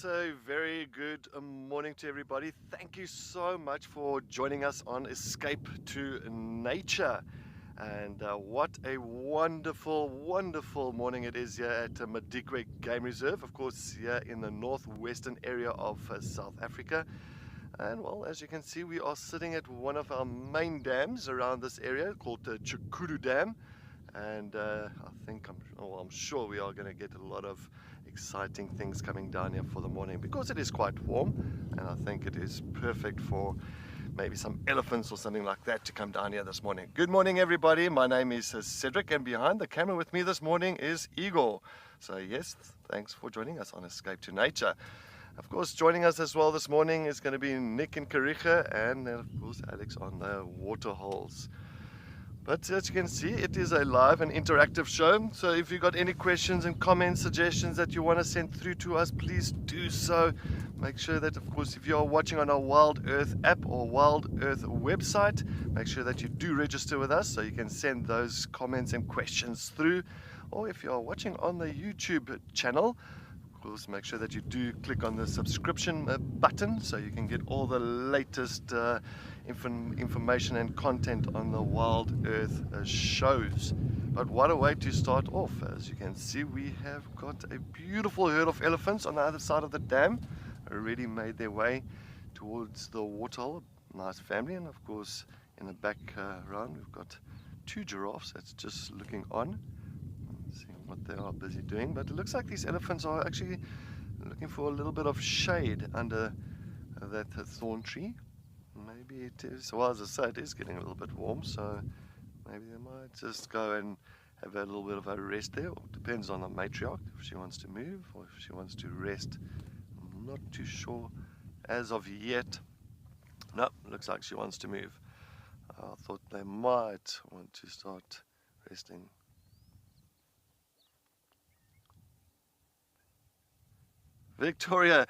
a very good morning to everybody. Thank you so much for joining us on Escape to Nature. And what a wonderful, wonderful morning it is here at Madikwe Game Reserve, of course, here in the northwestern area of South Africa. And well, as you can see, we are sitting at one of our main dams around this area called the Chukuru Dam. And I'm sure we are going to get a lot of exciting things coming down here for the morning because it is quite warm, and I think it is perfect for maybe some elephants or something like that to come down here this morning. Good morning, everybody. My name is Cedric, and behind the camera with me this morning is Igor. So yes, thanks for joining us on Escape to Nature. Of course, joining us as well this morning is going to be Nick and Karicha, and of course Alex on the water holes. But as you can see, it is a live and interactive show. So if you've got any questions and comments, suggestions that you want to send through to us, please do so. Make sure that, of course, if you are watching on our Wild Earth app or Wild Earth website, make sure that you do register with us so you can send those comments and questions through. Or if you are watching on the YouTube channel, of course, make sure that you do click on the subscription button so you can get all the latest information and content on the Wild Earth shows. But what a way to start off. As you can see, we have got a beautiful herd of elephants on the other side of the dam, already made their way towards the waterhole. Nice family, and of course in the background we've got two giraffes that's just looking on, seeing what they are busy doing. But it looks like these elephants are actually looking for a little bit of shade under that thorn tree. Maybe it is, well, as I say, it is getting a little bit warm, so maybe they might just go and have a little bit of a rest there. Or depends on the matriarch, if she wants to move or if she wants to rest. I'm not too sure as of yet. No, looks like she wants to move. I thought they might want to start resting. Victoria,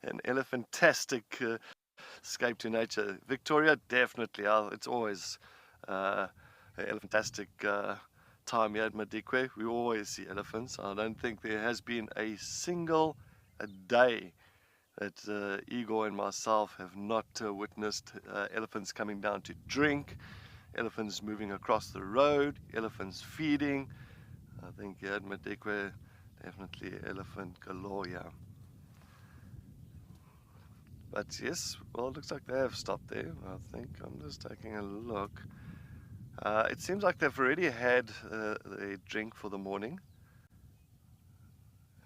an elephantastic Escape to Nature. Victoria, definitely. It's always an elephantastic time here at Madikwe. We always see elephants. I don't think there has been a single day that Igor and myself have not witnessed elephants coming down to drink, elephants moving across the road, elephants feeding. I think here at Madikwe, definitely elephant galore here. But yes, well, it looks like they have stopped there. I think I'm just taking a look. It seems like they've already had a drink for the morning,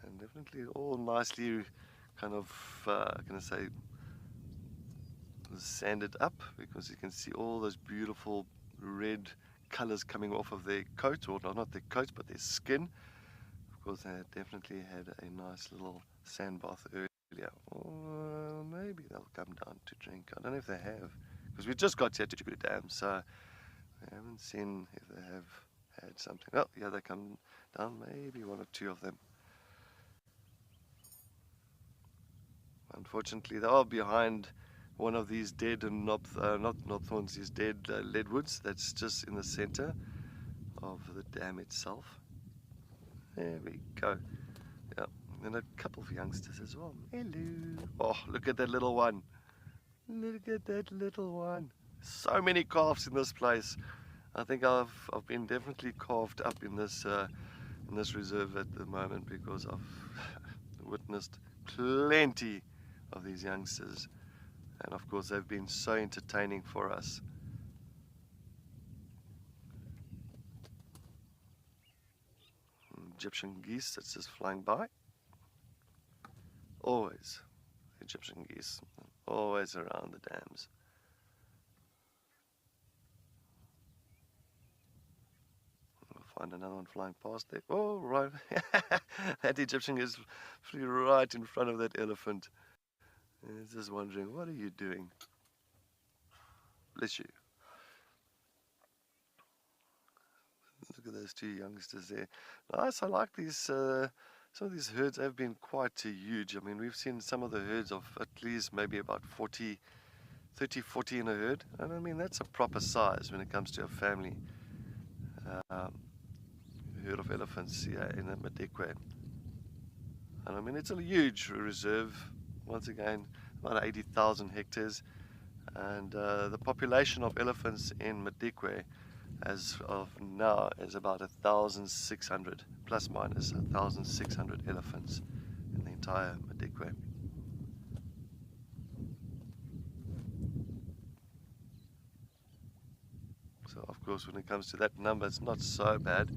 and definitely all nicely kind of, can I say, sanded up, because you can see all those beautiful red colors coming off of their coat, or not their coats, but their skin. Of course, they definitely had a nice little sand bath earlier. Or maybe they'll come down to drink. I don't know if they have, because we just got here to Chukuru Dam, so we haven't seen if they have had something. Oh, yeah, they come down, maybe one or two of them. Unfortunately, they are behind one of these dead and not knobthorns, these dead leadwoods that's just in the center of the dam itself. There we go. Yeah, and a couple of youngsters as well. Hello. Oh, look at that little one. Look at that little one. So many calves in this place. I think I've been definitely carved up in this reserve at the moment, because I've witnessed plenty of these youngsters, and of course they've been so entertaining for us. Egyptian geese that's just flying by. Always Egyptian geese, always around the dams. We'll find another one flying past there. Oh, right. That Egyptian geese flew right in front of that elephant. It's just wondering, what are you doing? Bless you. Look at those two youngsters there. Nice, I like these, some of these herds have been quite huge. I mean, we've seen some of the herds of at least maybe about 30, 40 in a herd. And I mean, that's a proper size when it comes to a family. Herd of elephants here in the Madikwe. And I mean, it's a huge reserve, once again, about 80,000 hectares. And the population of elephants in Madikwe as of now is about 1,600, plus minus 1,600 elephants in the entire Madikwe. So of course when it comes to that number, it's not so bad.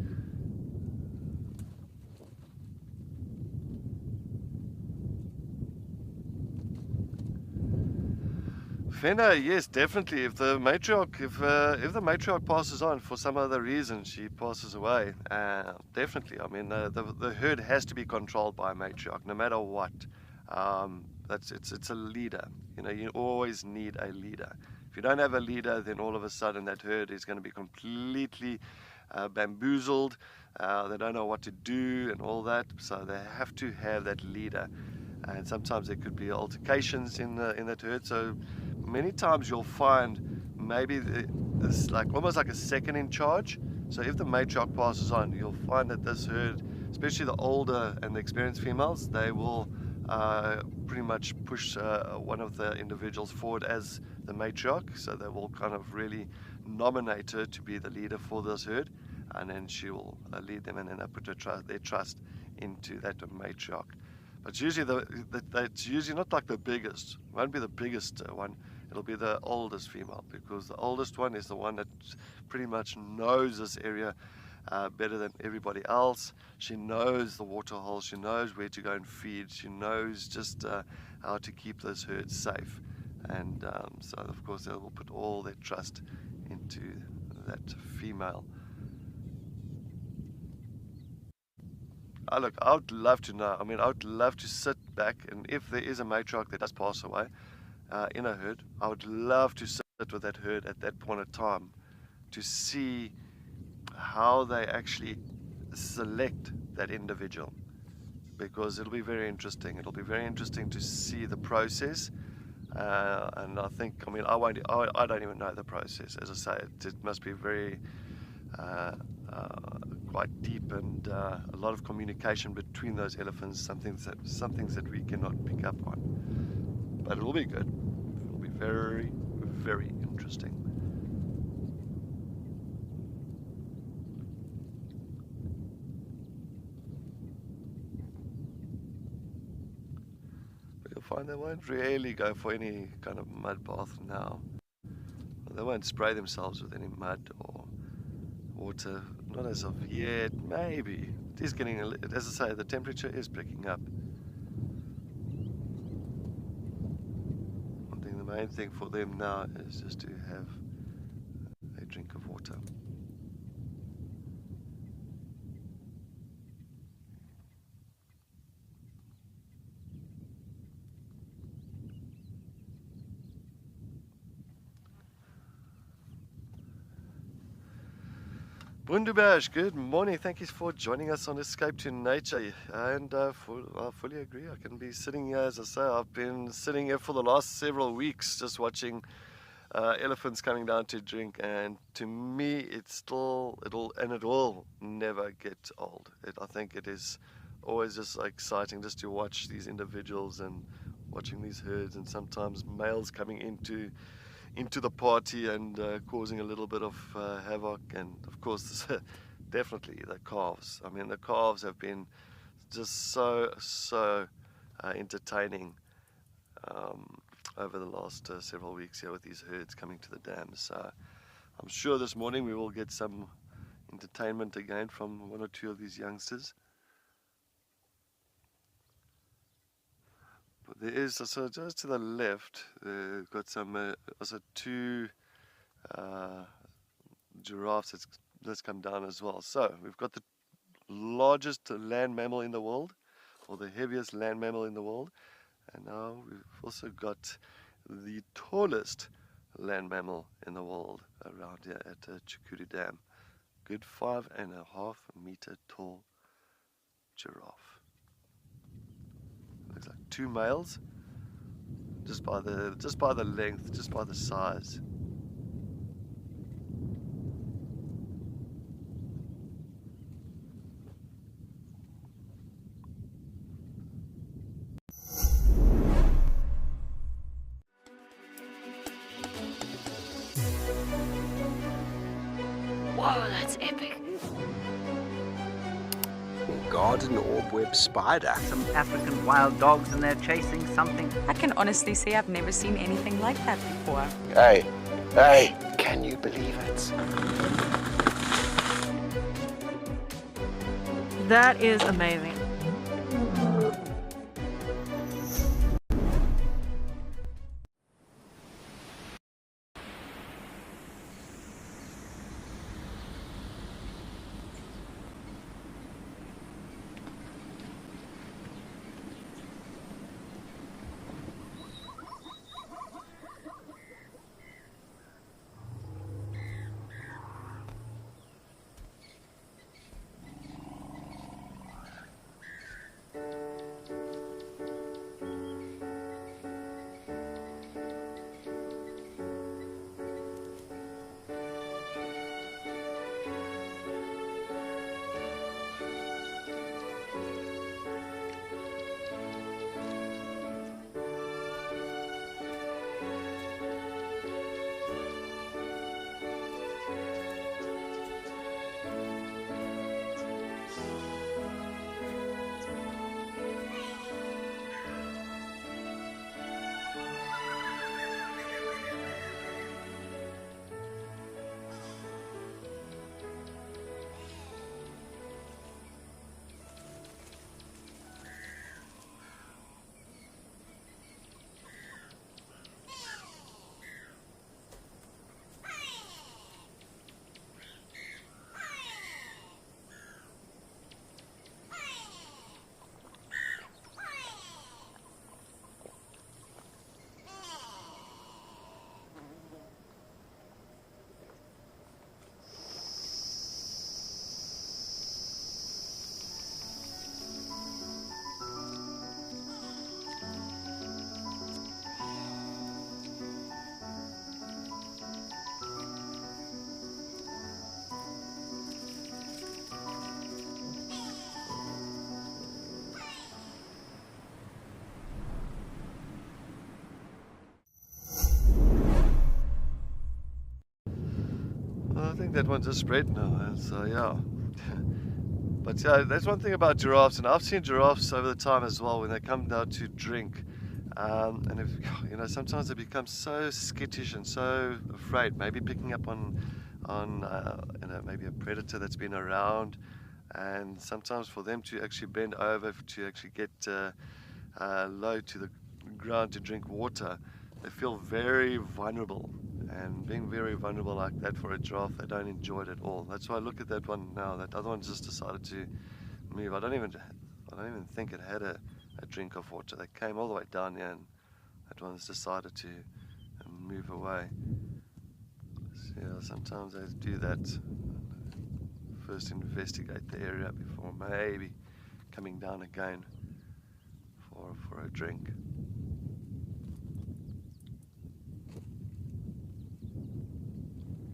Fenna, yes, definitely. If the matriarch passes on for some other reason, she passes away. Definitely. I mean, the herd has to be controlled by a matriarch, no matter what. It's a leader. You know, you always need a leader. If you don't have a leader, then all of a sudden that herd is going to be completely bamboozled. They don't know what to do and all that. So they have to have that leader. And sometimes there could be altercations in that herd. So many times you'll find maybe this like almost like a second in charge. So if the matriarch passes on, you'll find that this herd, especially the older and the experienced females, they will pretty much push one of the individuals forward as the matriarch. So they will kind of really nominate her to be the leader for this herd, and then she will lead them, and then they put their trust into that matriarch. But it's usually it's usually not like the biggest. It won't be the biggest one. It'll be the oldest female, because the oldest one is the one that pretty much knows this area better than everybody else. She knows the water holes. She knows where to go and feed. She knows just how to keep those herds safe. And so, of course, they will put all their trust into that female. Look, I would love to know. I mean, I would love to sit back, and if there is a matriarch that does pass away in a herd, I would love to sit with that herd at that point of time to see how they actually select that individual, because it'll be very interesting. It'll be very interesting to see the process. And I think, I mean, I don't even know the process. As I say, it must be very quite deep, and a lot of communication between those elephants, some things that we cannot pick up on. But it will be good. It will be very, very interesting. But you'll find they won't really go for any kind of mud bath now. They won't spray themselves with any mud or water, not as of yet. Maybe it is getting, as I say, the temperature is picking up. I think the main thing for them now is just to have a drink of water. Bundubash, good morning. Thank you for joining us on Escape to Nature. And I fully agree. I can be sitting here, as I say, I've been sitting here for the last several weeks just watching elephants coming down to drink. And to me, it will never get old. I think it is always just exciting just to watch these individuals and watching these herds, and sometimes males coming into the party and causing a little bit of havoc. And of course definitely the calves. I mean, the calves have been just so entertaining over the last several weeks here with these herds coming to the dams. So I'm sure this morning we will get some entertainment again from one or two of these youngsters. There is also just to the left, got some also two giraffes that's come down as well. So we've got the largest land mammal in the world, or the heaviest land mammal in the world, and now we've also got the tallest land mammal in the world around here at Chukuri Dam. Good 5.5 meter tall giraffe. Looks like two males, just by the length, just by the size. that's epic. Garden orb-web spider. Some African wild dogs and they're chasing something. I can honestly say I've never seen anything like that before. Hey, can you believe it? That is amazing. I think that one just spread now, and so yeah. But yeah, that's one thing about giraffes, and I've seen giraffes over the time as well when they come down to drink. And if you know, sometimes they become so skittish and so afraid, maybe picking up on you know, maybe a predator that's been around, and sometimes for them to actually bend over to actually get low to the ground to drink water, they feel very vulnerable. And being very vulnerable like that for a giraffe, they don't enjoy it at all. That's why I look at that one now. That other one just decided to move. I don't even think it had a drink of water. They came all the way down here, and that one's decided to move away. So yeah, sometimes they do that. First investigate the area before maybe coming down again for a drink.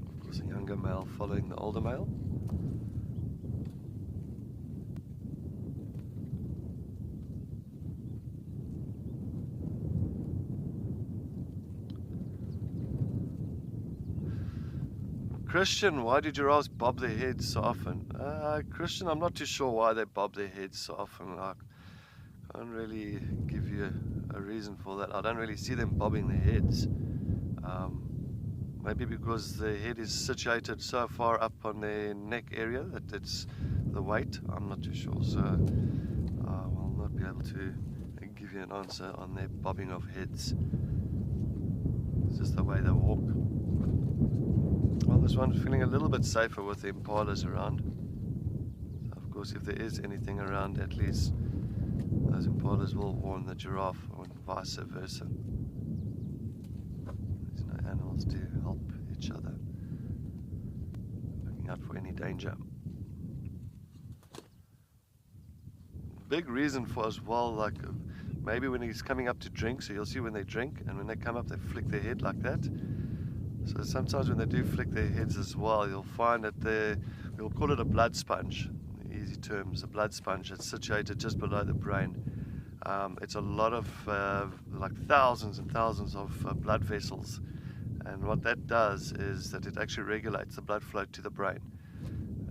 Of course, a younger male following the older male. Christian, why do giraffes bob their heads so often? Christian, I'm not too sure why they bob their heads so often. I can't really give you a reason for that. I don't really see them bobbing their heads. Maybe because the head is situated so far up on their neck area that it's the weight. I'm not too sure, so I will not be able to give you an answer on their bobbing of heads. It's just the way they walk. Well, this one's feeling a little bit safer with the impalas around. So of course, if there is anything around, at least those impalas will warn the giraffe, or vice versa. There's no animals to help each other, looking out for any danger. Big reason for as well, like maybe when he's coming up to drink, so you'll see when they drink, and when they come up, they flick their head like that. So sometimes when they do flick their heads as well, you'll find that we'll call it a blood sponge, in easy terms, a blood sponge. It's situated just below the brain. It's a lot of, like thousands and thousands of blood vessels. And what that does is that it actually regulates the blood flow to the brain.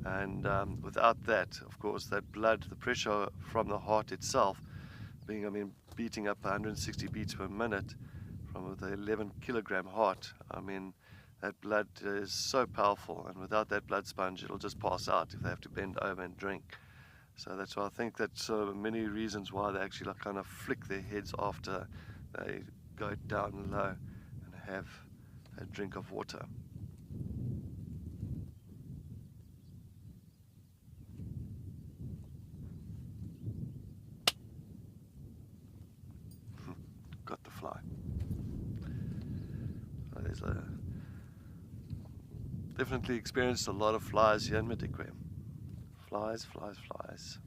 And without that, of course, that blood, the pressure from the heart itself, being, I mean, beating up 160 beats per minute from the 11 kilogram heart, I mean, that blood is so powerful, and without that blood sponge, it'll just pass out if they have to bend over and drink. So that's why I think that's many reasons why they actually like kind of flick their heads after they go down low and have a drink of water. Got the fly. So there's definitely experienced a lot of flies here in Madikwe. Flies, flies, flies.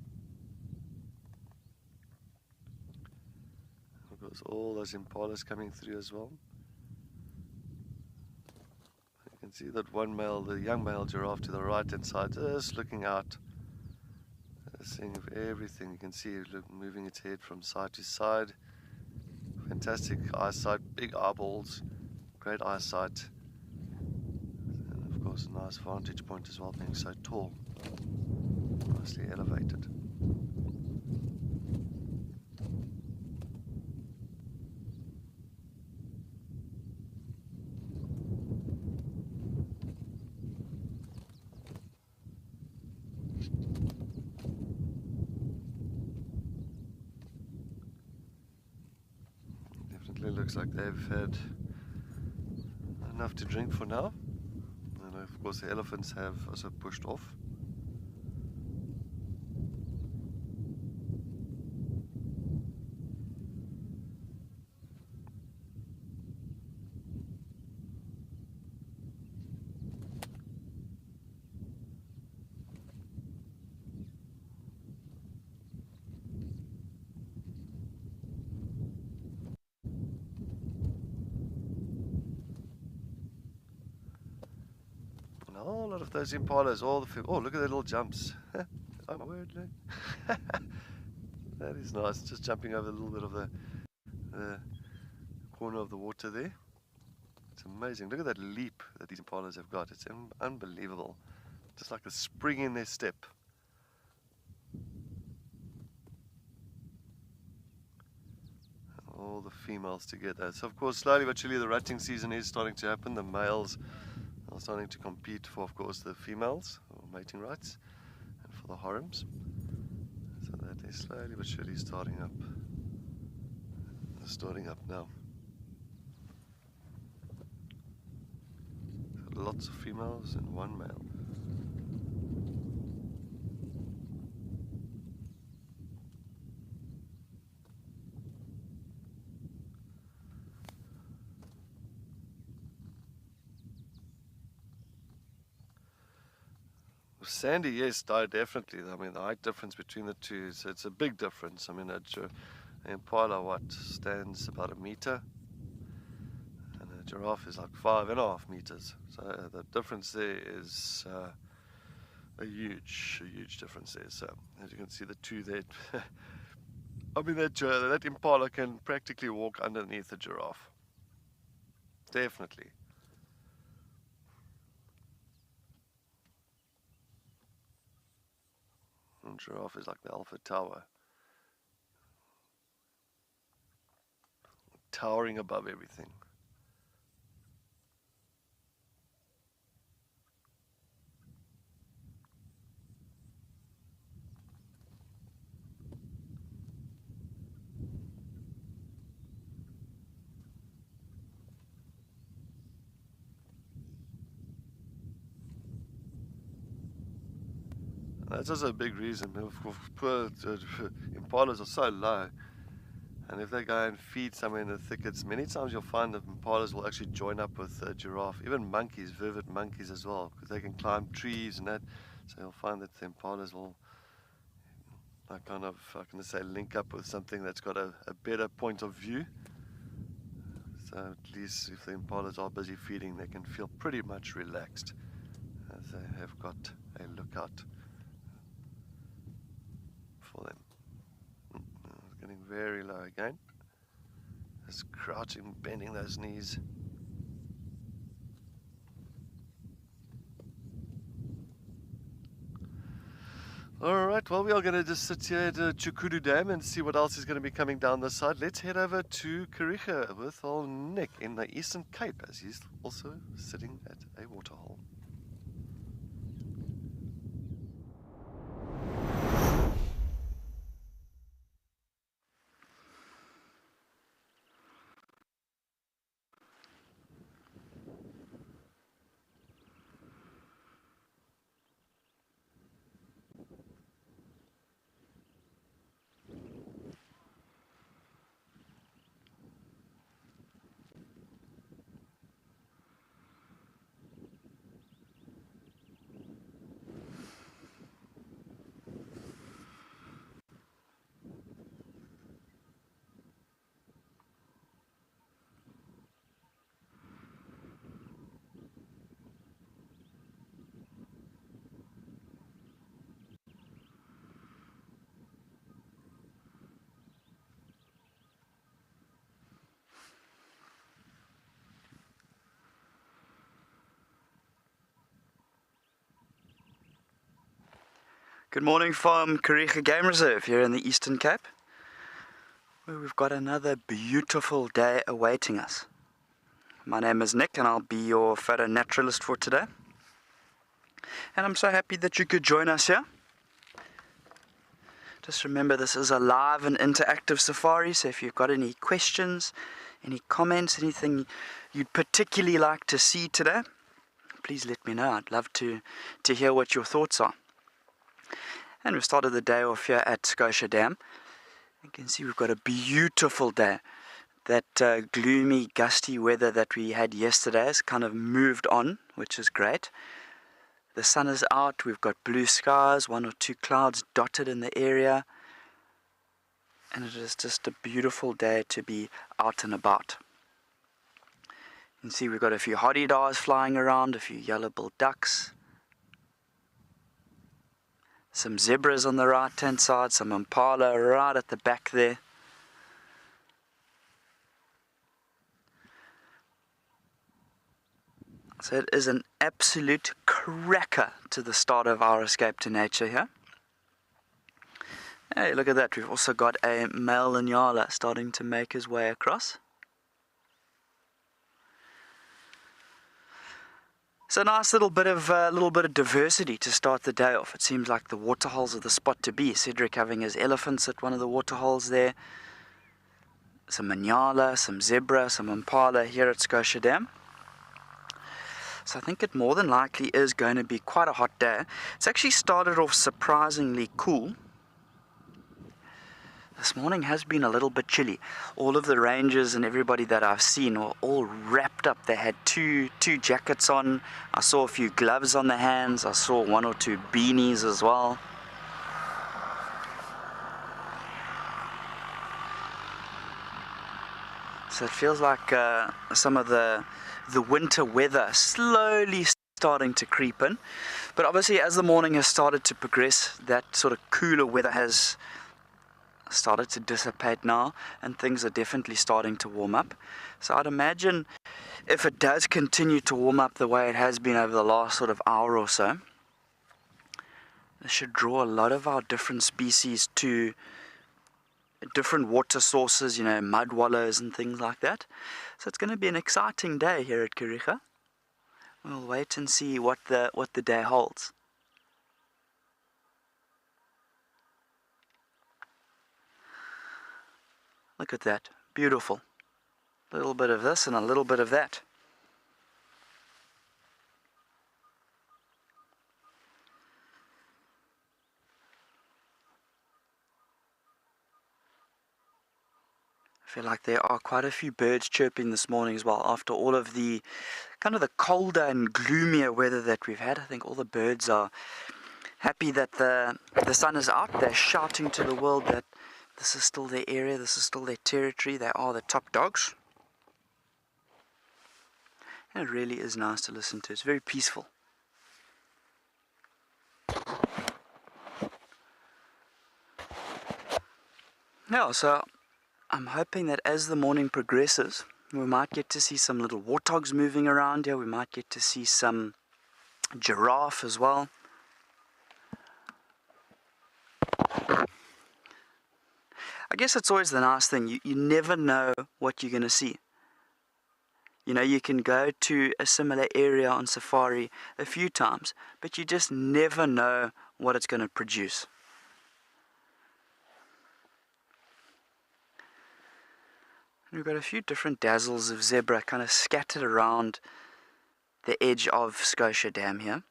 Of course, all those impalas coming through as well. You can see that one male, the young male giraffe to the right hand side, just looking out, seeing everything. You can see it moving its head from side to side. Fantastic eyesight, big eyeballs, great eyesight, and of course a nice vantage point as well, being so tall, nicely elevated. Definitely looks like they've had enough to drink for now, and of course the elephants have also pushed off. And a whole lot of those impalas, all the oh, look at their little jumps. Oh my word, look. That is nice, just jumping over a little bit of the corner of the water there. It's amazing. Look at that leap that these impalas have got. It's unbelievable. Just like a spring in their step. All the females together. So of course, slowly but surely the rutting season is starting to happen. The males are starting to compete for, of course, the females, or mating rights, and for the harems. So that is slowly but surely starting up. Starting up now. So lots of females and one male. Sandy, yes, definitely. I mean, the height difference between the two, so it's a big difference. I mean, an impala, stands about 1 meter, and a giraffe is like 5.5 meters. So the difference there is a huge difference there. So as you can see, the two there, I mean, that impala can practically walk underneath a giraffe. Definitely. And giraffe is like the Alpha Tower, towering above everything. That's also a big reason. Poor impalas are so low, and if they go and feed somewhere in the thickets, many times you'll find that impalas will actually join up with a giraffe, even monkeys, vivid monkeys as well, because they can climb trees and that. So you'll find that the impalas will kind of, how can I say, link up with something that's got a better point of view. So at least if the impalas are busy feeding, they can feel pretty much relaxed, as they have got a lookout for them. Getting very low again. Just crouching, bending those knees. Alright, well, we are going to just sit here at Chukuru Dam and see what else is going to be coming down the side. Let's head over to Kariega with old Nick in the Eastern Cape, as he's also sitting at a waterhole. Good morning from Kariega Game Reserve here in the Eastern Cape, where we've got another beautiful day awaiting us. My name is Nick and I'll be your photo naturalist for today. And I'm so happy that you could join us here. Just remember, this is a live and interactive safari, so if you've got any questions, any comments, anything you'd particularly like to see today, please let me know. I'd love to hear what your thoughts are. And we've started the day off here at Scotia Dam. You can see we've got a beautiful day. That gloomy, gusty weather that we had yesterday has kind of moved on, which is great. The sun is out, we've got blue skies, 1 or 2 clouds dotted in the area. And it is just a beautiful day to be out and about. You can see we've got a few hoddiedars flying around, a few yellow-billed ducks. Some zebras on the right hand side, some impala right at the back there. So it is an absolute cracker to the start of our escape to nature here. Hey, look at that, we've also got a male Inyala starting to make his way across. So a nice little bit of diversity to start the day off. It seems like the waterholes are the spot to be. Cedric having his elephants at one of the waterholes there. Some Inyala, some zebra, some impala here at Scotia Dam. So I think it more than likely is going to be quite a hot day. It's actually started off surprisingly cool. This morning has been a little bit chilly. All of the rangers and everybody that I've seen were all wrapped up. They had two jackets on. I saw a few gloves on the hands. I saw 1 or 2 beanies as well. So it feels like some of the winter weather slowly starting to creep in. But obviously as the morning has started to progress, that sort of cooler weather has started to dissipate now, and things are definitely starting to warm up. So I'd imagine if it does continue to warm up the way it has been over the last sort of hour or so, this should draw a lot of our different species to different water sources, you know, mud wallows and things like that. So it's going to be an exciting day here at Kariega. We'll wait and see what the day holds. Look at that, beautiful. A little bit of this and a little bit of that. I feel like there are quite a few birds chirping this morning as well, after all of the kind of the colder and gloomier weather that we've had. I think all the birds are happy that the sun is out. They're shouting to the world that this is still their area, this is still their territory, they are the top dogs. And it really is nice to listen to, it's very peaceful. Yeah, so I'm hoping that as the morning progresses, we might get to see some little warthogs moving around here, we might get to see some giraffe as well. I guess it's always the nice thing. You never know what you're going to see. You know, you can go to a similar area on safari a few times, but you just never know what it's going to produce. We've got a few different dazzles of zebra kind of scattered around the edge of Scotia Dam here.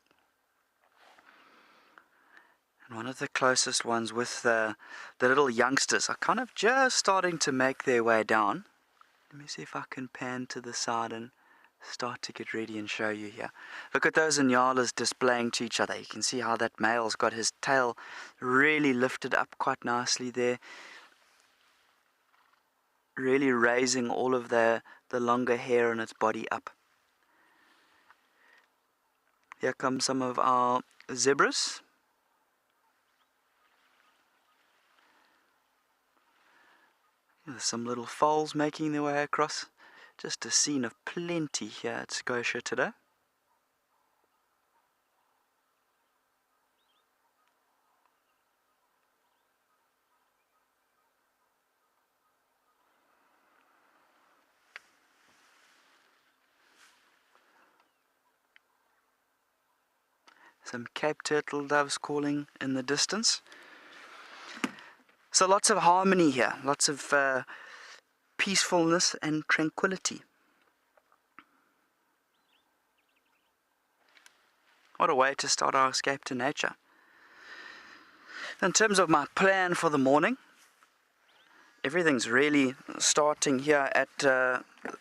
And one of the closest ones with the little youngsters are kind of just starting to make their way down. Let me see if I can pan to the side and start to get ready and show you here. Look at those Inyalas displaying to each other. You can see how that male's got his tail really lifted up quite nicely there. Really raising all of the longer hair on its body up. Here come some of our zebras. There's some little foals making their way across. Just a scene of plenty here at Scotia today. Some Cape turtle doves calling in the distance. So lots of harmony here, lots of peacefulness and tranquility. What a way to start our escape to nature. In terms of my plan for the morning, everything's really starting here at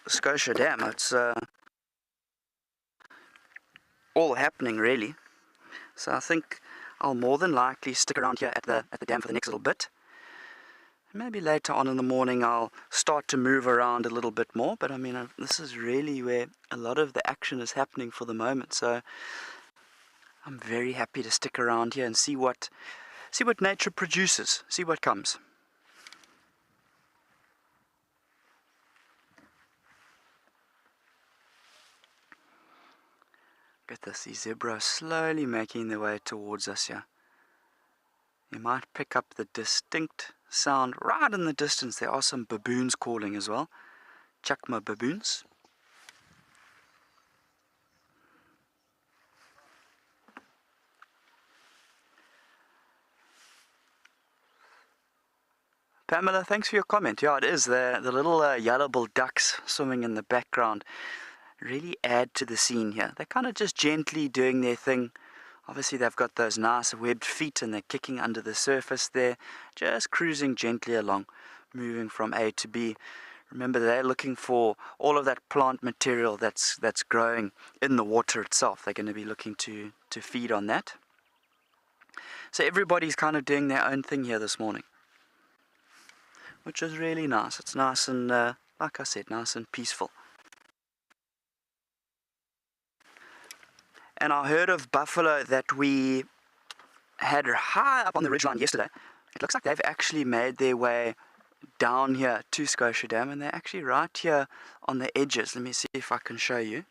Scotia Dam. It's all happening really. So I think I'll more than likely stick around here at the dam for the next little bit. Maybe later on in the morning I'll start to move around a little bit more, but I mean this is really where a lot of the action is happening for the moment, so I'm very happy to stick around here and see what nature produces, see what comes. Look at this, these zebras slowly making their way towards us here. You might pick up the distinct sound right in the distance. There are some baboons calling as well. Chacma baboons. Pamela, thanks for your comment. Yeah, it is. The little yellow-billed ducks swimming in the background really add to the scene here. They're kind of just gently doing their thing. Obviously they've got those nice webbed feet and they're kicking under the surface there, just cruising gently along, moving from A to B. Remember, they're looking for all of that plant material that's growing in the water itself. They're going to be looking to feed on that. So everybody's kind of doing their own thing here this morning, which is really nice. It's nice and, like I said, nice and peaceful. And our herd of buffalo that we had high up on the ridgeline yesterday, it looks like they've actually made their way down here to Scotia Dam, and they're actually right here on the edges. Let me see if I can show you.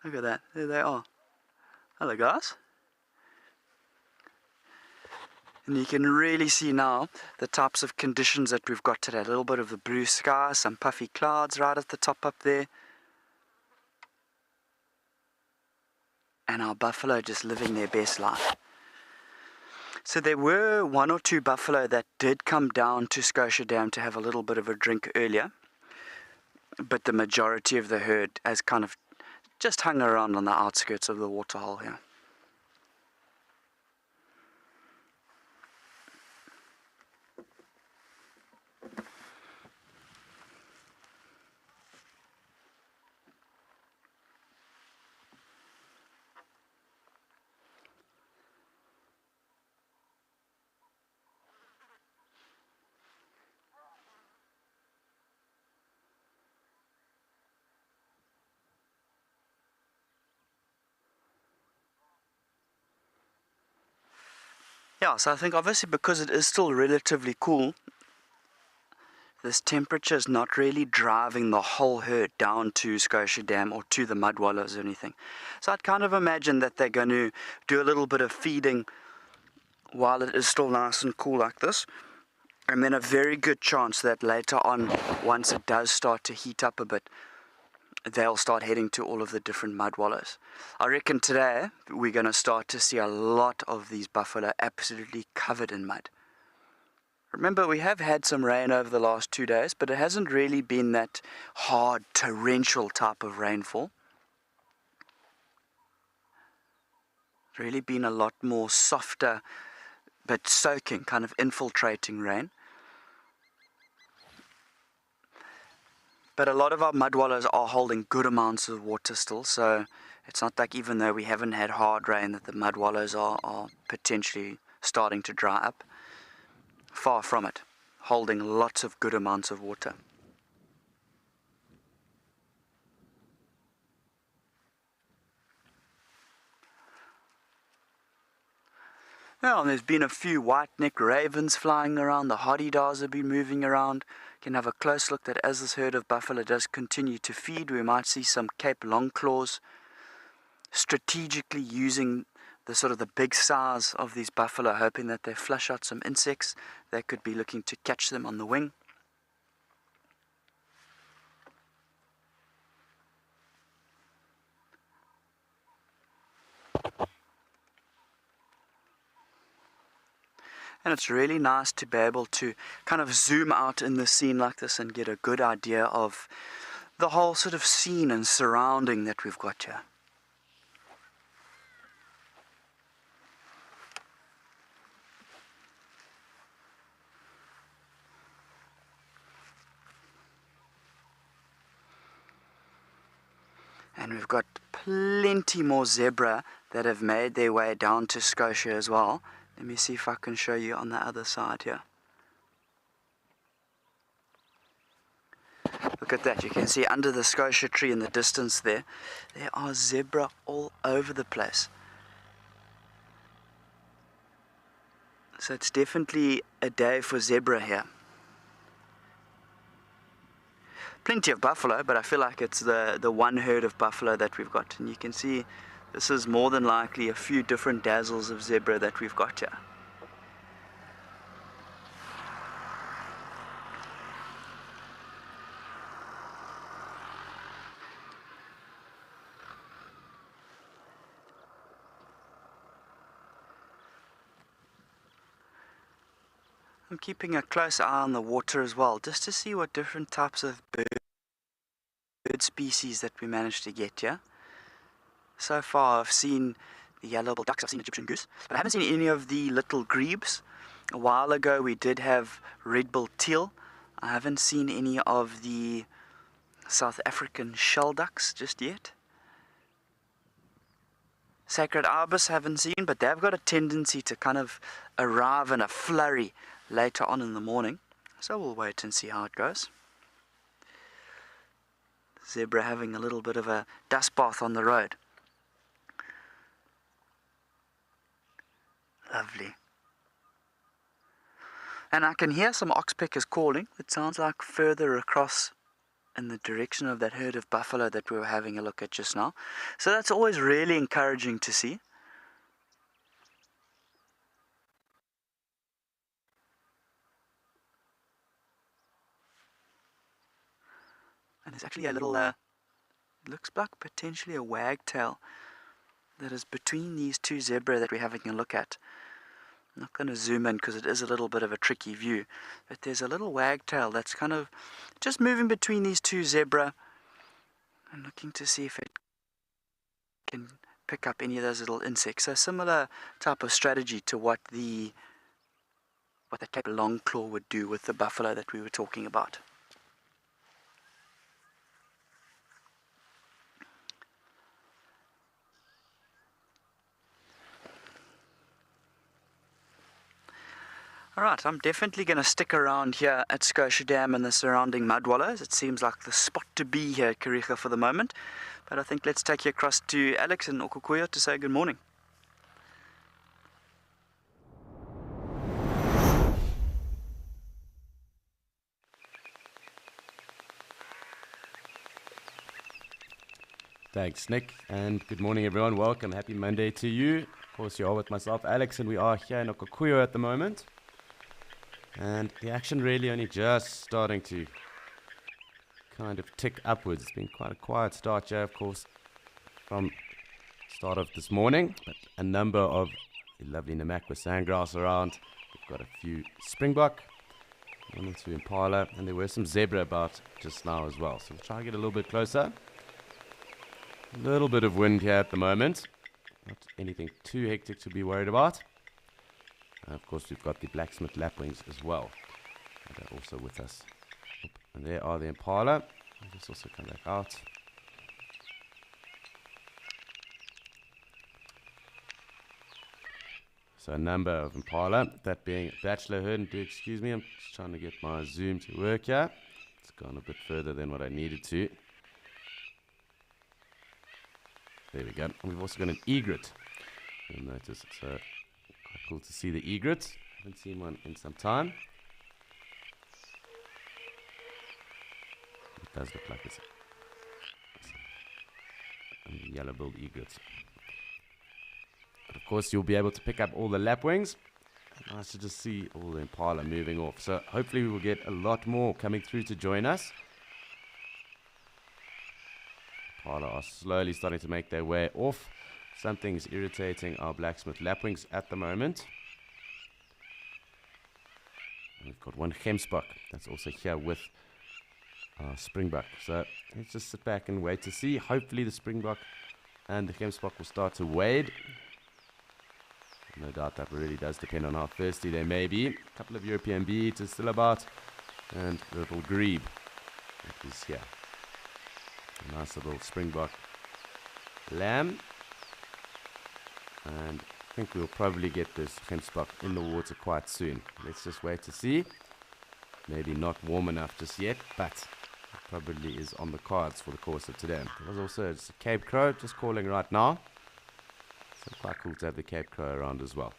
Look at that, there they are. Hello guys. And you can really see now the types of conditions that we've got today. A little bit of the blue sky, some puffy clouds right at the top up there. And our buffalo just living their best life. So there were one or two buffalo that did come down to Scotia Dam to have a little bit of a drink earlier, but the majority of the herd has kind of just hung around on the outskirts of the waterhole here. Yeah, so I think obviously because it is still relatively cool, this temperature is not really driving the whole herd down to Scotia Dam or to the mud wallows or anything. So I'd kind of imagine that they're going to do a little bit of feeding while it is still nice and cool like this. And then a very good chance that later on, once it does start to heat up a bit, they'll start heading to all of the different mud wallows. I reckon today we're going to start to see a lot of these buffalo absolutely covered in mud. Remember, we have had some rain over the last 2 days, but it hasn't really been that hard, torrential type of rainfall. It's really been a lot more softer, but soaking, kind of infiltrating rain. But a lot of our mud wallows are holding good amounts of water still, so it's not like even though we haven't had hard rain that the mud wallows are potentially starting to dry up. Far from it, holding lots of good amounts of water. Now, there's been a few white-necked ravens flying around, the haudidars have been moving around. You can have a close look that as this herd of buffalo does continue to feed, we might see some Cape longclaws strategically using the sort of the big size of these buffalo, hoping that they flush out some insects. They could be looking to catch them on the wing. And it's really nice to be able to kind of zoom out in the scene like this and get a good idea of the whole sort of scene and surrounding that we've got here. And we've got plenty more zebra that have made their way down to Scotia as well. Let me see if I can show you on the other side here. Look at that, you can see under the Scotia tree in the distance there are zebra all over the place. So it's definitely a day for zebra here. Plenty of buffalo, but I feel like it's the one herd of buffalo that we've got. And you can see this is more than likely a few different dazzles of zebra that we've got here. I'm keeping a close eye on the water as well, just to see what different types of bird species that we managed to get here. So far I've seen the yellow-billed ducks, I've seen Egyptian goose, but I haven't seen any of the little grebes. A while ago we did have red-billed teal. I haven't seen any of the South African shell ducks just yet. Sacred ibis haven't seen, but they've got a tendency to kind of arrive in a flurry later on in the morning. So we'll wait and see how it goes. Zebra having a little bit of a dust bath on the road. Lovely. And I can hear some oxpeckers calling. It sounds like further across in the direction of that herd of buffalo that we were having a look at just now. So that's always really encouraging to see. And there's actually a little, looks like potentially a wagtail that is between these two zebra that we're having a look at. I'm not going to zoom in because it is a little bit of a tricky view, but there's a little wagtail that's kind of just moving between these two zebra and looking to see if it can pick up any of those little insects. So similar type of strategy to what the Cape longclaw would do with the buffalo that we were talking about. Alright, I'm definitely going to stick around here at Scotia Dam and the surrounding mud wallows. It seems like the spot to be here at Kariega for the moment. But I think let's take you across to Alex and Okukuya to say good morning. Thanks, Nick, and good morning, everyone. Welcome. Happy Monday to you. course, you are with myself, Alex, and we are here in Okakuyo at the moment. And the action really only just starting to kind of tick upwards. It's been quite a quiet start here, of course, from start of this morning. But a number of the lovely Namakwa sandgrass around. We've got a few springbok, one or two impala, and there were some zebra about just now as well. So we'll try to get a little bit closer. A little bit of wind here at the moment. Not anything too hectic to be worried about. And of course, we've got the blacksmith lapwings as well. They're also with us. And there are the impala. I'll just also come back out. So a number of impala, that being bachelor herd, and do excuse me, I'm just trying to get my zoom to work here. It's gone a bit further than what I needed to. There we go. And we've also got an egret. You'll notice it's quite cool to see the egret. Haven't seen one in some time. It does look like it's a yellow-billed egret. But of course, you'll be able to pick up all the lapwings. Nice to just see all the impala moving off. So hopefully we will get a lot more coming through to join us. Impala are slowly starting to make their way off. Something's irritating our blacksmith lapwings at the moment. And we've got one gemsbok that's also here with our springbok. So let's just sit back and wait to see. Hopefully the springbok and the gemsbok will start to wade. No doubt that really does depend on how thirsty they may be. A couple of European bee-eaters still about. And a little grebe that is here. A nice little springbok lamb. And I think we'll probably get this gemsbok in the water quite soon. Let's just wait to see. Maybe not warm enough just yet, but it probably is on the cards for the course of today. There's also just a Cape Crow just calling right now. So quite cool to have the Cape Crow around as well.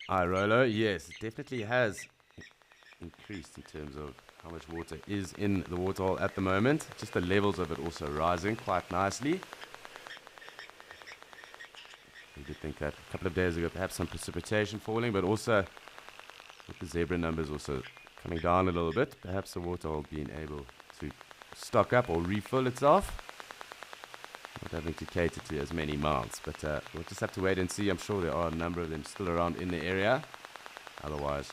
Hi Rolo, yes, it definitely has increased in terms of how much water is in the waterhole at the moment. Just the levels of it also rising quite nicely. We did think that a couple of days ago perhaps some precipitation falling, but also with the zebra numbers also coming down a little bit, perhaps the waterhole being able to stock up or refill itself. Not having to cater to as many mouths, but we'll just have to wait and see. I'm sure there are a number of them still around in the area. Otherwise,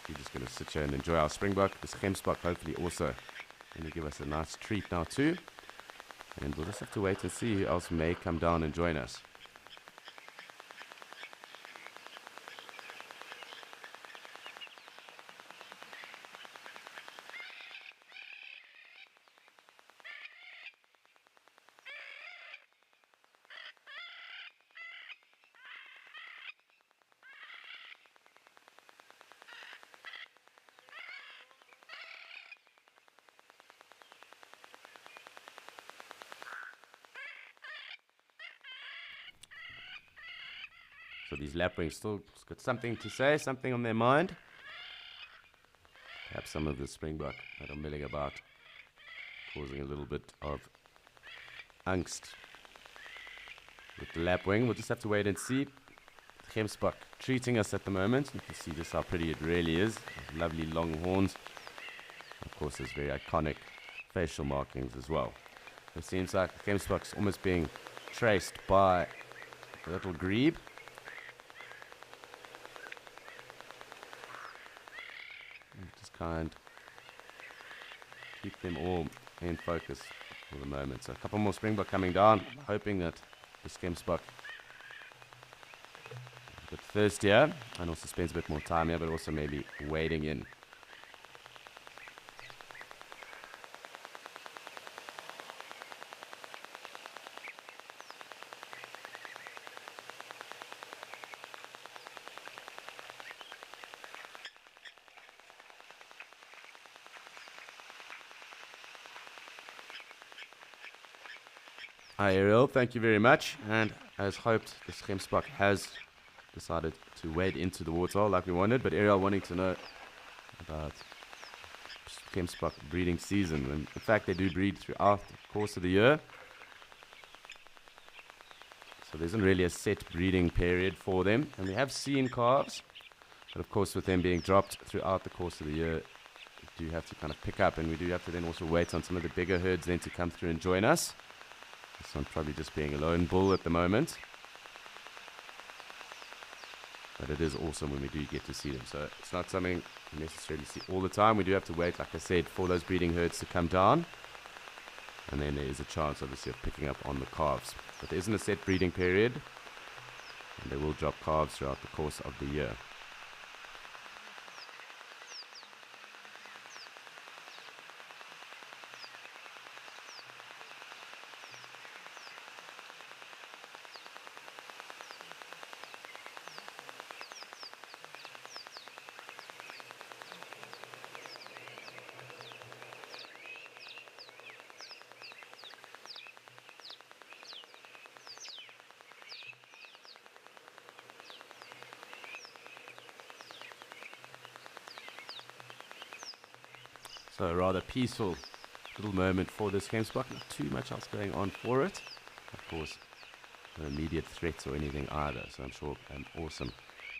we're just going to sit here and enjoy our springbok. This gemsbok hopefully also going to give us a nice treat now too. And we'll just have to wait and see who else may come down and join us. So these lapwings still got something to say, something on their mind. Perhaps some of the springbok that are milling about, causing a little bit of angst with the lapwing. We'll just have to wait and see. The gemsbok treating us at the moment. You can see just how pretty it really is. Lovely long horns. Of course, there's very iconic facial markings as well. It seems like the gemsbok's almost being traced by a little grebe. Just kind of keep them all in focus for the moment. So a couple more springbok coming down, hoping that the gemsbok a bit thirstier and also spends a bit more time here, but also maybe wading in. Hi Ariel, thank you very much. And as hoped, the Gemsbok has decided to wade into the water like we wanted, but Ariel wanting to know about Gemsbok breeding season. And in fact, they do breed throughout the course of the year. So there isn't really a set breeding period for them. And we have seen calves, but of course with them being dropped throughout the course of the year, we do have to kind of pick up, and we do have to then also wait on some of the bigger herds then to come through and join us. This one probably just being a lone bull at the moment. But it is awesome when we do get to see them. So it's not something we necessarily see all the time. We do have to wait, like I said, for those breeding herds to come down. And then there is a chance, obviously, of picking up on the calves. But there isn't a set breeding period. And they will drop calves throughout the course of the year. So a rather peaceful little moment for this Gemsbok. Not too much else going on for it. Of course, no immediate threats or anything either. So I'm sure an awesome,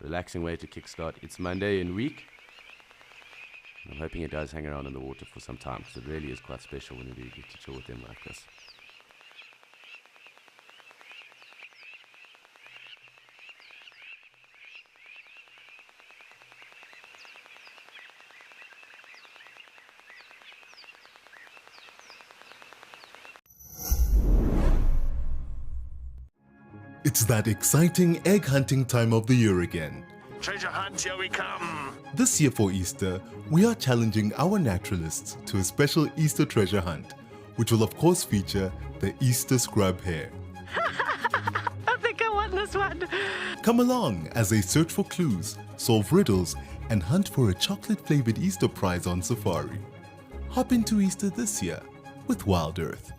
relaxing way to kickstart its Monday in week. I'm hoping it does hang around in the water for some time, because it really is quite special when you do get to chill with them like this. It's that exciting egg hunting time of the year again. Treasure hunt, here we come. This year for Easter, we are challenging our naturalists to a special Easter treasure hunt, which will of course feature the Easter scrub hare. I think I won this one. Come along as they search for clues, solve riddles, and hunt for a chocolate-flavored Easter prize on safari. Hop into Easter this year with Wild Earth.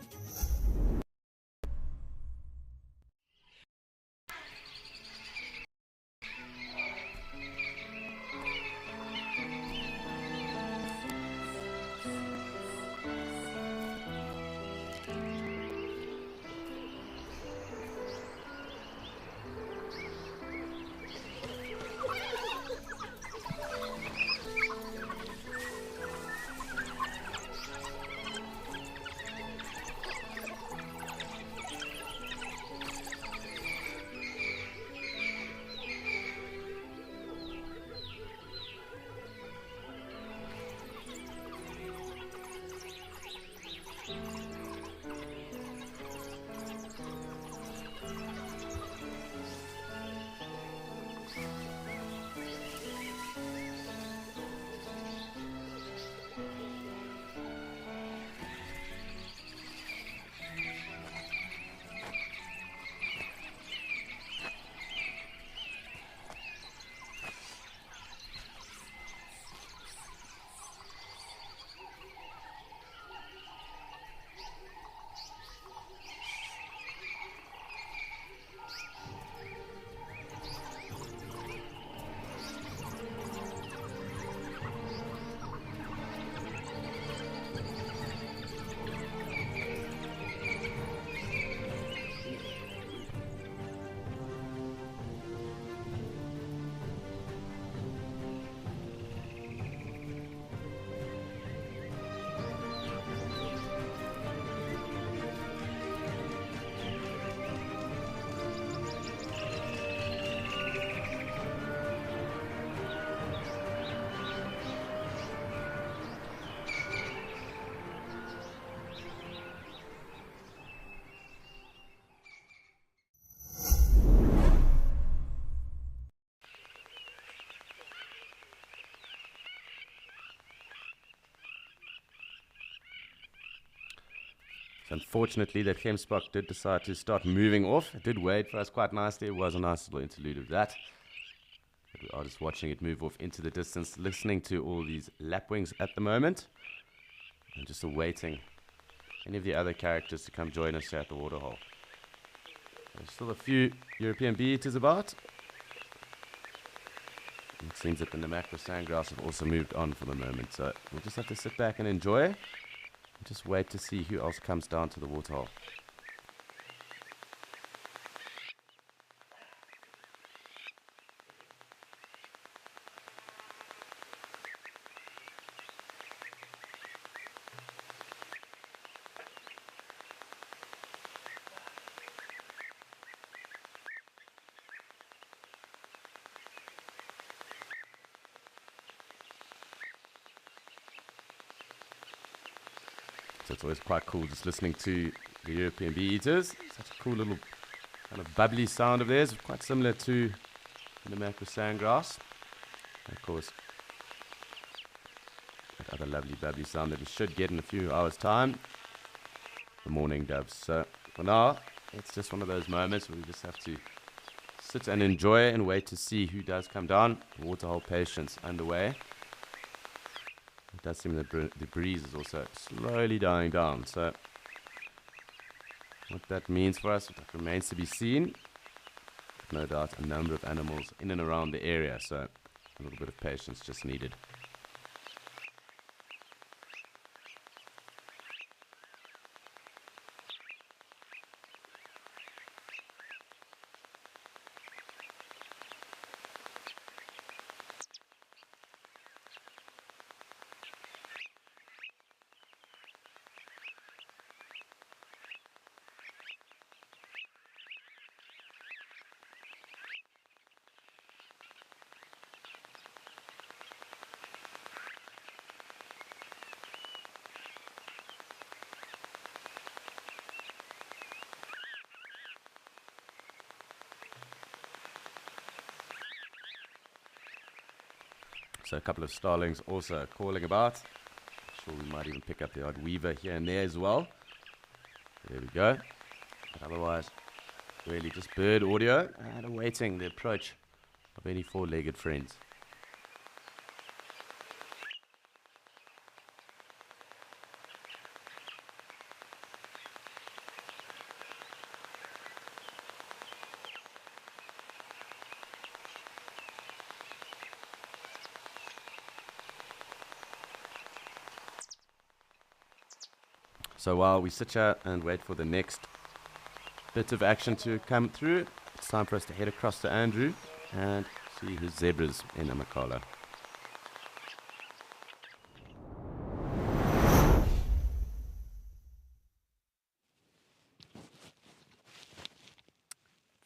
So unfortunately, that Gemsbok did decide to start moving off. It did wait for us quite nicely. It was a nice little interlude of that. But we are just watching it move off into the distance, listening to all these lapwings at the moment. And just awaiting any of the other characters to come join us here at the waterhole. There's still a few European bee-eaters about. It seems that the Namakwa sandgrouse have also moved on for the moment, so we'll just have to sit back and enjoy and just wait to see who else comes down to the waterhole. So it's always quite cool just listening to the European bee-eaters. Such a cool little kind of bubbly sound of theirs, quite similar to the Namakwa sandgrouse. And of course, that other lovely bubbly sound that we should get in a few hours' time, the mourning doves. So for now, it's just one of those moments where we just have to sit and enjoy and wait to see who does come down. Waterhole patience underway. It does seem that the breeze is also slowly dying down, so what that means for us, that remains to be seen. No doubt a number of animals in and around the area, so a little bit of patience just needed. So a couple of starlings also calling about. I'm sure we might even pick up the odd weaver here and there as well. There we go. But otherwise, really just bird audio and awaiting the approach of any four-legged friends. So while we sit here and wait for the next bit of action to come through, it's time for us to head across to Andrew and see his zebras in Amakhala.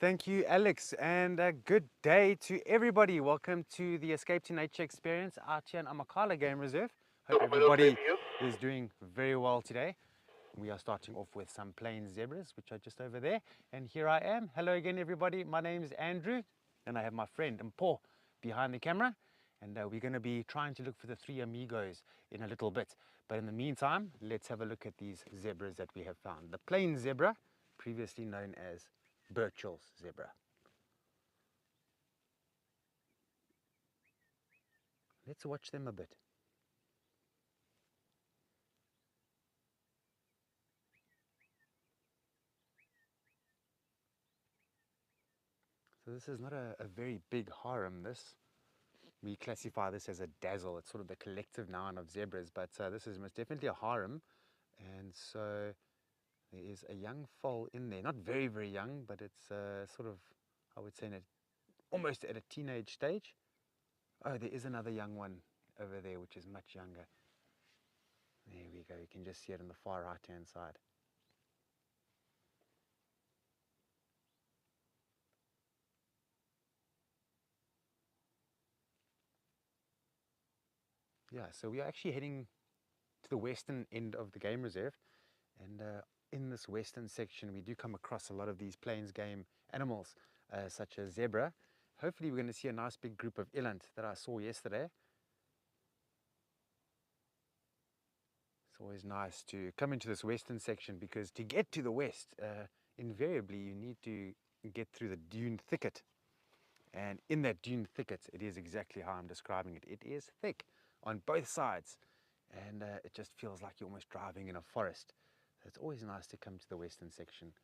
Thank you, Alex, and a good day to everybody. Welcome to the Escape to Nature experience out here in Amakhala Game Reserve. Hope everybody is doing very well today. We are starting off with some plain zebras, which are just over there. And here I am. Hello again, everybody. My name is Andrew, and I have my friend Mpo behind the camera. And we're going to be trying to look for the three amigos in a little bit. But in the meantime, let's have a look at these zebras that we have found. The plain zebra, previously known as Burchell's zebra. Let's watch them a bit. So this is not a very big harem, this. We classify this as a dazzle. It's sort of the collective noun of zebras, but this is most definitely a harem. And so there is a young foal in there. Not very, very young, but it's sort of, I would say, almost at a teenage stage. Oh, there is another young one over there, which is much younger. There we go. You can just see it on the far right-hand side. Yeah, so we are actually heading to the western end of the game reserve, and in this western section we do come across a lot of these plains game animals, such as zebra. Hopefully we're going to see a nice big group of eland that I saw yesterday. It's always nice to come into this western section, because to get to the west, invariably you need to get through the dune thicket. And in that dune thicket, it is exactly how I'm describing it. It is thick on both sides, and it just feels like you're almost driving in a forest. So it's always nice to come to the western section.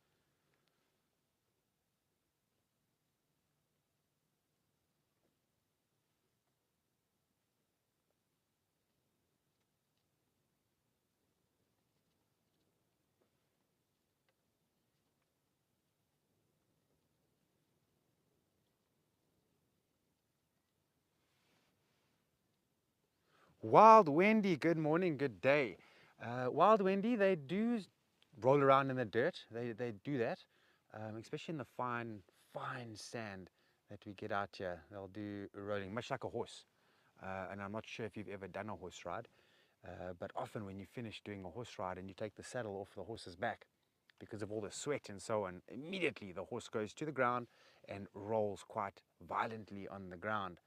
Wild Wendy, good morning, good day. Wild Wendy, they do roll around in the dirt. They do that, especially in the fine sand that we get out here. They'll do rolling, much like a horse. And I'm not sure if you've ever done a horse ride, but often when you finish doing a horse ride and you take the saddle off the horse's back, because of all the sweat and so on, immediately the horse goes to the ground and rolls quite violently on the ground.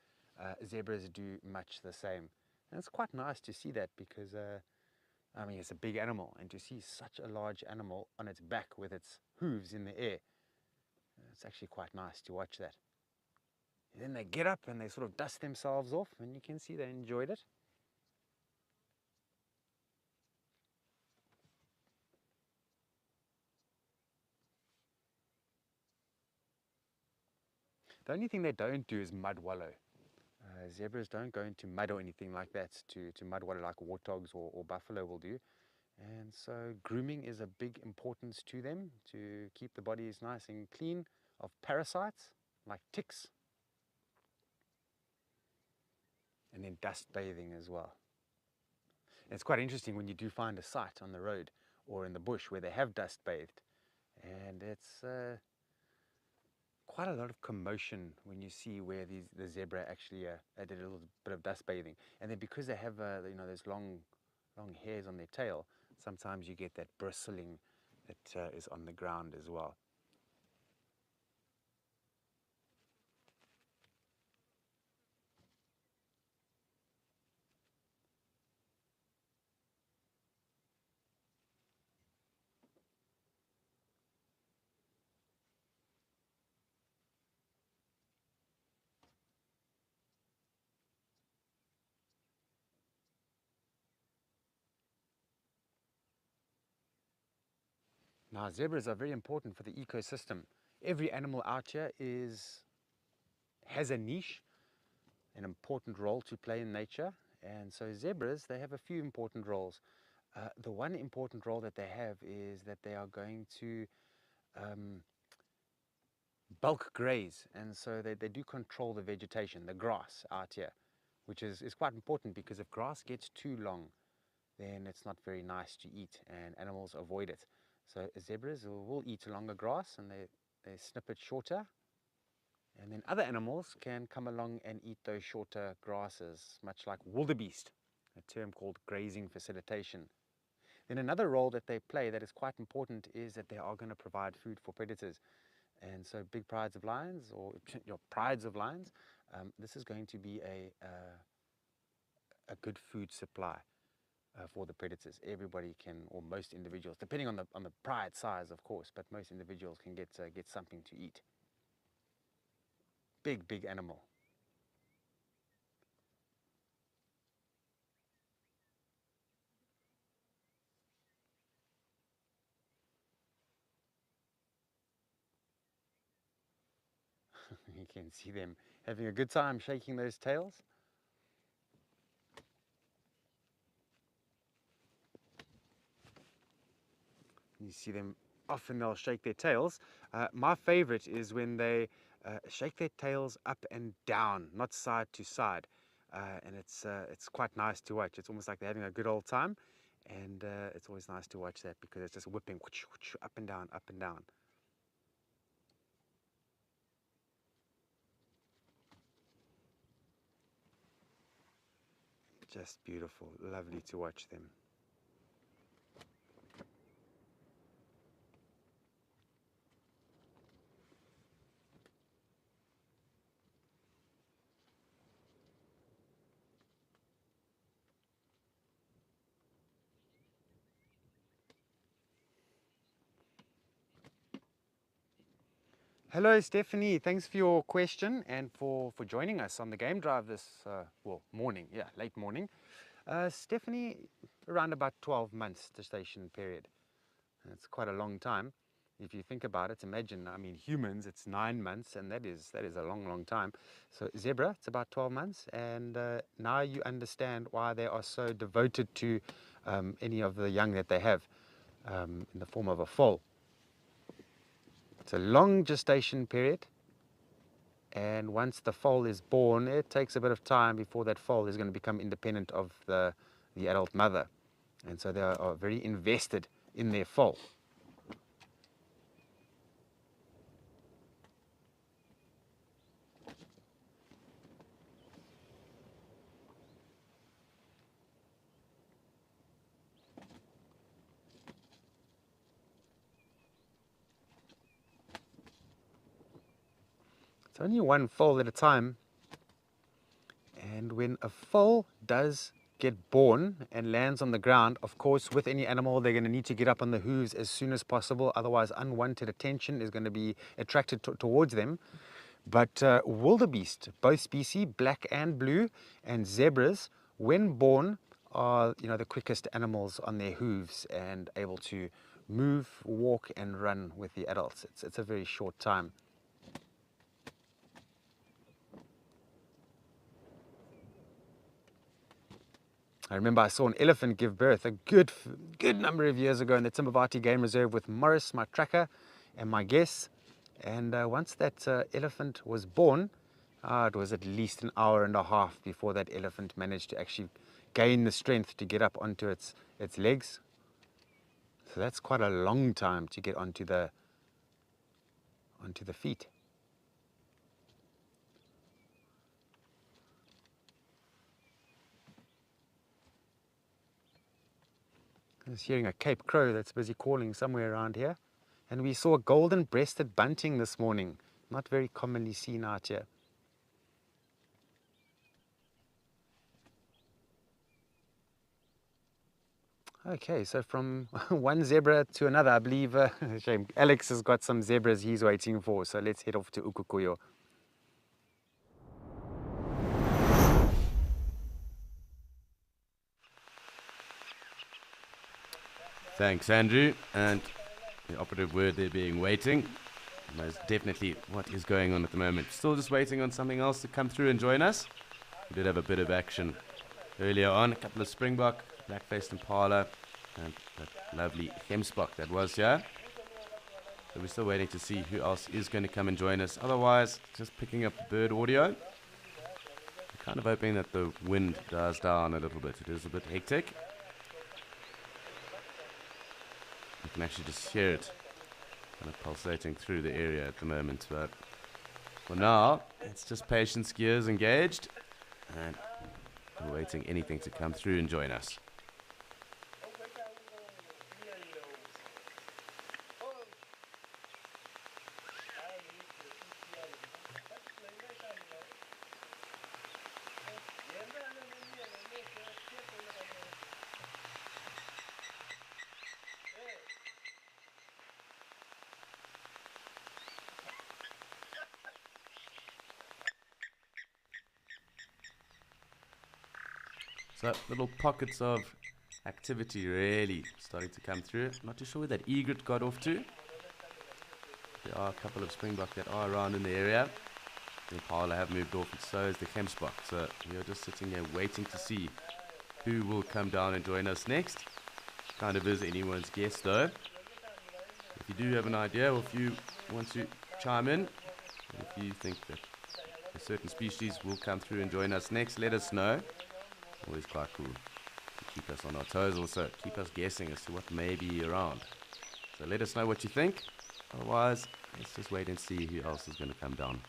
Zebras do much the same. And it's quite nice to see that because, I mean, it's a big animal, and to see such a large animal on its back with its hooves in the air, it's actually quite nice to watch that. And then they get up and they sort of dust themselves off, and you can see they enjoyed it. The only thing they don't do is mud wallow. Zebras don't go into mud or anything like that to mud wallow like warthogs or buffalo will do. And so grooming is a big importance to them, to keep the bodies nice and clean of parasites like ticks. And then dust bathing as well. And it's quite interesting when you do find a site on the road or in the bush where they have dust bathed. And it's quite a lot of commotion when you see where the zebra actually did a little bit of dust bathing. And then because they have those long hairs on their tail, sometimes you get that bristling that is on the ground as well. Now, zebras are very important for the ecosystem. Every animal out here has a niche, an important role to play in nature. And so zebras, they have a few important roles. The one important role that they have is that they are going to bulk graze. And so they do control the vegetation, the grass out here, which is quite important because if grass gets too long, then it's not very nice to eat and animals avoid it. So zebras will eat longer grass and they snip it shorter. And then other animals can come along and eat those shorter grasses, much like wildebeest, a term called grazing facilitation. Then another role that they play that is quite important is that they are going to provide food for predators. And so big prides of lions, or your prides of lions, this is going to be a good food supply. For the predators. Everybody can, or most individuals, depending on the pride size, of course, but most individuals can get something to eat. Big animal. You can see them having a good time shaking those tails. You see them, often they'll shake their tails. My favorite is when they shake their tails up and down, not side to side. And it's quite nice to watch. It's almost like they're having a good old time. And it's always nice to watch that because it's just whipping up and down, up and down. Just beautiful, lovely to watch them. Hello Stephanie, thanks for your question and for joining us on the game drive this, morning, late morning. Stephanie, around about 12 months gestation period. It's quite a long time. If you think about it, imagine, I mean, humans, it's 9 months, and that is a long time. So zebra, it's about 12 months, and now you understand why they are so devoted to any of the young that they have in the form of a foal. It's a long gestation period, And once the foal is born, it takes a bit of time before that foal is going to become independent of the adult mother. And so they are very invested in their foal. It's only one foal at a time. And when a foal does get born and lands on the ground, of course, with any animal, they're going to need to get up on the hooves as soon as possible. Otherwise, unwanted attention is going to be attracted towards them. But wildebeest, both species, black and blue, and zebras, when born, are the quickest animals on their hooves and able to move, walk, and run with the adults. It's a very short time. I remember I saw an elephant give birth a good number of years ago in the Timbavati Game Reserve with Morris, my tracker, and my guess. And once that elephant was born, it was at least an hour and a half before that elephant managed to actually gain the strength to get up onto its legs. So that's quite a long time to get onto the feet. I was hearing a Cape Crow that's busy calling somewhere around here. And we saw a golden-breasted bunting this morning. Not very commonly seen out here. Okay, so from one zebra to another, I believe shame, Alex has got some zebras he's waiting for. So let's head off to Ukukuyo. Thanks, Andrew. And the operative word there being waiting. That's definitely what is going on at the moment. Still just waiting on something else to come through and join us. We did have a bit of action earlier on. A couple of springbok, black-faced impala, and that lovely gemsbok that was here. So we're still waiting to see who else is going to come and join us. Otherwise, just picking up bird audio. Kind of hoping that the wind dies down a little bit. It is a bit hectic. You can actually just hear it kind of pulsating through the area at the moment, but for now it's just patience, gears engaged, and we're waiting anything to come through and join us. So little pockets of activity really starting to come through. Not too sure where that egret got off to. There are a couple of springbok that are around in the area. The impala have moved off, and so is the gemsbok. So we are just sitting here waiting to see who will come down and join us next. Kind of is anyone's guess though. If you do have an idea, or if you want to chime in, if you think that a certain species will come through and join us next, let us know. Always quite cool to keep us on our toes, also keep us guessing as to what may be around. So let us know what you think. Otherwise, let's just wait and see who else is going to come down.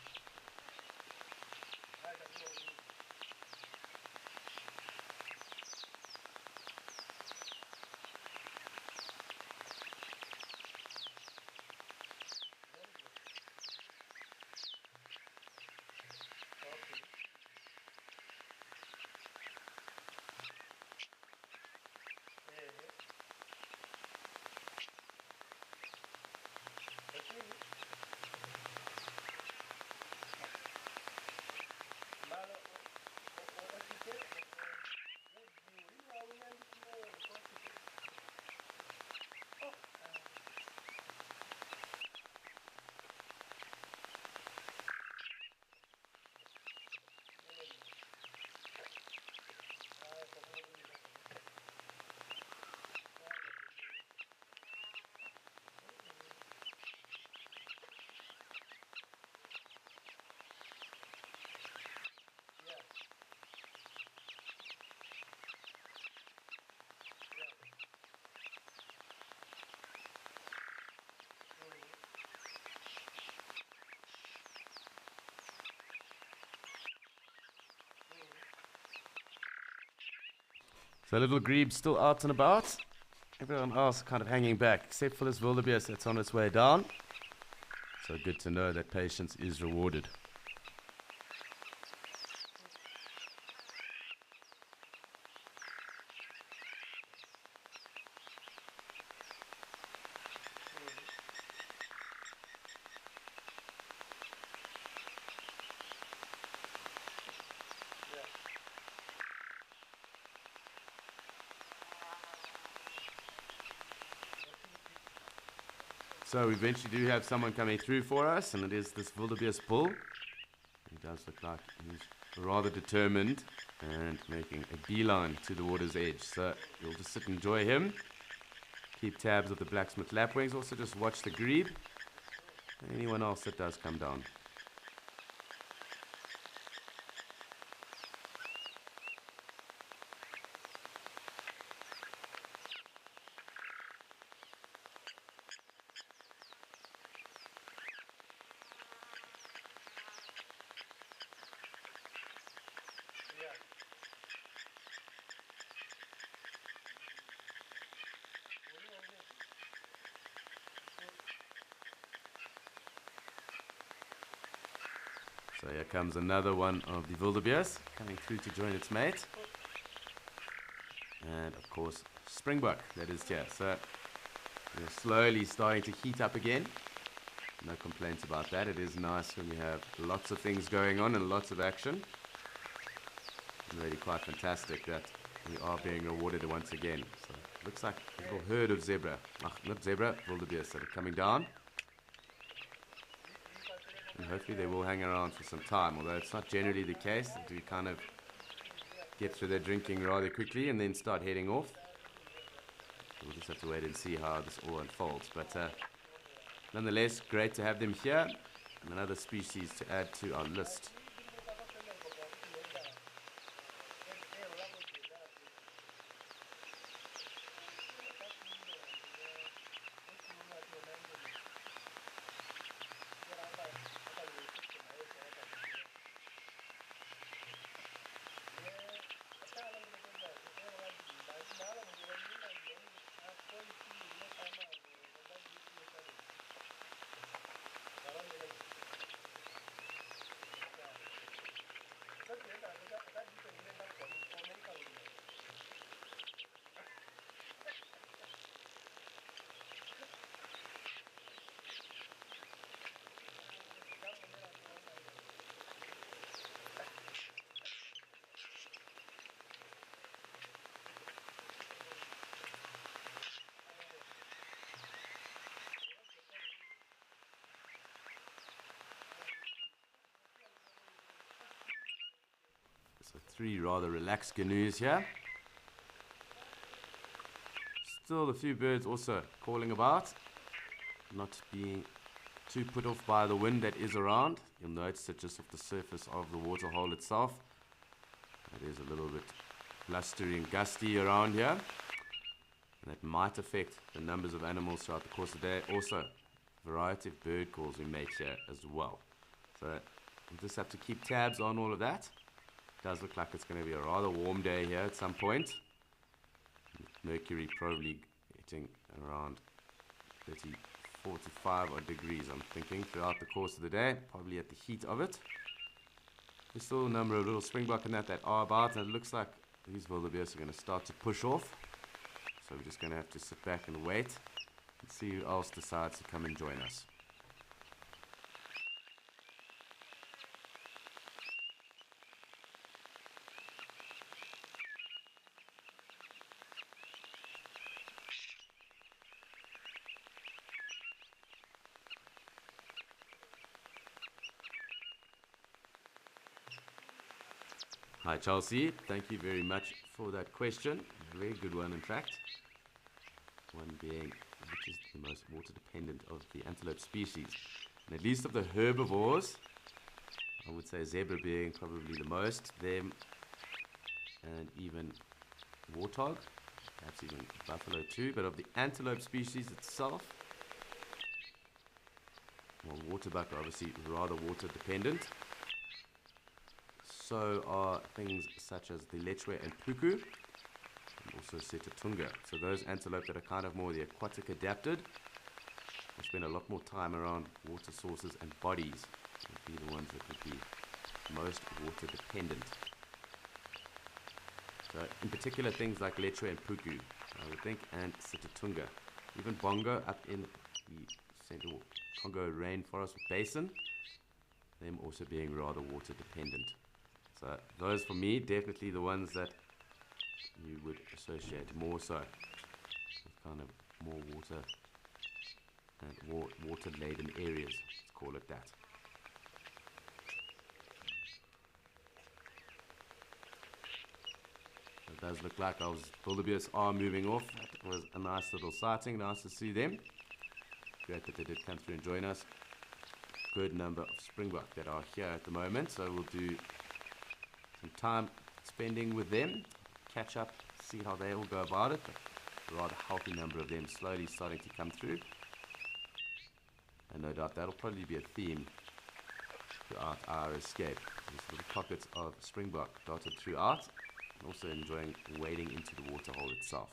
So little Grebe's still out and about. Everyone else kind of hanging back, except for this wildebeest that's on its way down. So good to know that patience is rewarded. So we eventually do have someone coming through for us, and it is this wildebeest bull. He does look like he's rather determined and making a beeline to the water's edge. So you'll just sit and enjoy him. Keep tabs of the blacksmith lapwings. Also just watch the grebe and anyone else that does come down. So here comes another one of the wildebeest coming through to join its mate. And of course, springbok, that is here. So we're slowly starting to heat up again. No complaints about that. It is nice when you have lots of things going on and lots of action. It's really quite fantastic that we are being rewarded once again. So it looks like a little herd of zebra. Not zebra, wildebeest that are coming down. And hopefully they will hang around for some time, although it's not generally the case. They do kind of get through their drinking rather quickly and then start heading off. We'll just have to wait and see how this all unfolds. But nonetheless, great to have them here, and another species to add to our list. So 3 rather relaxed canoes here. Still a few birds also calling about, not being too put off by the wind that is around. You'll notice that just off the surface of the waterhole itself, it is a little bit blustery and gusty around here, and that might affect the numbers of animals throughout the course of the day. Also, a variety of bird calls we make here as well. So we'll just have to keep tabs on all of that. Does look like it's going to be a rather warm day here at some point. Mercury probably getting around 45 odd degrees, I'm thinking, throughout the course of the day, probably at the heat of it. There's still a number of little springbok in that are about, and it looks like these wildebeest are going to start to push off. So we're just going to have to sit back and wait and see who else decides to come and join us. Hi Chelsea, thank you very much for that question. A very good one in fact. One being, which is the most water dependent of the antelope species. And at least of the herbivores, I would say zebra being probably the most, them and even warthog, perhaps even buffalo too. But of the antelope species itself, well, waterbuck are obviously rather water dependent. So are things such as the lechwe and puku. and also Setatunga. So those antelope that are kind of more the aquatic adapted will spend a lot more time around water sources and bodies. Would be the ones that would be most water dependent. So in particular things like Lechwe and Puku, I would think, and Setatunga. Even Bongo up in the Central Congo Rainforest Basin, them also being rather water dependent. So those for me, definitely the ones that you would associate more so with kind of more water and water laden areas, let's call it that. It does look like our wildebeest are moving off. That was a nice little sighting, nice to see them. Great that they did come through and join us. Good number of springbok that are here at the moment, so we'll do some time spending with them, catch up, see how they all go about it. But a rather healthy number of them slowly starting to come through, and no doubt that'll probably be a theme throughout our escape. There's little pockets of springbok dotted throughout, also enjoying wading into the waterhole itself.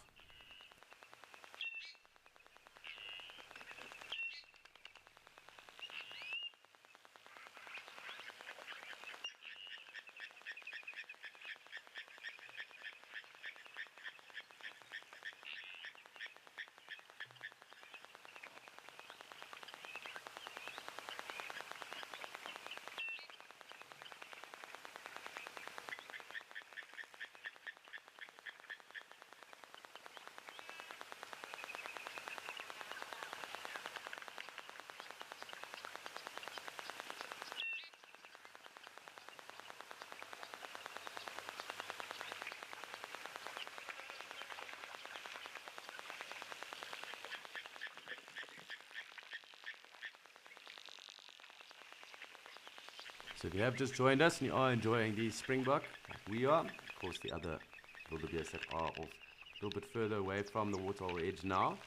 So if you have just joined us and you are enjoying these springbok, like we are, of course the other wildebeest that are off a little bit further away from the waterhole edge now.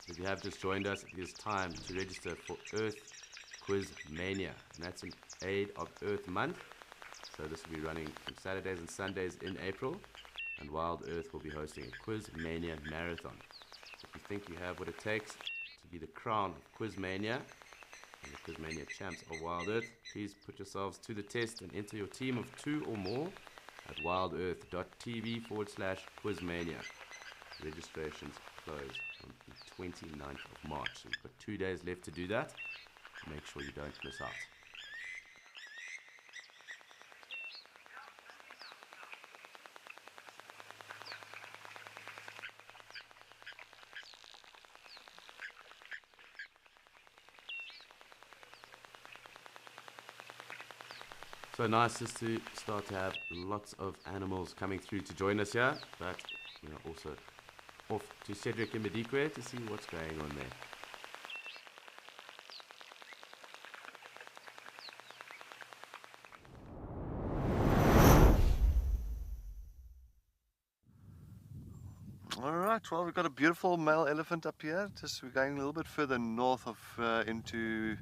If you have just joined us, it is time to register for Earth Quiz Mania, and that's in aid of Earth Month. So this will be running from Saturdays and Sundays in April, and Wild Earth will be hosting a Quiz Mania Marathon. If you think you have what it takes to be the crown of Quiz Mania, and the Quiz Mania champs of Wild Earth, please put yourselves to the test and enter your team of 2 or more at wildearth.tv/quizmania. Registrations close on the 29th of March. So you've got 2 days left to do that. Make sure you don't miss out. So nice just to start to have lots of animals coming through to join us here, but you know, also off to Cedric and Madikwe to see what's going on there. Alright, well, we've got a beautiful male elephant up here. Just we're going a little bit further north of into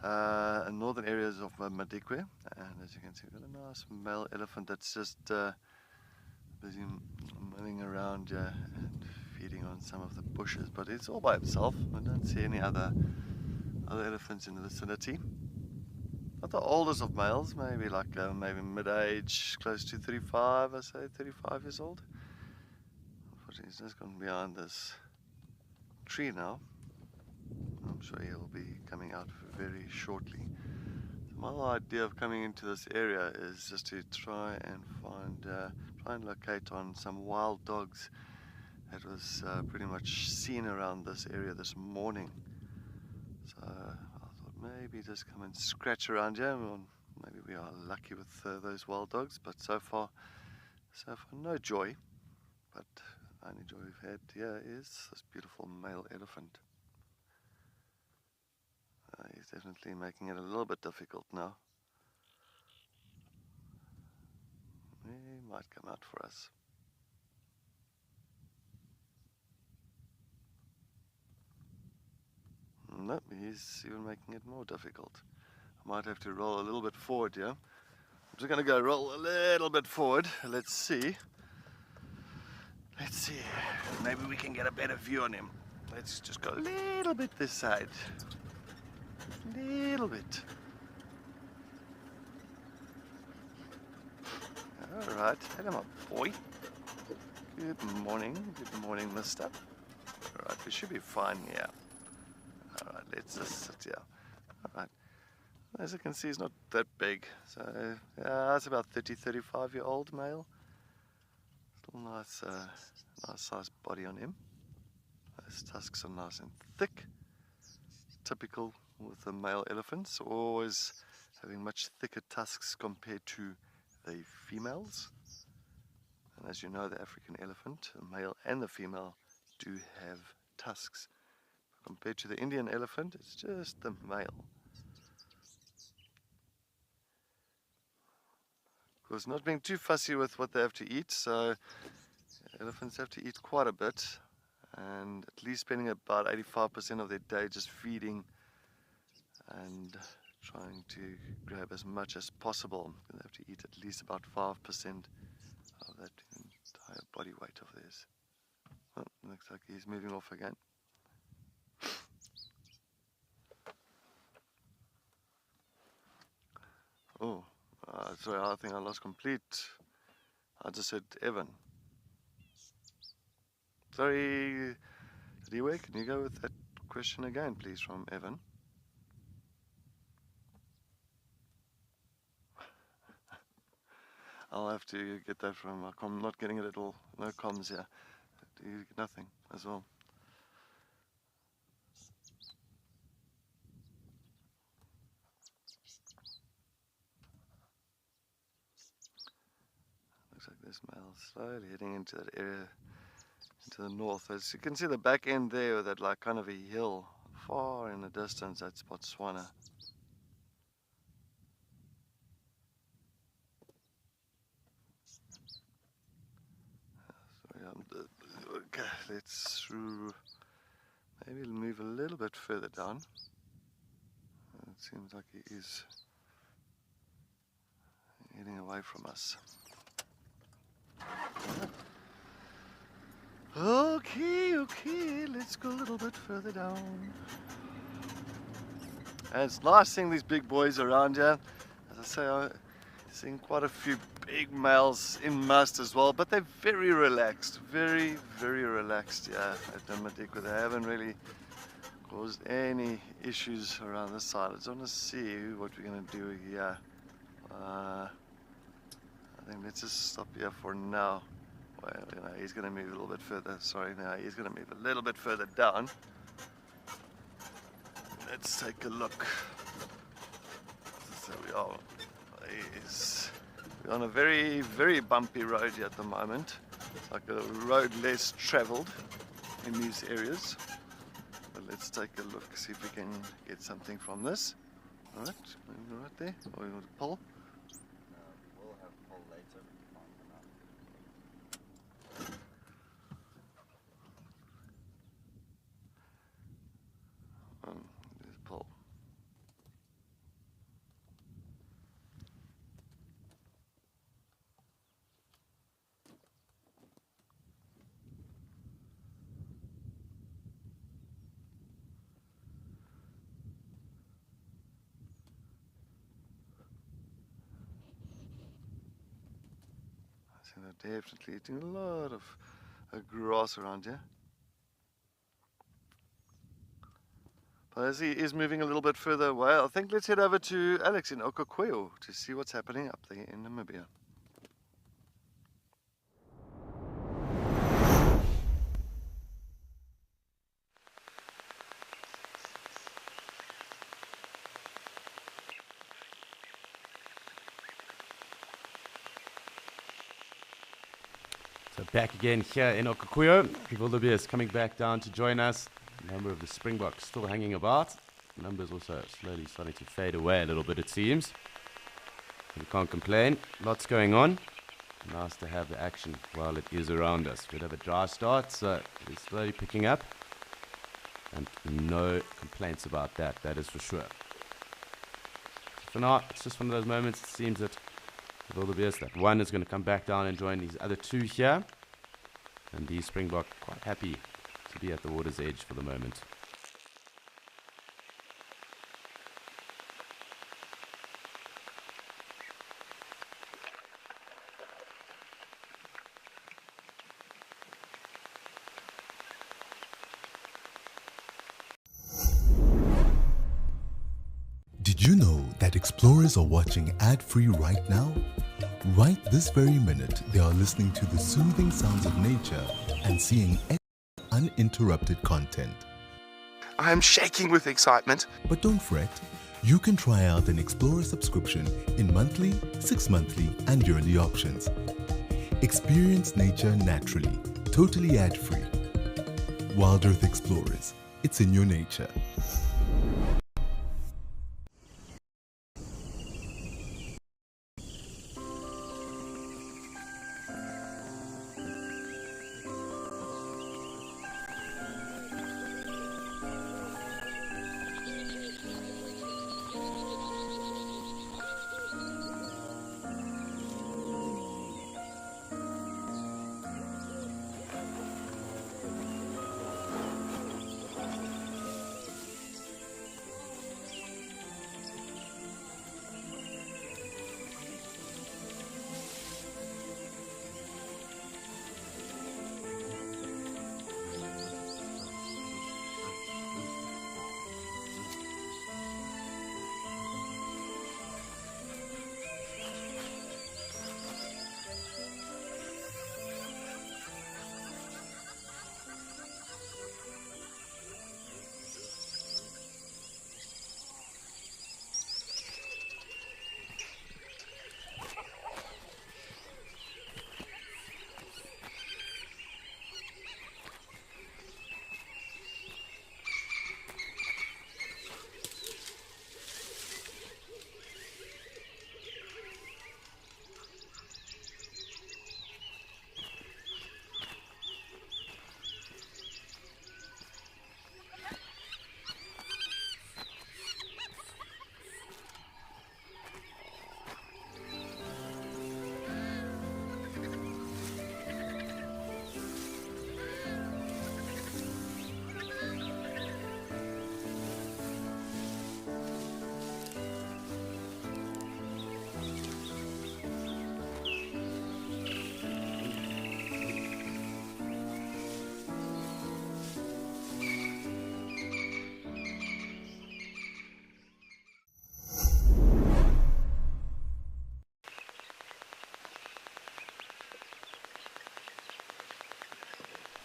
northern areas of Madikwe, and as you can see, we've got a nice male elephant that's just busy milling around and feeding on some of the bushes, but it's all by itself. I don't see any other elephants in the vicinity. Not the oldest of males, maybe like maybe mid-age, close to 35, I say 35 years old. Unfortunately, he's just gone behind this tree now. I'm sure he'll be coming out very shortly. So my idea of coming into this area is just to try and locate on some wild dogs that was pretty much seen around this area this morning. So I thought maybe just come and scratch around here. Well, maybe we are lucky with those wild dogs, but so far no joy. But the only joy we've had here is this beautiful male elephant. He's definitely making it a little bit difficult now. He might come out for us. No, he's even making it more difficult. I might have to roll a little bit forward here. I'm just going to go roll a little bit forward. Let's see. Let's see. Maybe we can get a better view on him. Let's just go a little bit this side. Little bit. All right. Hello, my boy. Good morning. Good morning, mister. All right. We should be fine here. All right. Let's just sit here. All right. As you can see, he's not that big. So, yeah, it's about 35-year-old male. Still nice, nice sized body on him. His tusks are nice and thick. Typical with the male elephants, always having much thicker tusks compared to the females. And as you know, the African elephant, the male and the female, do have tusks. Compared to the Indian elephant, it's just the male. Of course, not being too fussy with what they have to eat, so elephants have to eat quite a bit, and at least spending about 85% of their day just feeding and trying to grab as much as possible. They have to eat at least about 5% of that entire body weight of theirs. Oh, looks like he's moving off again. Oh, sorry, I think I lost complete. I just said Evan. Sorry, Liwe, can you go with that question again, please, from Evan? I'll have to get that from, I'm not getting it at all. No comms here. You get nothing as well. Looks like this male slowly heading into that area, into the north. As you can see the back end there, with that like kind of a hill far in the distance, that's Botswana. Okay, let's maybe move a little bit further down. It seems like he is heading away from us. Okay, let's go a little bit further down. And it's nice seeing these big boys around here. As I say, I'm seeing quite a few big males in must as well, but they're very relaxed, very relaxed, yeah, at Namadikwa. They haven't really caused any issues around this side. I just want to see what we're going to do here. I think let's just stop here for now. Well, you know, he's going to move a little bit further. Sorry, now he's going to move a little bit further down. Let's take a look. So we are. We're on a very bumpy road here at the moment. It's like a road less traveled in these areas. But let's take a look, see if we can get something from this. All right, right there. Or you want to pull? We'll have a poll later. Just pull. So they're definitely eating a lot of grass around here. But as he is moving a little bit further away, I think let's head over to Alex in Okokweyo to see what's happening up there in Namibia. So back again here in Okokweyo. Wildebeest coming back down to join us. A number of the Springboks still hanging about. Numbers also slowly starting to fade away a little bit, it seems. We can't complain. Lots going on. Nice to have the action while it is around us. We'd have a dry start, so it's slowly picking up. And no complaints about that, that is for sure. For now, it's just one of those moments. It seems that with Wildebeest, that one is going to come back down and join these other two here. And the springbok quite happy to be at the water's edge for the moment. Did you know that explorers are watching ad-free right now? Right this very minute, they are listening to the soothing sounds of nature and seeing uninterrupted content. I am shaking with excitement. But don't fret, you can try out an Explorer subscription in monthly, 6-monthly and yearly options. Experience nature naturally, totally ad-free. Wild Earth Explorers, it's in your nature.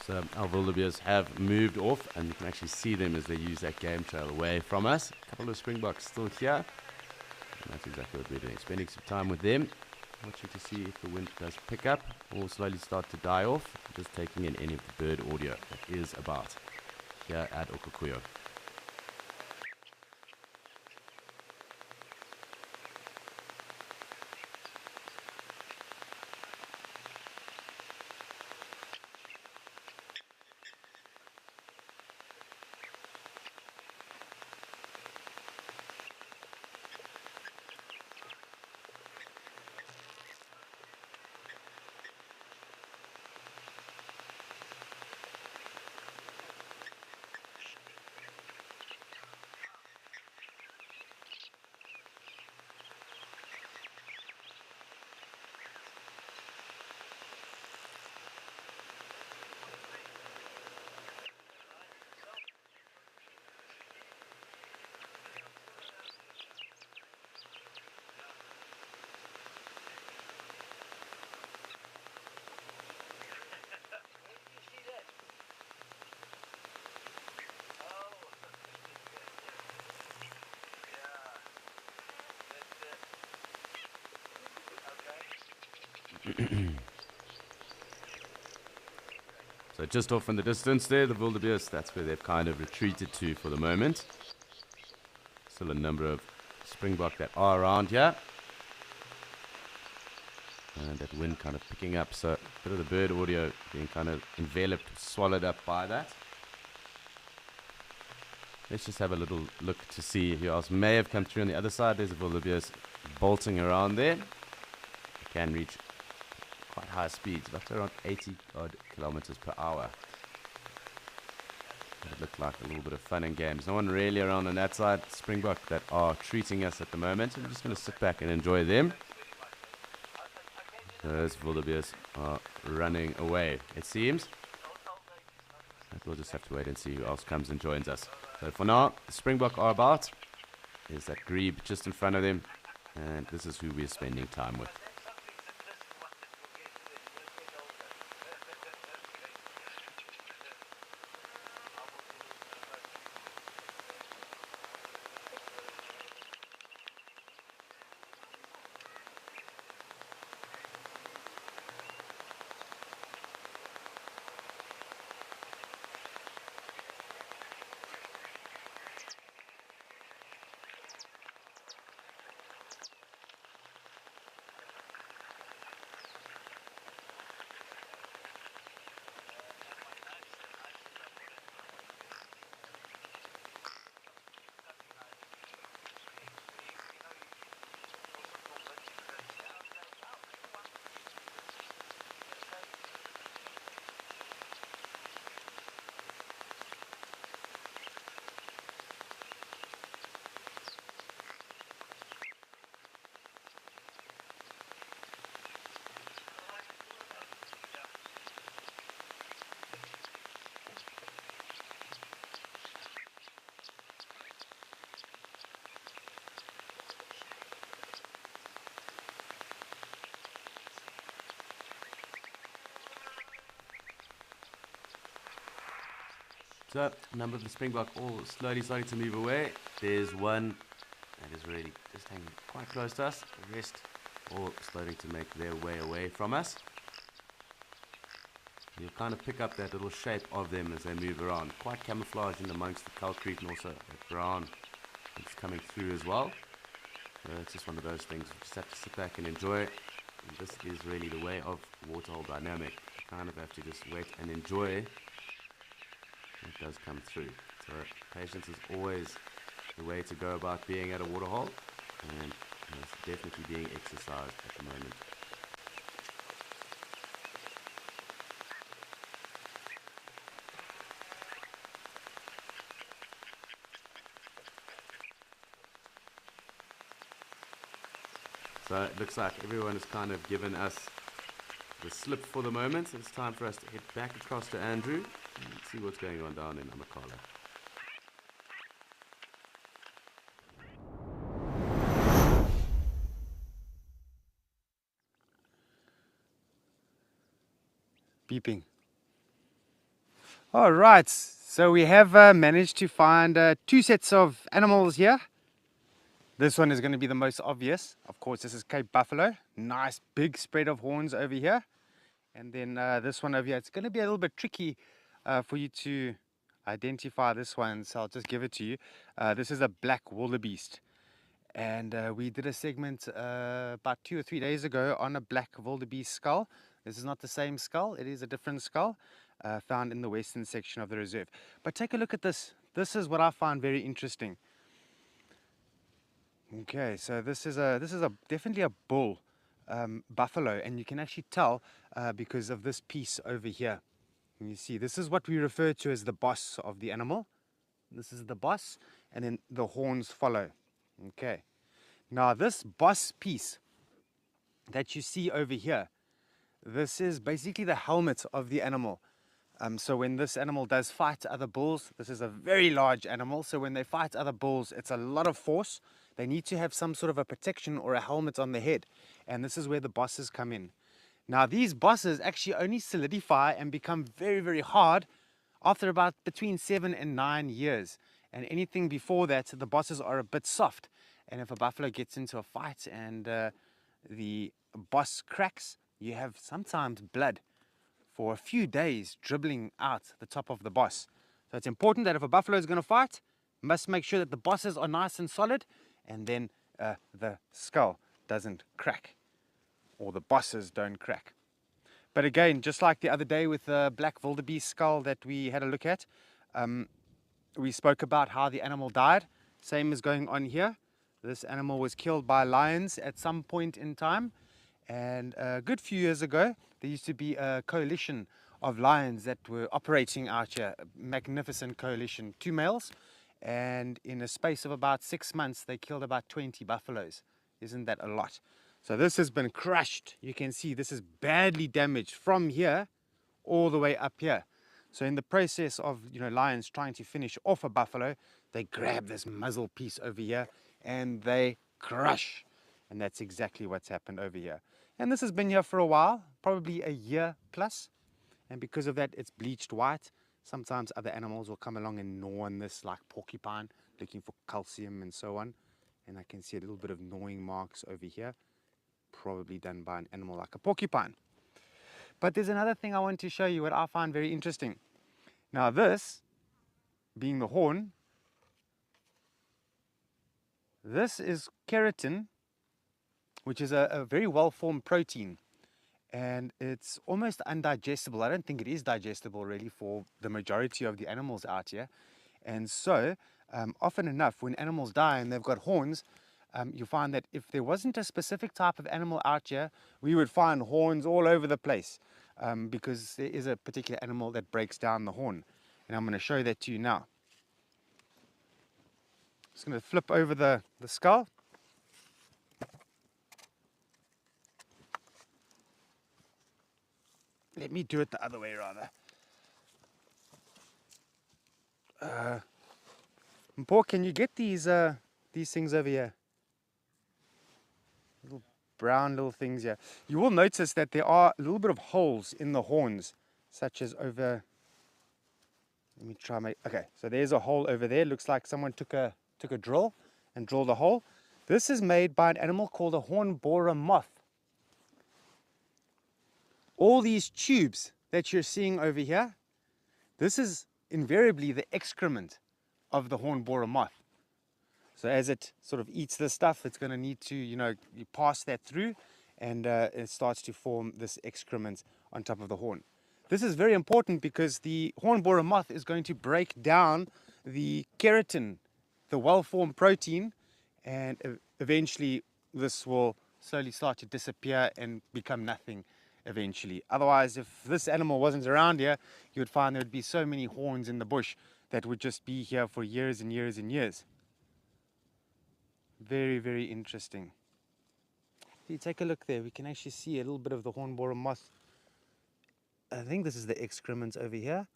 So our wildebeest have moved off, and you can actually see them as they use that game trail away from us. A couple of springboks still here. And that's exactly what we're doing, spending some time with them, watching to see if the wind does pick up or slowly start to die off. Just taking in any of the bird audio that is about here at Okukuyo. So just off in the distance there, the wildebeest, that's where they've kind of retreated to for the moment. Still a number of springbok that are around here. And that wind kind of picking up, so a bit of the bird audio being kind of enveloped, swallowed up by that. Let's just have a little look to see who else may have come through on the other side. There's a wildebeest bolting around there. Can reach quite high speeds, about around 80 odd kilometers per hour. It looked like a little bit of fun and games. No one really around on that side. Springbok that are treating us at the moment. So we're just going to sit back and enjoy them. Those wildebeest are running away, it seems. But we'll just have to wait and see who else comes and joins us. So for now, the Springbok are about. There's that grebe just in front of them. And this is who we're spending time with. So, a number of the Springbok all slowly starting to move away. There's one that is really just hanging quite close to us. The rest all starting to make their way away from us. You'll kind of pick up that little shape of them as they move around. Quite camouflaged in amongst the concrete and also the brown that's coming through as well. So it's just one of those things. You just have to sit back and enjoy it. And this is really the way of waterhole dynamic. You kind of have to just wait and enjoy it does come through. So patience is always the way to go about being at a waterhole, and it's definitely being exercised at the moment. So it looks like everyone has kind of given us the slip for the moment. It's time for us to head back across to Andrew and see what's going on down in Amakhala. Beeping. All right, so we have managed to find 2 sets of animals here. This one is going to be the most obvious. Of course, this is Cape Buffalo. Nice big spread of horns over here. And then this one over here, it's going to be a little bit tricky for you to identify this one, so I'll just give it to you. This is a black wildebeest. And we did a segment about 2 or 3 days ago on a black wildebeest skull. This is not the same skull, it is a different skull found in the western section of the reserve. But take a look at this. This is what I find very interesting. Okay, so this is definitely a bull buffalo, and you can actually tell because of this piece over here. And you see, this is what we refer to as the boss of the animal. This is the boss, and then the horns follow. Okay, now this boss piece that you see over here, this is basically the helmet of the animal. So when this animal does fight other bulls, this is a very large animal, so when they fight other bulls, it's a lot of force. They need to have some sort of a protection or a helmet on the head, and this is where the bosses come in. Now these bosses actually only solidify and become very, very hard after about between 7 and 9 years, and anything before that, the bosses are a bit soft. And if a buffalo gets into a fight and the boss cracks, you have sometimes blood for a few days dribbling out the top of the boss. So it's important that if a buffalo is going to fight, must make sure that the bosses are nice and solid, and then the skull doesn't crack, or the bosses don't crack. But again, just like the other day with the black wildebeest skull that we had a look at, we spoke about how the animal died. Same is going on here. This animal was killed by lions at some point in time, And a good few years ago, there used to be a coalition of lions that were operating out here, a magnificent coalition, 2 males, and in a space of about 6 months, they killed about 20 buffaloes. Isn't that a lot? So this has been crushed. You can see this is badly damaged from here all the way up here. So in the process of, lions trying to finish off a buffalo, they grab this muzzle piece over here and they crush. And that's exactly what's happened over here. And this has been here for a while, probably a year plus. And because of that, it's bleached white. Sometimes other animals will come along and gnaw on this, like porcupine, looking for calcium and so on. And I can see a little bit of gnawing marks over here, probably done by an animal like a porcupine. But there's another thing I want to show you what I find very interesting. Now this, being the horn, this is keratin, which is a very well-formed protein. And it's almost undigestible. I don't think it is digestible really for the majority of the animals out here. And so, often enough, when animals die and they've got horns, you find that if there wasn't a specific type of animal out here, we would find horns all over the place, because there is a particular animal that breaks down the horn. And I'm going to show that to you now. Just going to flip over the skull. Let me do it the other way rather. Paul, can you get these things over here? Little brown little things here. You will notice that there are a little bit of holes in the horns, such as over. Let me try my. Okay, so there's a hole over there. Looks like someone took a drill and drilled a hole. This is made by an animal called a horn borer moth. All these tubes that you're seeing over here, this is invariably the excrement of the horn borer moth. So as it sort of eats this stuff, it's going to need to, you pass that through, and it starts to form this excrement on top of the horn. This is very important because the horn borer moth is going to break down the keratin, the well-formed protein, and eventually this will slowly start to disappear and become nothing eventually. Otherwise, if this animal wasn't around here, you would find there would be so many horns in the bush that would just be here for years and years and years. Very, very interesting. If you take a look there, we can actually see a little bit of the horn borer moth. I think this is the excrement over here.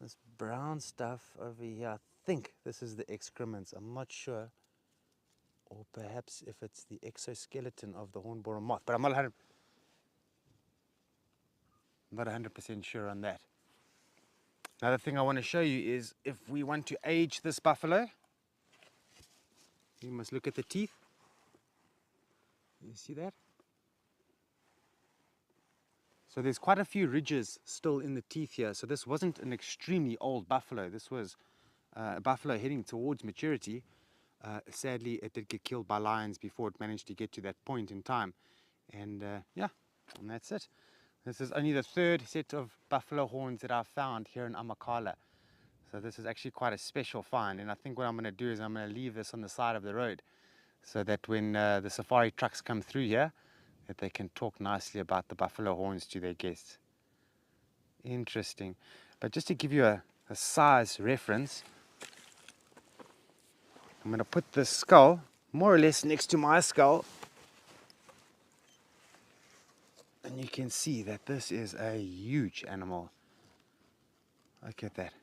This brown stuff over here, I think this is the excrement. I'm not sure. Or perhaps if it's the exoskeleton of the horn borer moth, but I'm not 100% sure on that. Another thing I want to show you is if we want to age this buffalo, you must look at the teeth. You see that? So there's quite a few ridges still in the teeth here. So this wasn't an extremely old buffalo. This was a buffalo heading towards maturity. Sadly, it did get killed by lions before it managed to get to that point in time. And yeah, and that's it. This is only the 3rd set of buffalo horns that I've found here in Amakhala. So this is actually quite a special find. And I think what I'm going to do is I'm going to leave this on the side of the road so that when the safari trucks come through here, that they can talk nicely about the buffalo horns to their guests. Interesting. But just to give you a size reference, I'm going to put this skull more or less next to my skull, and you can see that this is a huge animal. Look at that.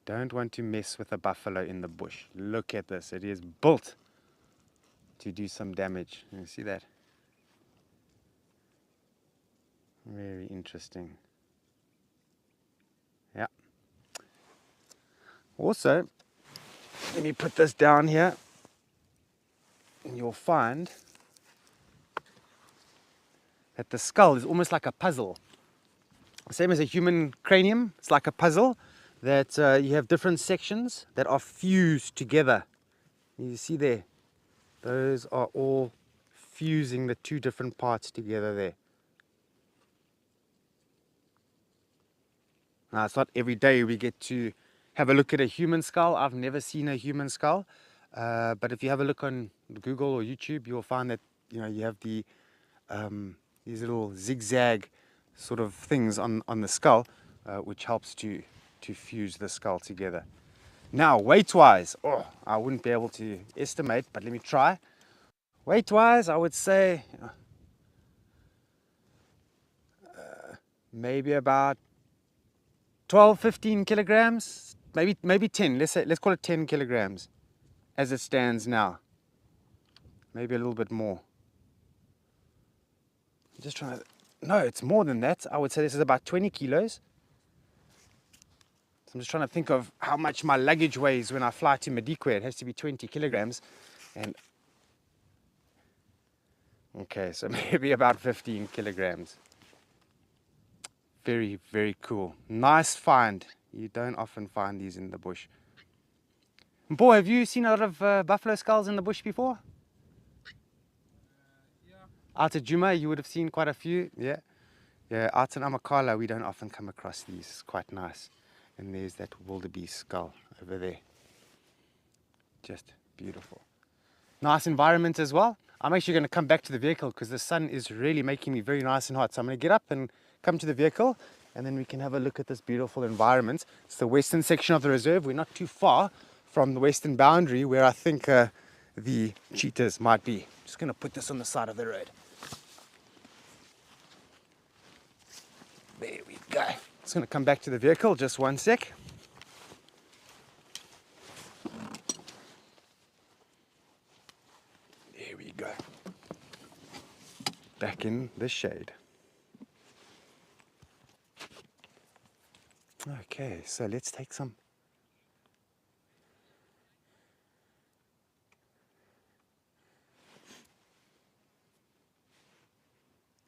Don't want to mess with a buffalo in the bush. Look at this. It is built to do some damage. You see that? Very interesting. Yeah. Also, let me put this down here, and you'll find that the skull is almost like a puzzle. Same as a human cranium, it's like a puzzle that you have different sections that are fused together. You see there, those are all fusing the 2 different parts together there. Now, it's not every day we get to have a look at a human skull. I've never seen a human skull. But if you have a look on Google or YouTube, you'll find that you have these little zigzag sort of things on the skull, which helps to fuse the skull together. Now, weight-wise, I wouldn't be able to estimate, but let me try. Weight-wise, I would say maybe about 12, 15 kilograms, maybe 10. Let's call it 10 kilograms as it stands now. Maybe a little bit more. I'm just trying to. No, it's more than that. I would say this is about 20 kilos. So I'm just trying to think of how much my luggage weighs when I fly to Madikwe. It has to be 20 kilograms. And okay, so maybe about 15 kilograms. Very, very cool. Nice find. You don't often find these in the bush. Mpo, have you seen a lot of buffalo skulls in the bush before? Yeah. Out at Juma, you would have seen quite a few. Yeah. Yeah, out in Amakhala, we don't often come across these. It's quite nice. And there's that wildebeest skull over there. Just beautiful. Nice environment as well. I'm actually going to come back to the vehicle because the sun is really making me very nice and hot. So I'm going to get up and come to the vehicle, and then we can have a look at this beautiful environment. It's the western section of the reserve. We're not too far from the western boundary where I think the cheetahs might be. Just going to put this on the side of the road. There we go. Just going to come back to the vehicle, just one sec. There we go. Back in the shade. Okay, so let's take some.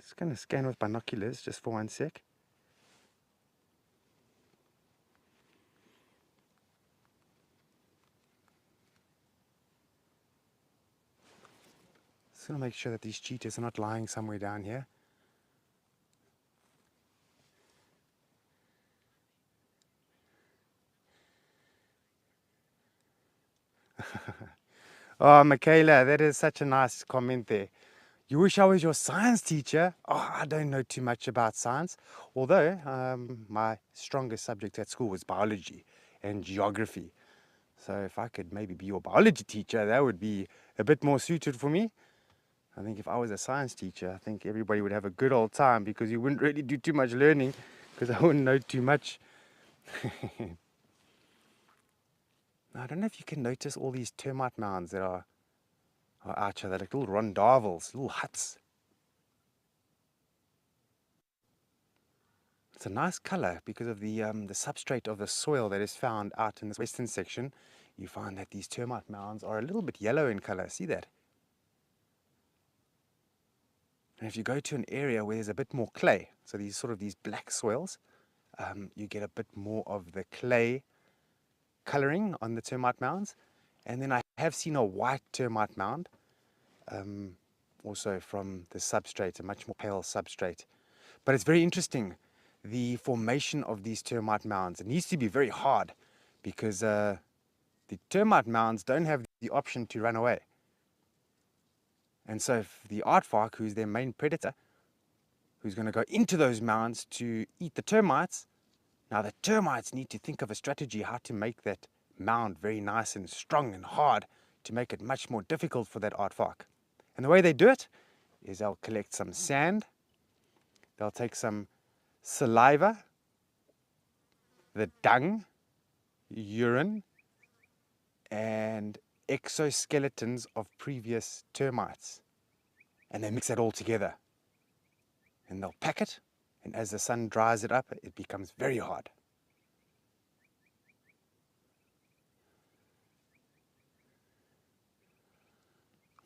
Just going to scan with binoculars just for one sec. Just going to make sure that these cheetahs are not lying somewhere down here. Oh, Michaela, that is such a nice comment there. You wish I was your science teacher? Oh, I don't know too much about science. Although my strongest subject at school was biology and geography. So if I could maybe be your biology teacher, that would be a bit more suited for me. I think if I was a science teacher, I think everybody would have a good old time because you wouldn't really do too much learning because I wouldn't know too much. I don't know if you can notice all these termite mounds that are out here. They're like little rondavels, little huts. It's a nice color because of the substrate of the soil that is found out in this western section. You find that these termite mounds are a little bit yellow in color. See that? And if you go to an area where there's a bit more clay, so these black soils, you get a bit more of the clay coloring on the termite mounds. And then I have seen a white termite mound, also from the substrate, a much more pale substrate. But it's very interesting, the formation of these termite mounds. It needs to be very hard because the termite mounds don't have the option to run away. And so if the aardvark, who's their main predator, who's going to go into those mounds to eat the termites, now the termites need to think of a strategy how to make that mound very nice and strong and hard to make it much more difficult for that aardvark. And the way they do it is they'll collect some sand, they'll take some saliva, the dung, urine, and exoskeletons of previous termites. And they mix that all together. And they'll pack it, and as the sun dries it up, it becomes very hard.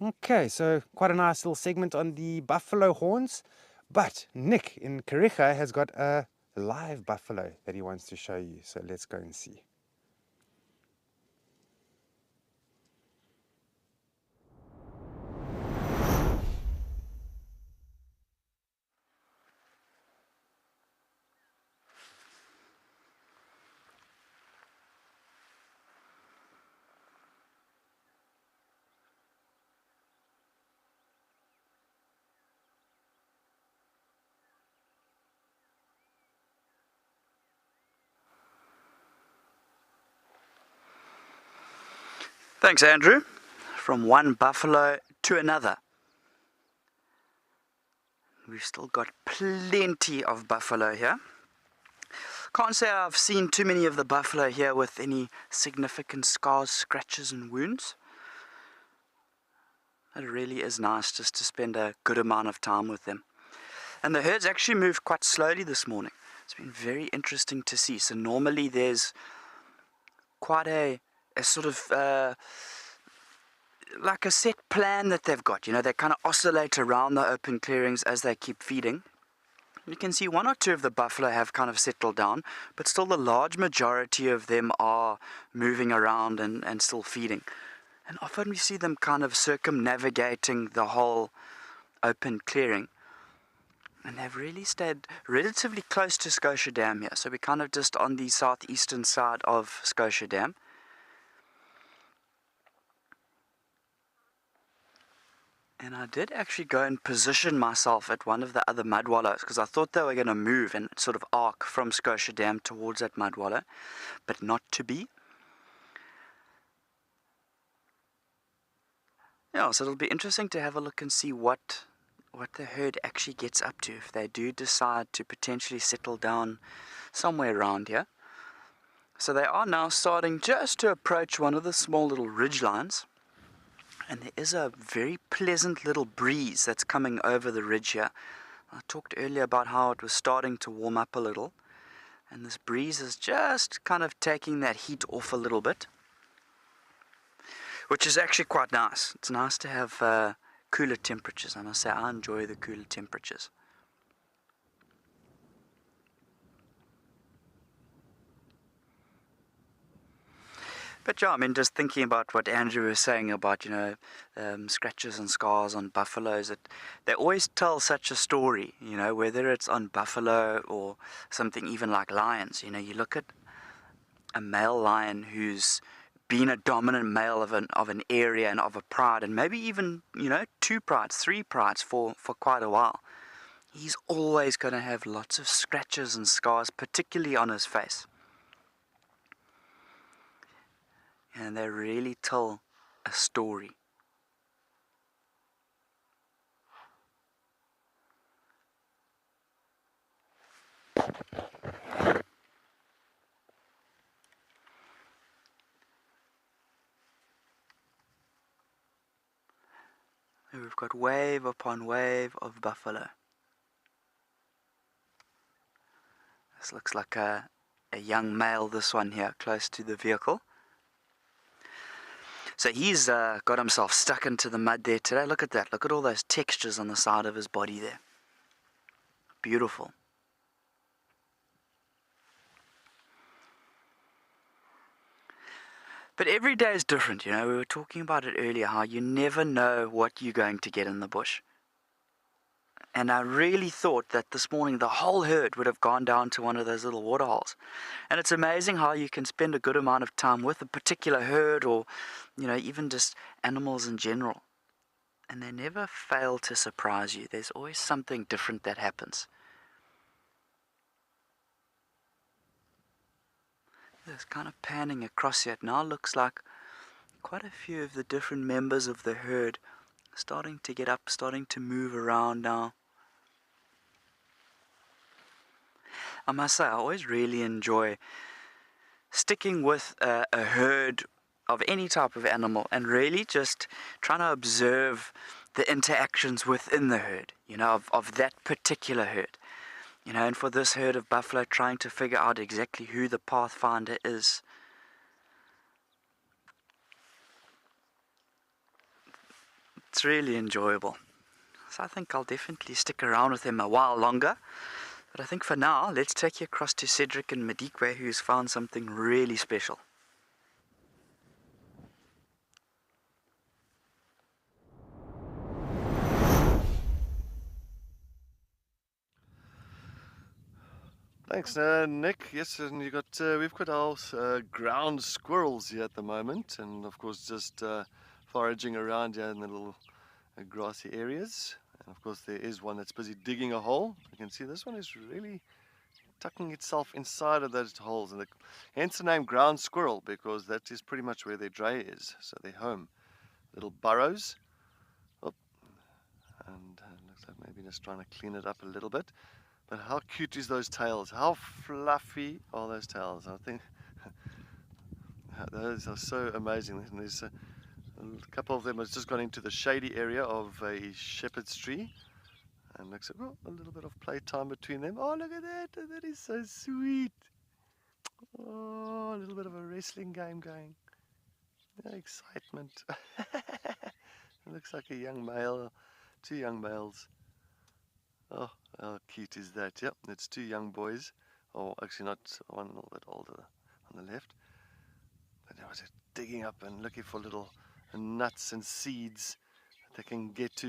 Okay, so quite a nice little segment on the buffalo horns. But Nick in Kariga has got a live buffalo that he wants to show you. So let's go and see. Thanks, Andrew. From one buffalo to another. We've still got plenty of buffalo here. Can't say I've seen too many of the buffalo here with any significant scars, scratches and wounds. It really is nice just to spend a good amount of time with them. And the herds actually moved quite slowly this morning. It's been very interesting to see. So normally there's quite a sort of like a set plan that they've got. You know, they kind of oscillate around the open clearings as they keep feeding. You can see one or two of the buffalo have kind of settled down, but still the large majority of them are moving around and still feeding. And often we see them kind of circumnavigating the whole open clearing. And they've really stayed relatively close to Scotia Dam here. So we're kind of just on the southeastern side of Scotia Dam. And I did actually go and position myself at one of the other mud wallows because I thought they were going to move and sort of arc from Scotia Dam towards that mud wallow, but not to be. Yeah, so it'll be interesting to have a look and see what the herd actually gets up to if they do decide to potentially settle down somewhere around here. So they are now starting just to approach one of the small little ridge lines. And there is a very pleasant little breeze that's coming over the ridge here. I talked earlier about how it was starting to warm up a little. And this breeze is just kind of taking that heat off a little bit. Which is actually quite nice. It's nice to have cooler temperatures. I must say I enjoy the cooler temperatures. But yeah, I mean, just thinking about what Andrew was saying about, you know, scratches and scars on buffaloes, they always tell such a story, you know, whether it's on buffalo or something even like lions. You know, you look at a male lion who's been a dominant male of an area and of a pride, and maybe even, you know, 2 prides, 3 prides for quite a while. He's always going to have lots of scratches and scars, particularly on his face. And they really tell a story. And we've got wave upon wave of buffalo. This looks like a young male, this one here, close to the vehicle. So he's got himself stuck into the mud there today. Look at that. Look at all those textures on the side of his body there. Beautiful. But every day is different, you know. We were talking about it earlier, how you never know what you're going to get in the bush. And I really thought that this morning the whole herd would have gone down to one of those little waterholes. And it's amazing how you can spend a good amount of time with a particular herd or, you know, even just animals in general. And they never fail to surprise you. There's always something different that happens. It's kind of panning across here. It now looks like quite a few of the different members of the herd starting to get up, starting to move around now. I must say, I always really enjoy sticking with a herd of any type of animal and really just trying to observe the interactions within the herd, you know, of that particular herd. You know, and for this herd of buffalo, trying to figure out exactly who the pathfinder is. It's really enjoyable. So I think I'll definitely stick around with him a while longer. But I think for now, let's take you across to Cedric and Madikwe, who's found something really special. Thanks, Nick. Yes, and we've got our ground squirrels here at the moment, and of course just foraging around here in the little grassy areas. And of course there is one that's busy digging a hole. You can see this one is really tucking itself inside of those holes, and hence the name ground squirrel, because that is pretty much where their dray is, so their home. Little burrows. Oh, and looks like maybe just trying to clean it up a little bit. But how cute is those tails? How fluffy are those tails? I think those are so amazing. And there's a couple of them has just gone into the shady area of a shepherd's tree. And looks like, a little bit of playtime between them. Oh, look at that. That is so sweet. Oh, a little bit of a wrestling game going. Excitement. It looks like a young male, 2 young males. Oh, how cute is that? Yep, it's 2 young boys. Oh, actually not, one a little bit older on the left. But they were digging up and looking for little nuts and seeds that they can get to.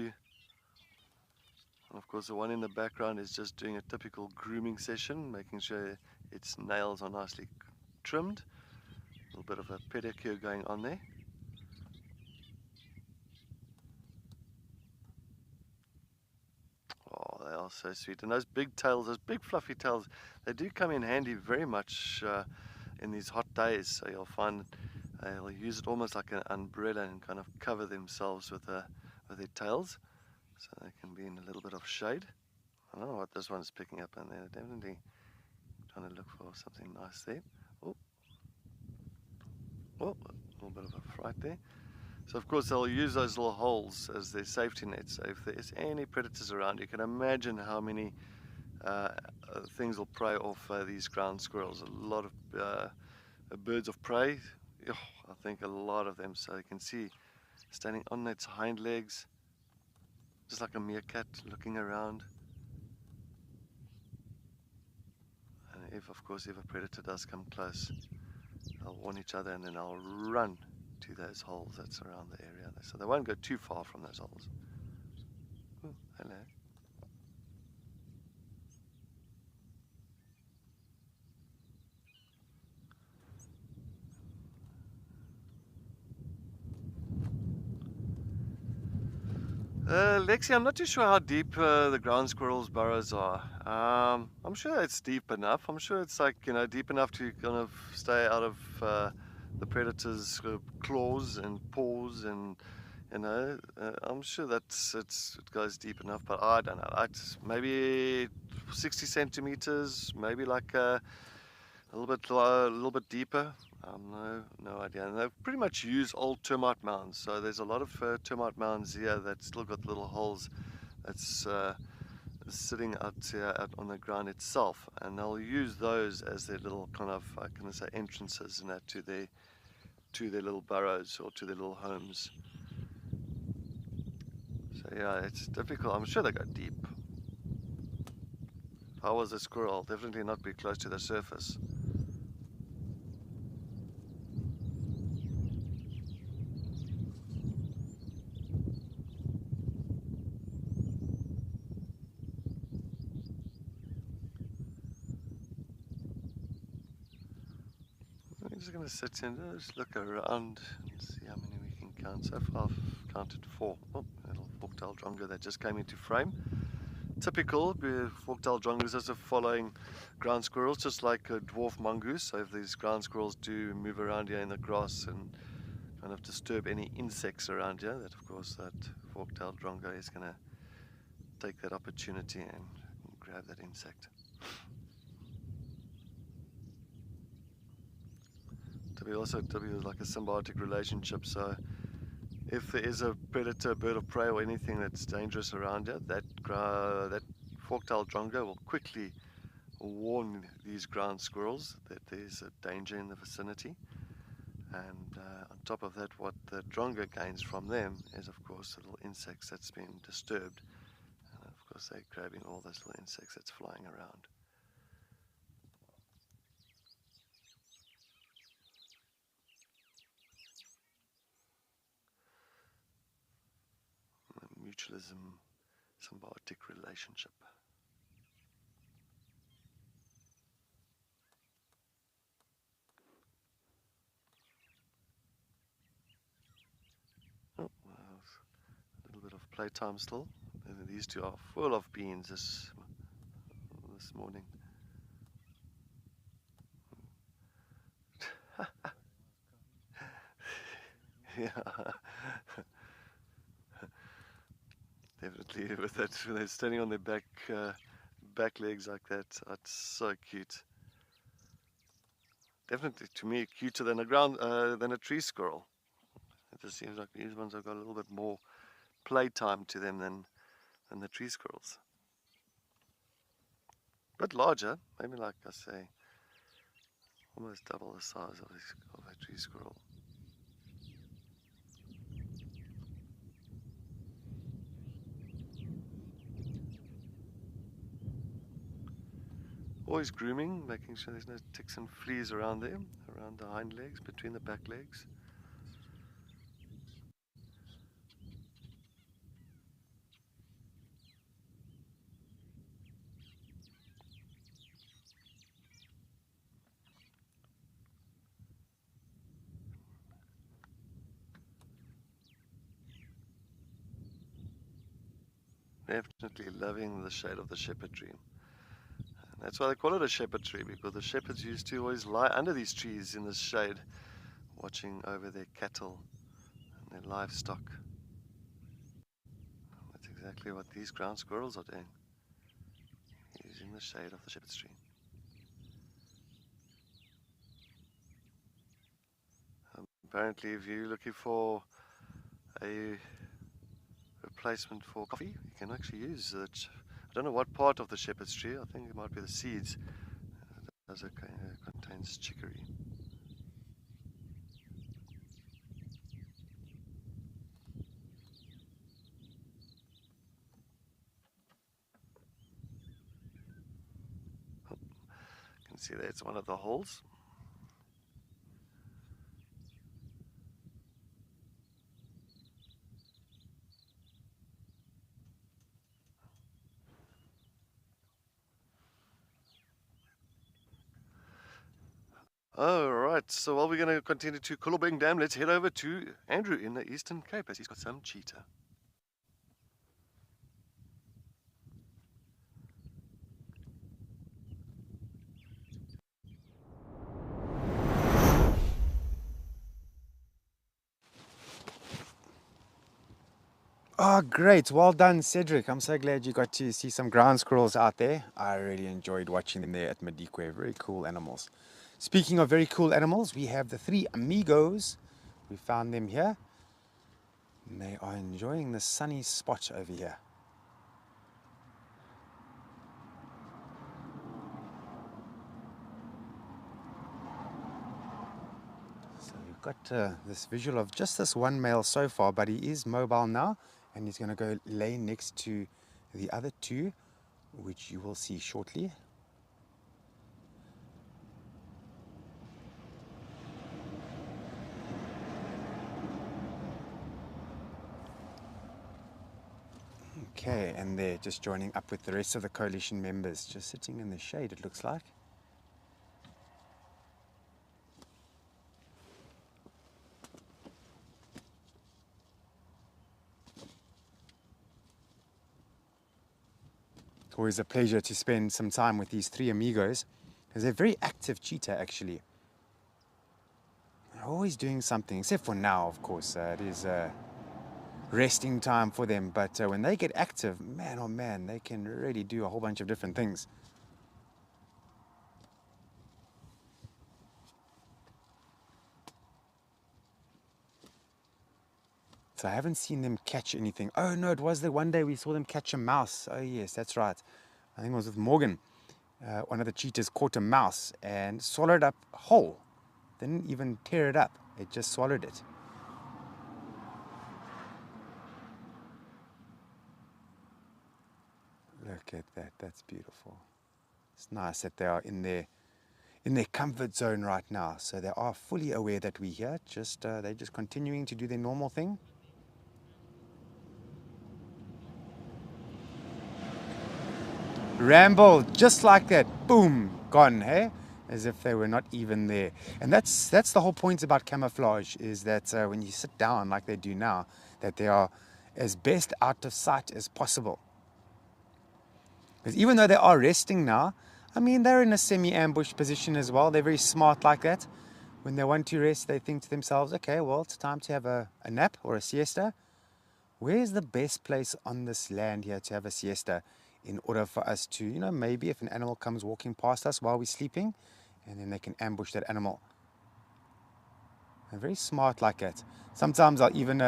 And of course, the one in the background is just doing a typical grooming session, making sure its nails are nicely trimmed. A little bit of a pedicure going on there. Oh, they are so sweet. And those big tails, those big fluffy tails, they do come in handy very much in these hot days. So you'll find they'll use it almost like an umbrella and kind of cover themselves with their tails, so they can be in a little bit of shade. I don't know what this one's picking up, and they're definitely trying to look for something nice there. Oh, a little bit of a fright there. So of course they'll use those little holes as their safety nets. So if there's any predators around, you can imagine how many things will prey off these ground squirrels. A lot of birds of prey. Oh, I think a lot of them. So you can see standing on its hind legs, just like a meerkat looking around. And if a predator does come close, they'll warn each other and then they'll run to those holes that's around the area. So they won't go too far from those holes. Ooh, hello. Lexi, I'm not too sure how deep the ground squirrel's burrows are. I'm sure it's deep enough. I'm sure it's like, deep enough to kind of stay out of the predator's claws and paws, and I'm sure that it goes deep enough, but I don't know. Maybe 60 centimeters, maybe like a little bit deeper. No idea. And they pretty much use old termite mounds. So there's a lot of termite mounds here that still got little holes that's sitting out here out on the ground itself, and they'll use those as their little kind of entrances and that to their little burrows or to their little homes. So yeah, it's difficult. I'm sure they go deep. If I was a squirrel, I'll definitely not be close to the surface. I'm just going to sit in, just look around and see how many we can count. So far I've counted 4. Oh, little fork-tailed drongo that just came into frame. Typical, fork-tailed drongos are following ground squirrels, just like a dwarf mongoose. So if these ground squirrels do move around here in the grass and kind of disturb any insects around here, that of course that fork-tailed drongo is going to take that opportunity and grab that insect. To be like a symbiotic relationship. So if there is a predator, bird of prey, or anything that's dangerous around here, that fork-tailed drongo will quickly warn these ground squirrels that there's a danger in the vicinity. And on top of that, what the drongo gains from them is, of course, the little insects that's been disturbed. And of course, they're grabbing all those little insects that's flying around. Mutualism, symbiotic relationship. Oh, well, a little bit of playtime still. These two are full of beans this morning. Yeah. Definitely, with that, when they're standing on their back legs like that, it's so cute. Definitely, to me, cuter than than a tree squirrel. It just seems like these ones have got a little bit more playtime to them than the tree squirrels. But larger, maybe like I say, almost double the size of a tree squirrel. Always grooming, making sure there's no ticks and fleas around them, around the hind legs, between the back legs. Definitely loving the shade of the shepherd tree. And that's why they call it a shepherd tree, because the shepherds used to always lie under these trees in the shade, watching over their cattle and their livestock. That's exactly what these ground squirrels are doing, using the shade of the shepherd's tree. Apparently, if you're looking for a replacement for coffee, you can actually use it. I don't know what part of the shepherd's tree, I think it might be the seeds. It contains chicory. Oh, you can see there it's one of the holes. Alright, so while we're going to continue to Kulobeng Dam, let's head over to Andrew in the Eastern Cape as he's got some cheetah. Oh, great. Well done, Cedric. I'm so glad you got to see some ground squirrels out there. I really enjoyed watching them there at Madikwe. Very cool animals. Speaking of very cool animals, we have the three amigos. We found them here. And they are enjoying the sunny spot over here. So we've got this visual of just this one male so far, but he is mobile now. And he's going to go lay next to the other two, which you will see shortly. Okay, and they're just joining up with the rest of the coalition members, just sitting in the shade, it looks like. Always a pleasure to spend some time with these three amigos, because they're very active cheetah actually. They're always doing something, except for now, of course. It is resting time for them, but when they get active, man oh man, they can really do a whole bunch of different things. So I haven't seen them catch anything. Oh no, it was the one day we saw them catch a mouse. Oh yes, that's right. I think it was with Morgan. One of the cheetahs caught a mouse and swallowed up whole. Didn't even tear it up. It just swallowed it. Look at that. That's beautiful. It's nice that they are in their comfort zone right now. So they are fully aware that we're here. They're just continuing to do their normal thing. Ramble, just like that, boom, gone, hey? As if they were not even there. And that's the whole point about camouflage, is that when you sit down like they do now, that they are as best out of sight as possible. Because even though they are resting now, I mean, they're in a semi-ambush position as well. They're very smart like that. when they want to rest, they think to themselves, okay, well, it's time to have a nap or a siesta. Where's the best place on this land here to have a siesta in order for us to, maybe if an animal comes walking past us while we're sleeping, and then they can ambush that animal. They're very smart like that. Sometimes I'll even,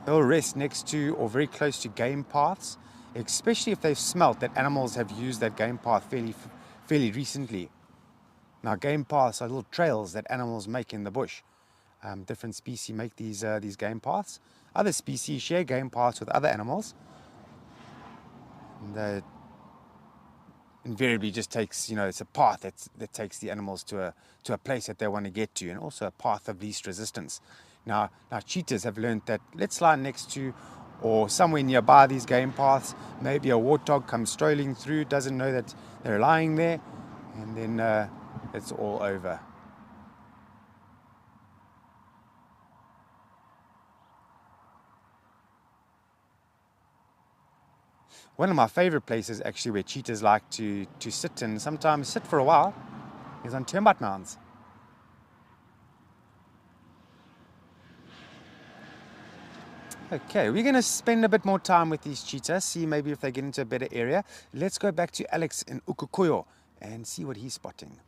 they'll rest next to or very close to game paths, especially if they've smelt that animals have used that game path fairly recently. Now, game paths are little trails that animals make in the bush. Different species make these game paths. Other species share game paths with other animals. And invariably just takes, it's a path that takes the animals to a place that they want to get to, and also a path of least resistance. Now cheetahs have learned that let's lie next to or somewhere nearby these game paths. Maybe a warthog comes strolling through, doesn't know that they're lying there, and then it's all over. One of my favorite places actually where cheetahs like to sit and sometimes sit for a while is on termite mounds. Okay, we're going to spend a bit more time with these cheetahs, see maybe if they get into a better area. Let's go back to Alex in Ukukuyo and see what he's spotting.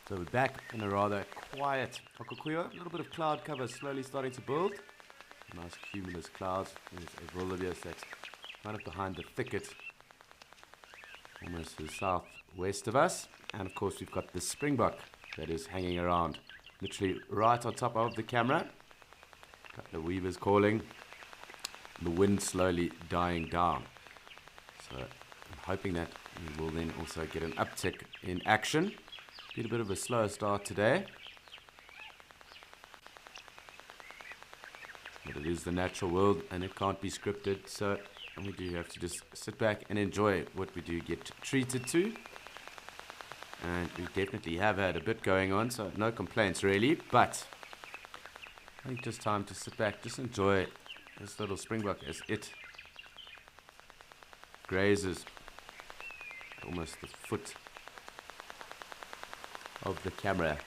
So we're back in a rather quiet Okukuyo. A little bit of cloud cover slowly starting to build. Nice cumulus clouds. There's a wildebeest that's kind of behind the thicket, almost to the southwest of us. And of course we've got the springbok that is hanging around, literally right on top of the camera. Got the weavers calling. The wind slowly dying down. So I'm hoping that we will then also get an uptick in action. Been a bit of a slower start today, but it is the natural world and it can't be scripted, so we do have to just sit back and enjoy what we do get treated to. And we definitely have had a bit going on, so no complaints really, but I think just time to sit back, just enjoy this little springbok as it grazes almost the foot of the camera.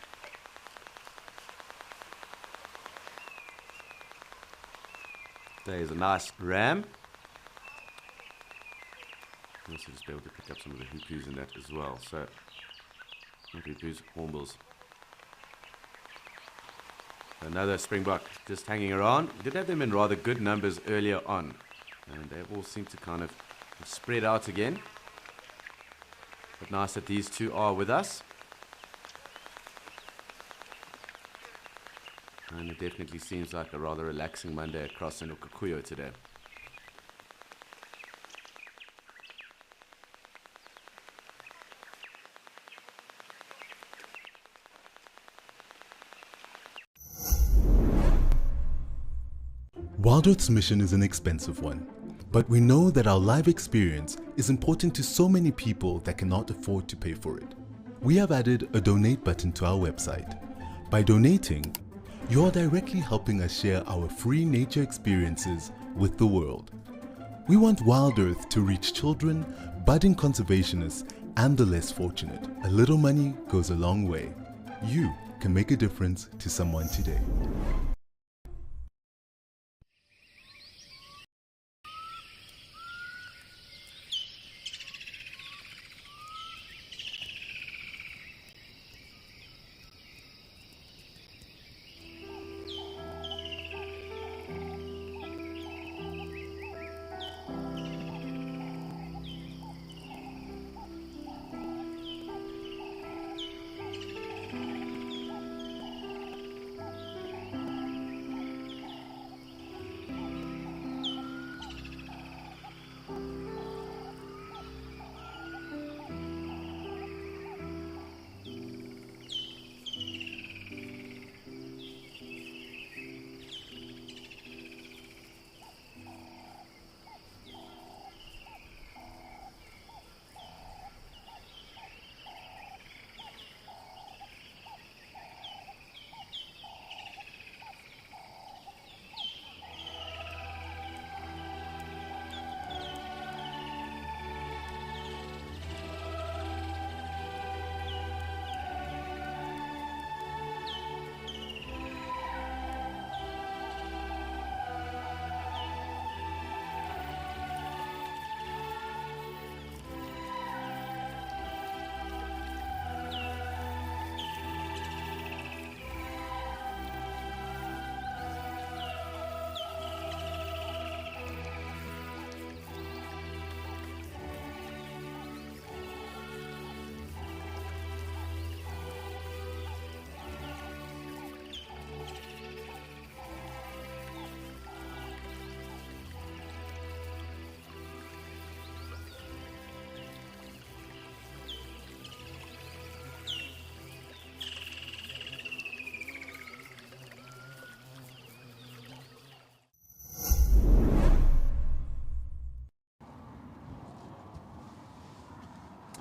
There's a nice ram. Also just be able to pick up some of the hoopoes in that as well. So, not hoopoes, hornbills. Another springbok just hanging around. We did have them in rather good numbers earlier on, and they all seem to kind of spread out again. But nice that these two are with us. And it definitely seems like a rather relaxing Monday across in Ukukuyo today. Wild Earth's mission is an expensive one, but we know that our live experience is important to so many people that cannot afford to pay for it. We have added a donate button to our website. By donating, you are directly helping us share our free nature experiences with the world. We want Wild Earth to reach children, budding conservationists, and the less fortunate. A little money goes a long way. You can make a difference to someone today.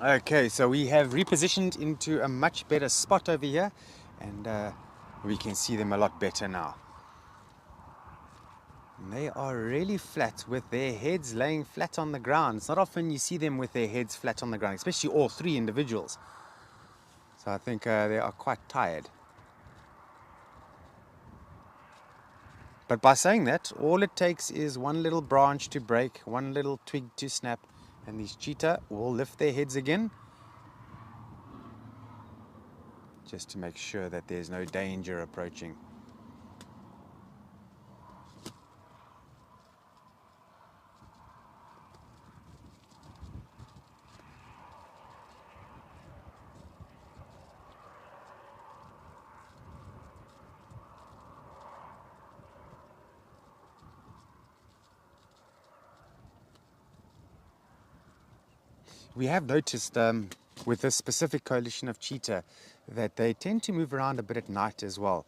Okay, so we have repositioned into a much better spot over here, and we can see them a lot better now. And they are really flat with their heads laying flat on the ground. It's not often you see them with their heads flat on the ground, especially all three individuals. So I think they are quite tired. But by saying that, all it takes is one little branch to break, one little twig to snap, and these cheetah will lift their heads again, just to make sure that there's no danger approaching. We have noticed with this specific coalition of cheetah that they tend to move around a bit at night as well.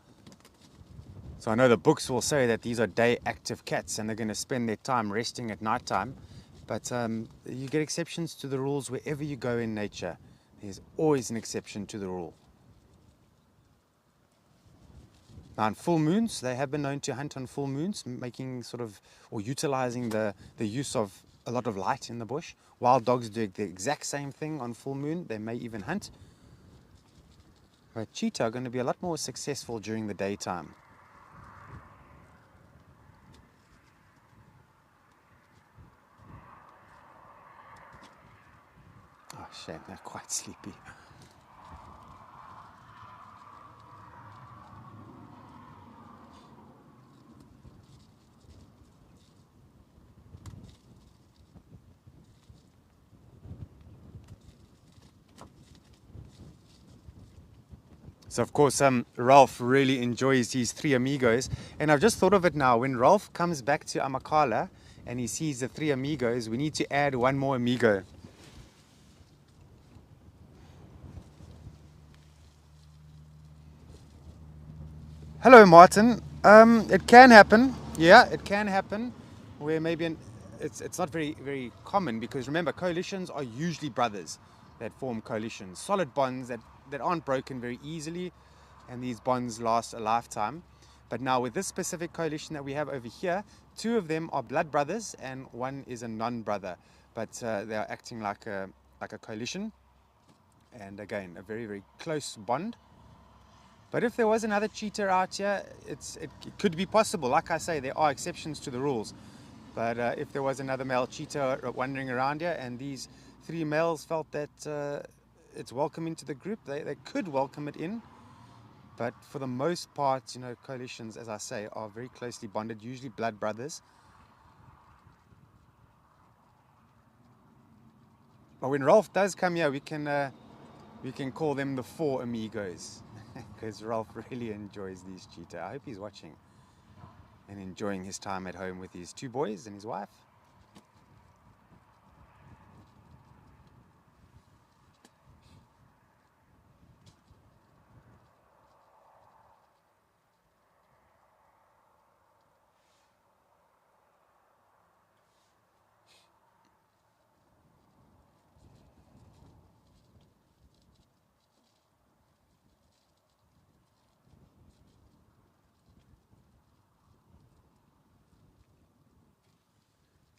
So I know the books will say that these are day active cats and they're going to spend their time resting at night time, but you get exceptions to the rules wherever you go in nature. There's always an exception to the rule. Now on full moons, they have been known to hunt on full moons, making sort of, or utilizing the use of a lot of light in the bush. Wild dogs do the exact same thing on full moon. They may even hunt. But cheetah are going to be a lot more successful during the daytime. Oh, shame, they're quite sleepy. So of course, Ralph really enjoys these three amigos. And I've just thought of it now, when Ralph comes back to Amakhala and he sees the three amigos, we need to add one more amigo. Hello, Martin. It can happen. Yeah, it can happen. Where maybe it's not very common, because remember, coalitions are usually brothers that form coalitions, solid bonds that aren't broken very easily, and these bonds last a lifetime. But now with this specific coalition that we have over here, two of them are blood brothers and one is a non-brother, but they are acting like a coalition, and again a very close bond. But if there was another cheetah out here, it could be possible. Like I say, there are exceptions to the rules, but if there was another male cheetah wandering around here and these three males felt that it's welcome into the group, they could welcome it in. But for the most part, you know, coalitions, as I say, are very closely bonded, usually blood brothers. But when Ralph does come here, we can call them the four amigos, because Ralph really enjoys these cheetah. I hope he's watching and enjoying his time at home with his two boys and his wife.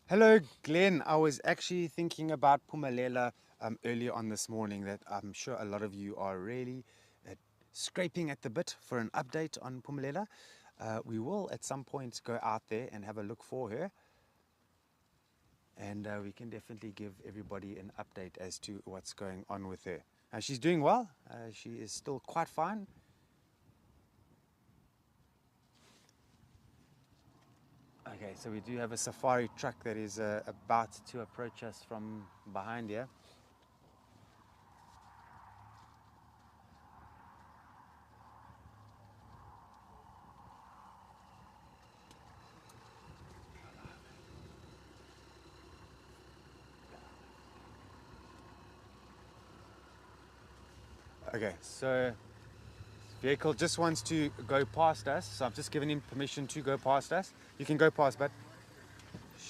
Hello, Glenn. I was actually thinking about Phumelela earlier on this morning, that I'm sure a lot of you are really scraping at the bit for an update on Phumelela. We will at some point go out there and have a look for her. And we can definitely give everybody an update as to what's going on with her. She's doing well. She is still quite fine. Okay, so we do have a safari truck that is about to approach us from behind here. Okay, so vehicle just wants to go past us, so I've just given him permission to go past us. You can go past, but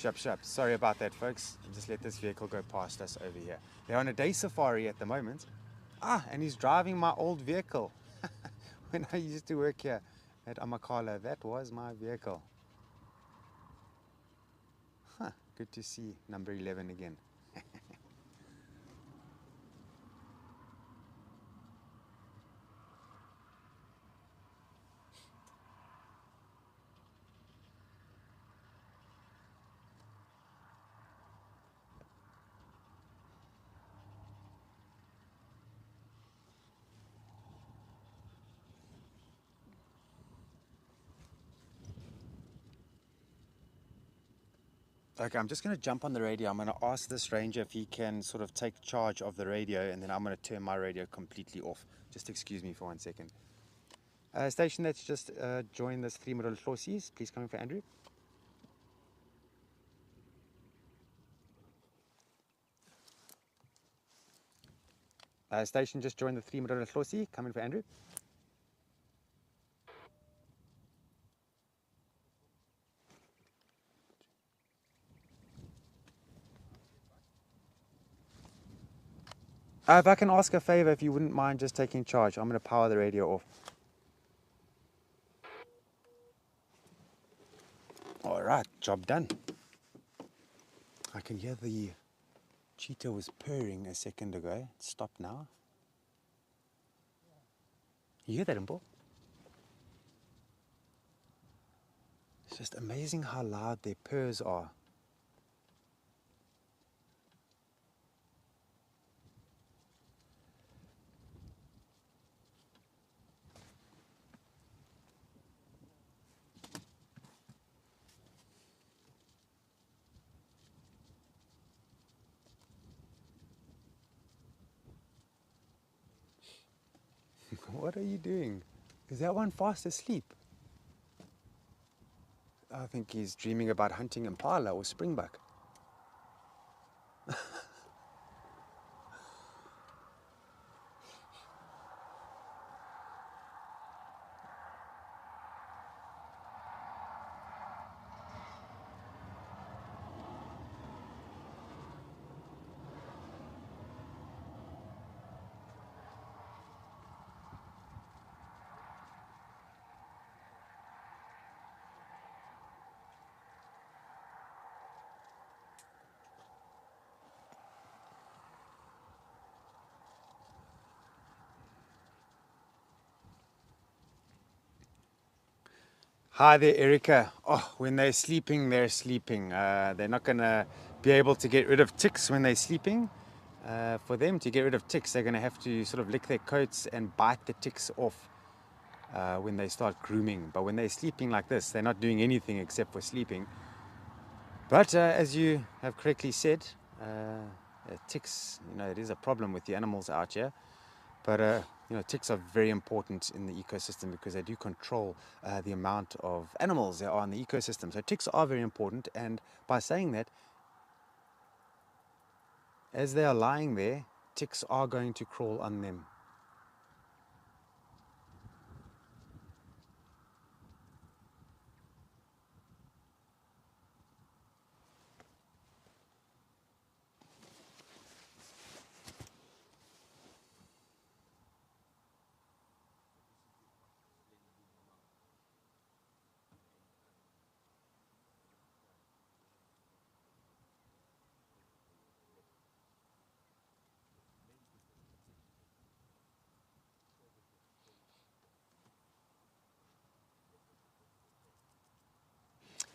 Shup. Sorry about that, folks. Just let this vehicle go past us over here. They're on a day safari at the moment. And he's driving my old vehicle. When I used to work here at Amakhala, that was my vehicle. Good to see number 11 again. Okay, I'm just going to jump on the radio. I'm going to ask this ranger if he can sort of take charge of the radio, and then I'm going to turn my radio completely off. Just excuse me for 1 second. Station that's just joined this 3 Middle Hlosies, please come in for Andrew. Station just joined the 3 Middle Hlosi, come in for Andrew. If I can ask a favor, if you wouldn't mind just taking charge, I'm going to power the radio off. Alright, job done. I can hear the cheetah was purring a second ago. It's stopped now. You hear that, Impo? It's just amazing how loud their purrs are. What are you doing? Is that one fast asleep? I think he's dreaming about hunting impala or springbuck. Hi there, Erica. Oh, when they're sleeping, they're sleeping. They're not going to be able to get rid of ticks when they're sleeping. For them to get rid of ticks, they're going to have to sort of lick their coats and bite the ticks off when they start grooming. But when they're sleeping like this, they're not doing anything except for sleeping. But as you have correctly said, ticks, it is a problem with the animals out here. But ticks are very important in the ecosystem because they do control the amount of animals there are in the ecosystem. So ticks are very important, and by saying that, as they are lying there, ticks are going to crawl on them.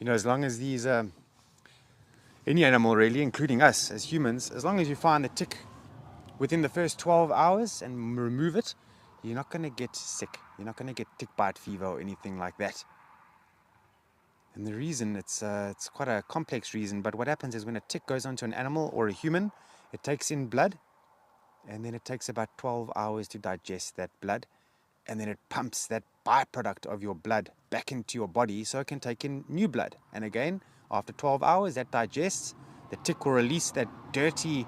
As long as these, any animal really, including us as humans, as long as you find the tick within the first 12 hours and remove it, you're not going to get sick. You're not going to get tick bite fever or anything like that. And the reason, it's quite a complex reason, but what happens is when a tick goes onto an animal or a human, it takes in blood, and then it takes about 12 hours to digest that blood, and then it pumps that byproduct of your blood back into your body so it can take in new blood. And again, after 12 hours, that digests, the tick will release that dirty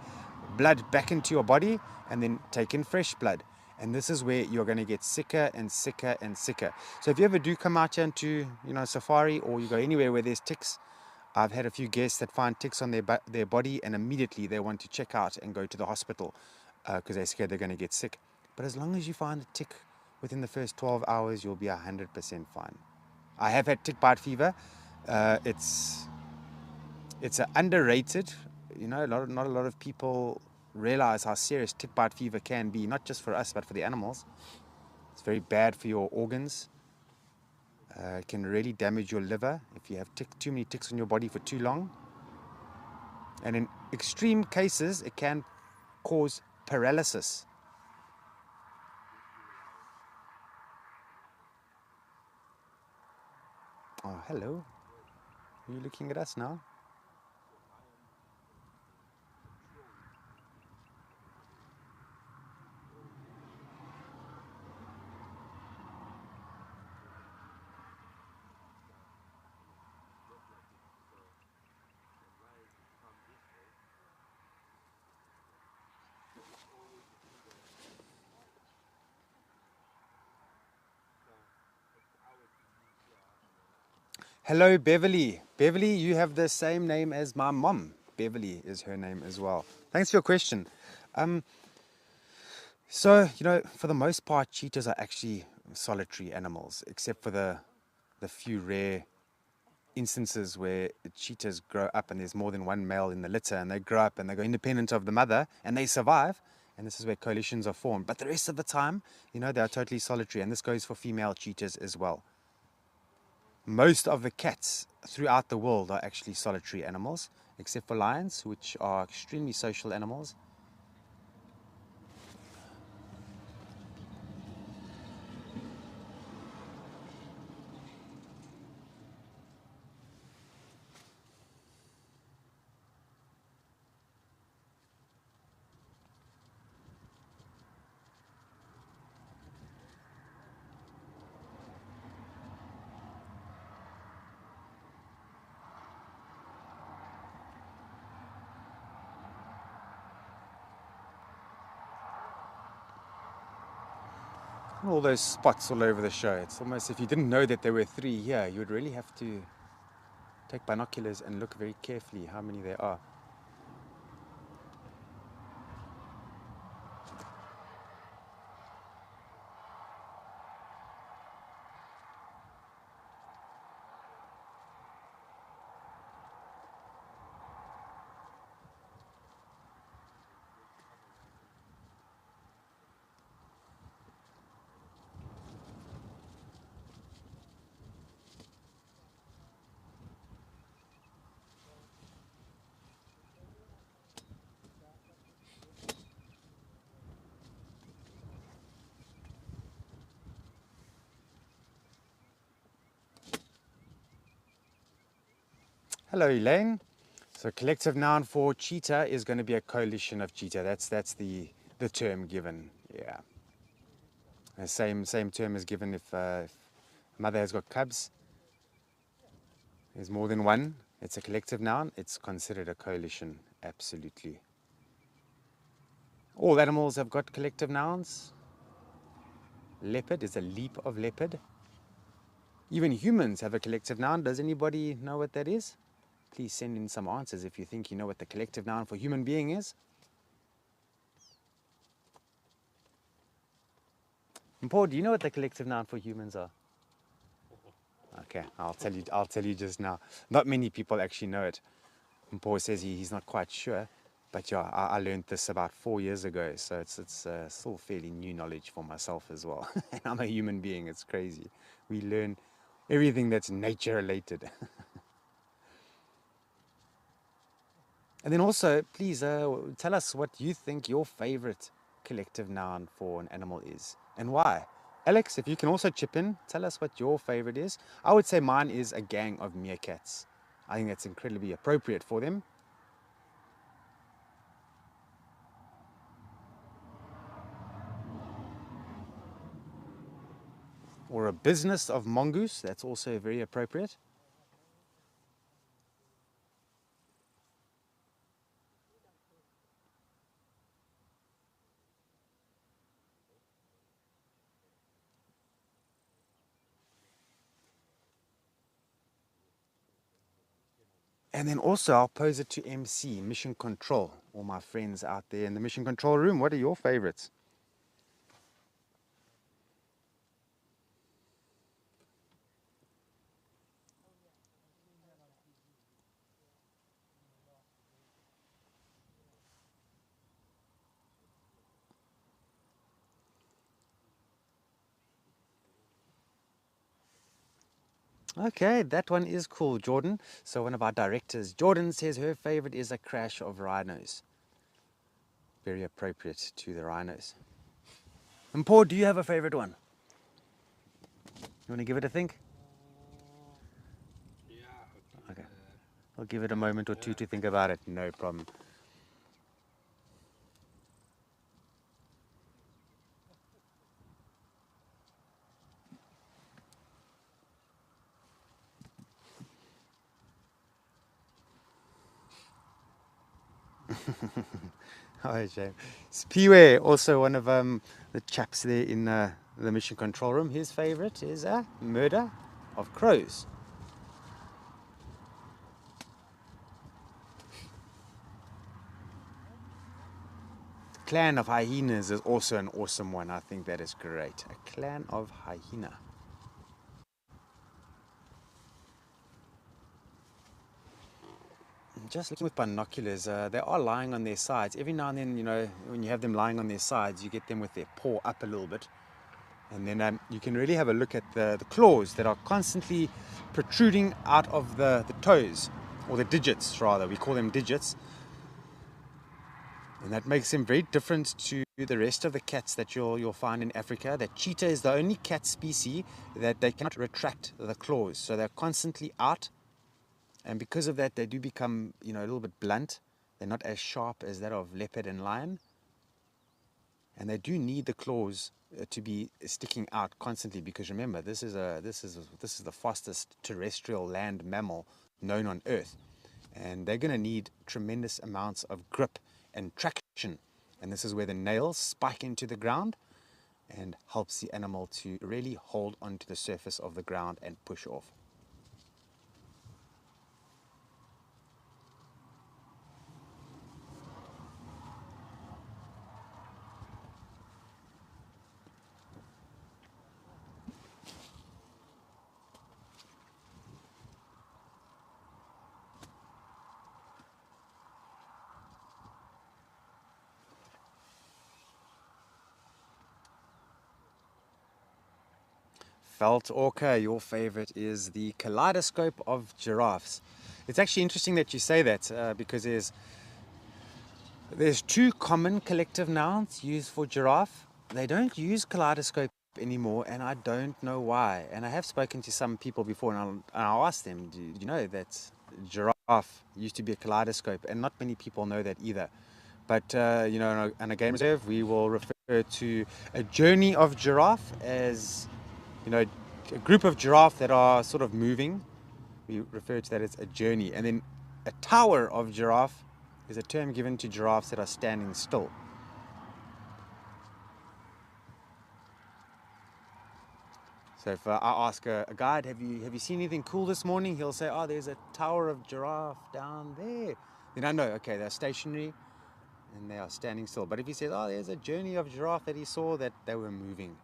blood back into your body and then take in fresh blood. And this is where you're going to get sicker and sicker and sicker. So if you ever do come out here into safari, or you go anywhere where there's ticks, I've had a few guests that find ticks on their body and immediately they want to check out and go to the hospital because they're scared they're going to get sick. But as long as you find a tick within the first 12 hours, you'll be 100% fine. I have had tick bite fever. It's underrated. You know, not a lot of people realize how serious tick bite fever can be, not just for us, but for the animals. It's very bad for your organs. It can really damage your liver if you have too many ticks on your body for too long. And in extreme cases, it can cause paralysis. Oh, hello. Are you looking at us now? Hello, Beverly. Beverly, you have the same name as my mom. Beverly is her name as well. Thanks for your question. So, you know, for the most part, cheetahs are actually solitary animals, except for the few rare instances where cheetahs grow up and there's more than one male in the litter and they grow up and they go independent of the mother and they survive. And this is where coalitions are formed. But the rest of the time, you know, they are totally solitary. And this goes for female cheetahs as well. Most of the cats throughout the world are actually solitary animals, except for lions, which are extremely social animals. All those spots all over the show. It's almost, if you didn't know that there were 3 here, you would really have to take binoculars and look very carefully how many there are. Hello, Elaine. So collective noun for cheetah is going to be a coalition of cheetah. That's the term given. Yeah. The same term is given if a mother has got cubs. There's more than one. It's a collective noun. It's considered a coalition. Absolutely. All animals have got collective nouns. Leopard is a leap of leopard. Even humans have a collective noun. Does anybody know what that is? Please send in some answers if you think you know what the collective noun for human being is. And Paul, do you know what the collective noun for humans are? Okay, I'll tell you just now. Not many people actually know it. And Paul says he's not quite sure, but yeah, I learned this about 4 years ago, so it's still fairly new knowledge for myself as well. And I'm a human being. It's crazy. We learn everything that's nature related. And then also, please tell us what you think your favorite collective noun for an animal is and why. Alex, if you can also chip in, tell us what your favorite is. I would say mine is a gang of meerkats. I think that's incredibly appropriate for them. Or a business of mongoose, that's also very appropriate. And then also I'll pose it to MC, Mission Control. All my friends out there in the Mission Control room, what are your favorites? Okay, that one is cool, Jordan. So one of our directors, Jordan, says her favorite is a crash of rhinos. Very appropriate to the rhinos. And Paul, do you have a favorite one? You want to give it a think? Yeah. Okay. I'll give it a moment or two to think about it. No problem. Oh, shame. Spiwe, also one of the chaps there in the Mission Control room. His favorite is a murder of crows. Clan of hyenas is also an awesome one. I think that is great. A clan of hyena. Just looking with binoculars, they are lying on their sides. Every now and then, you know, when you have them lying on their sides, you get them with their paw up a little bit. And then you can really have a look at the claws that are constantly protruding out of the toes, or the digits rather. We call them digits. And that makes them very different to the rest of the cats that you'll find in Africa. That cheetah is the only cat species that they cannot retract the claws. So they're constantly out. And because of that, they do become, you know, a little bit blunt. They're not as sharp as that of leopard and lion. And they do need the claws to be sticking out constantly, because remember, this is the fastest terrestrial land mammal known on Earth. And they're going to need tremendous amounts of grip and traction. And this is where the nails spike into the ground and helps the animal to really hold onto the surface of the ground and push off. Veld Orca, your favorite is the kaleidoscope of giraffes. It's actually interesting that you say that because there's two common collective nouns used for giraffe. They don't use kaleidoscope anymore, and I don't know why. And I have spoken to some people before, and I'll ask them, do you know that giraffe used to be a kaleidoscope? And not many people know that either. But, you know, in a game reserve, we will refer to a journey of giraffe as, you know, a group of giraffe that are sort of moving. We refer to that as a journey. And then a tower of giraffe is a term given to giraffes that are standing still. So if I ask a guide, have you seen anything cool this morning? He'll say, oh, there's a tower of giraffe down there. Then I know, okay, they're stationary and they are standing still. But if he says, oh, there's a journey of giraffe that he saw, that they were moving.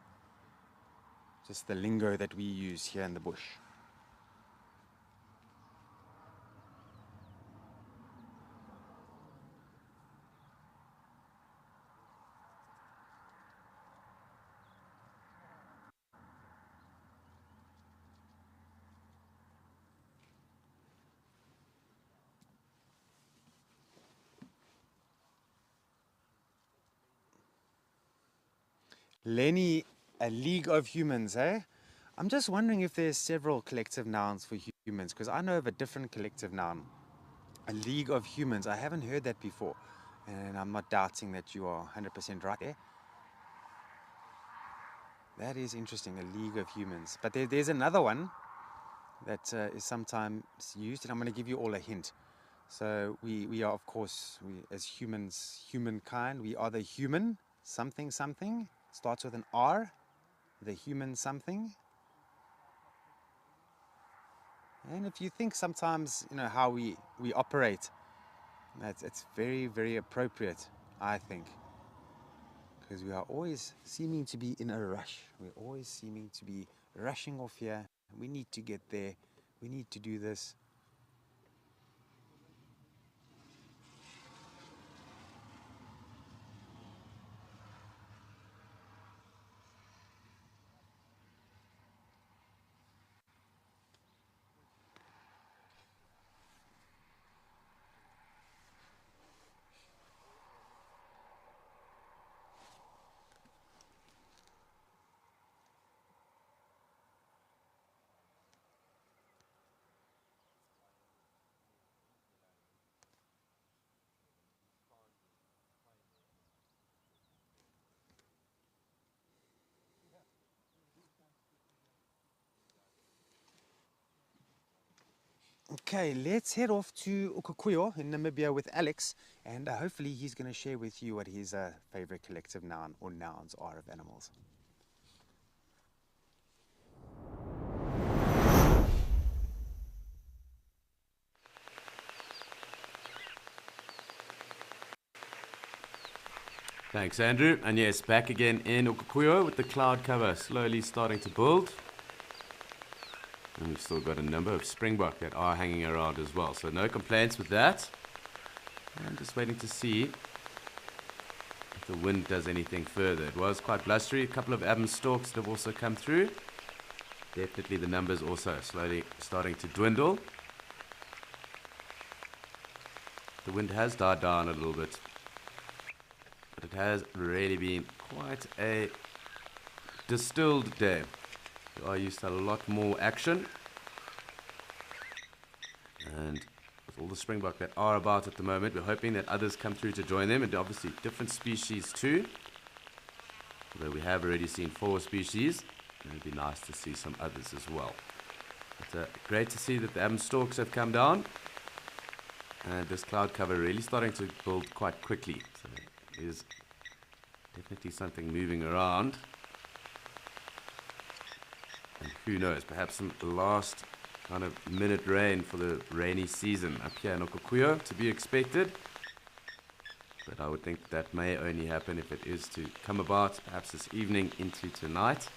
Just the lingo that we use here in the bush. Lenny, a league of humans, eh? I'm just wondering if there's several collective nouns for humans, because I know of a different collective noun. A league of humans. I haven't heard that before. And I'm not doubting that you are 100% right there. That is interesting, a league of humans. But there's another one that is sometimes used, and I'm going to give you all a hint. So we are, of course, as humans, humankind, we are the human something something. Starts with an R, the human something. And if you think sometimes, how we operate, it's very, very appropriate, I think. Because we are always seeming to be in a rush. We're always seeming to be rushing off here. We need to get there. We need to do this. Okay, let's head off to Ukukuyo in Namibia with Alex, and hopefully he's going to share with you what his favorite collective noun or nouns are of animals. Thanks, Andrew. And yes, back again in Ukukuyo with the cloud cover slowly starting to build. And we've still got a number of springbok that are hanging around as well. So no complaints with that. I'm just waiting to see if the wind does anything further. It was quite blustery. A couple of Adams stalks that have also come through. Definitely the numbers also slowly starting to dwindle. The wind has died down a little bit. But it has really been quite a distilled day. We are used to a lot more action. And with all the springbok that are about at the moment, we're hoping that others come through to join them, and obviously different species too. Although we have already seen 4 species, and it'd be nice to see some others as well. But great to see that the Adams stalks have come down, and this cloud cover really starting to build quite quickly. So there's definitely something moving around. And who knows, perhaps some last kind of minute rain for the rainy season up here in Ukukuyo to be expected. But I would think that may only happen if it is to come about perhaps this evening into tonight.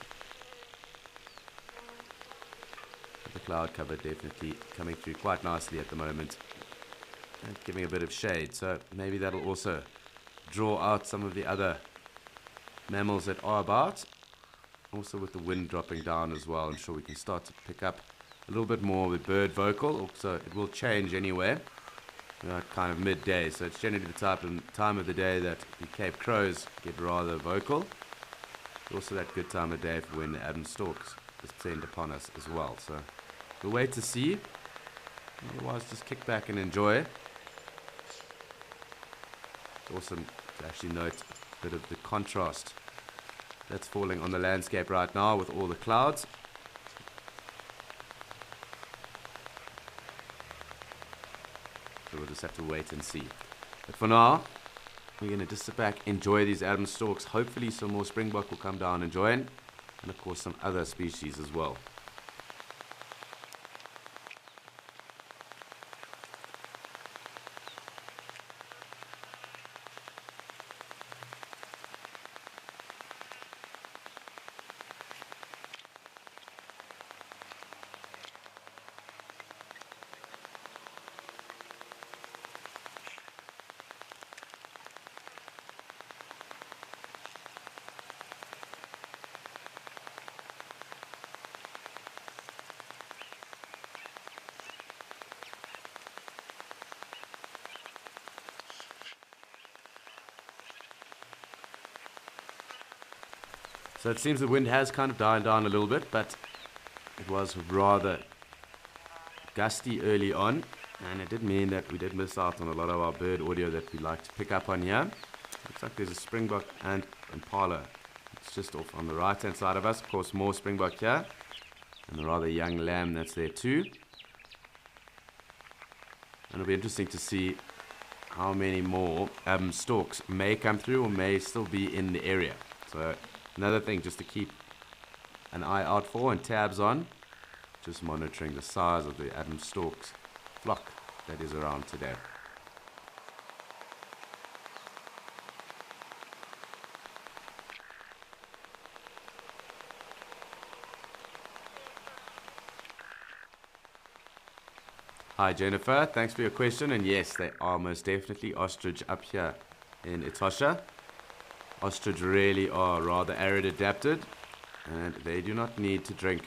But the cloud cover definitely coming through quite nicely at the moment and giving a bit of shade, so maybe that'll also draw out some of the other mammals that are about. Also with the wind dropping down as well, I'm sure we can start to pick up a little bit more with bird vocal. Also, it will change anyway. We are kind of midday, so it's generally the time of the day that the Cape Crows get rather vocal. Also that good time of day for when the Adams stalks descend upon us as well. So we'll wait to see. Otherwise, just kick back and enjoy. It's awesome to actually note a bit of the contrast that's falling on the landscape right now with all the clouds. So we'll just have to wait and see. But for now, we're going to just sit back, enjoy these Adams stalks. Hopefully some more springbok will come down and join. And of course some other species as well. So it seems the wind has kind of died down a little bit, but it was rather gusty early on, and it did mean that we did miss out on a lot of our bird audio that we like to pick up on here. Looks like there's a springbok and impala. It's just off on the right hand side of us. Of course, more springbok here, and a rather young lamb that's there too. And it'll be interesting to see how many more stalks may come through or may still be in the area. So another thing just to keep an eye out for and tabs on, just monitoring the size of the Adams storks flock that is around today. Hi Jennifer, thanks for your question, and yes, they are most definitely ostrich up here in Etosha. Ostrich really are rather arid adapted, and they do not need to drink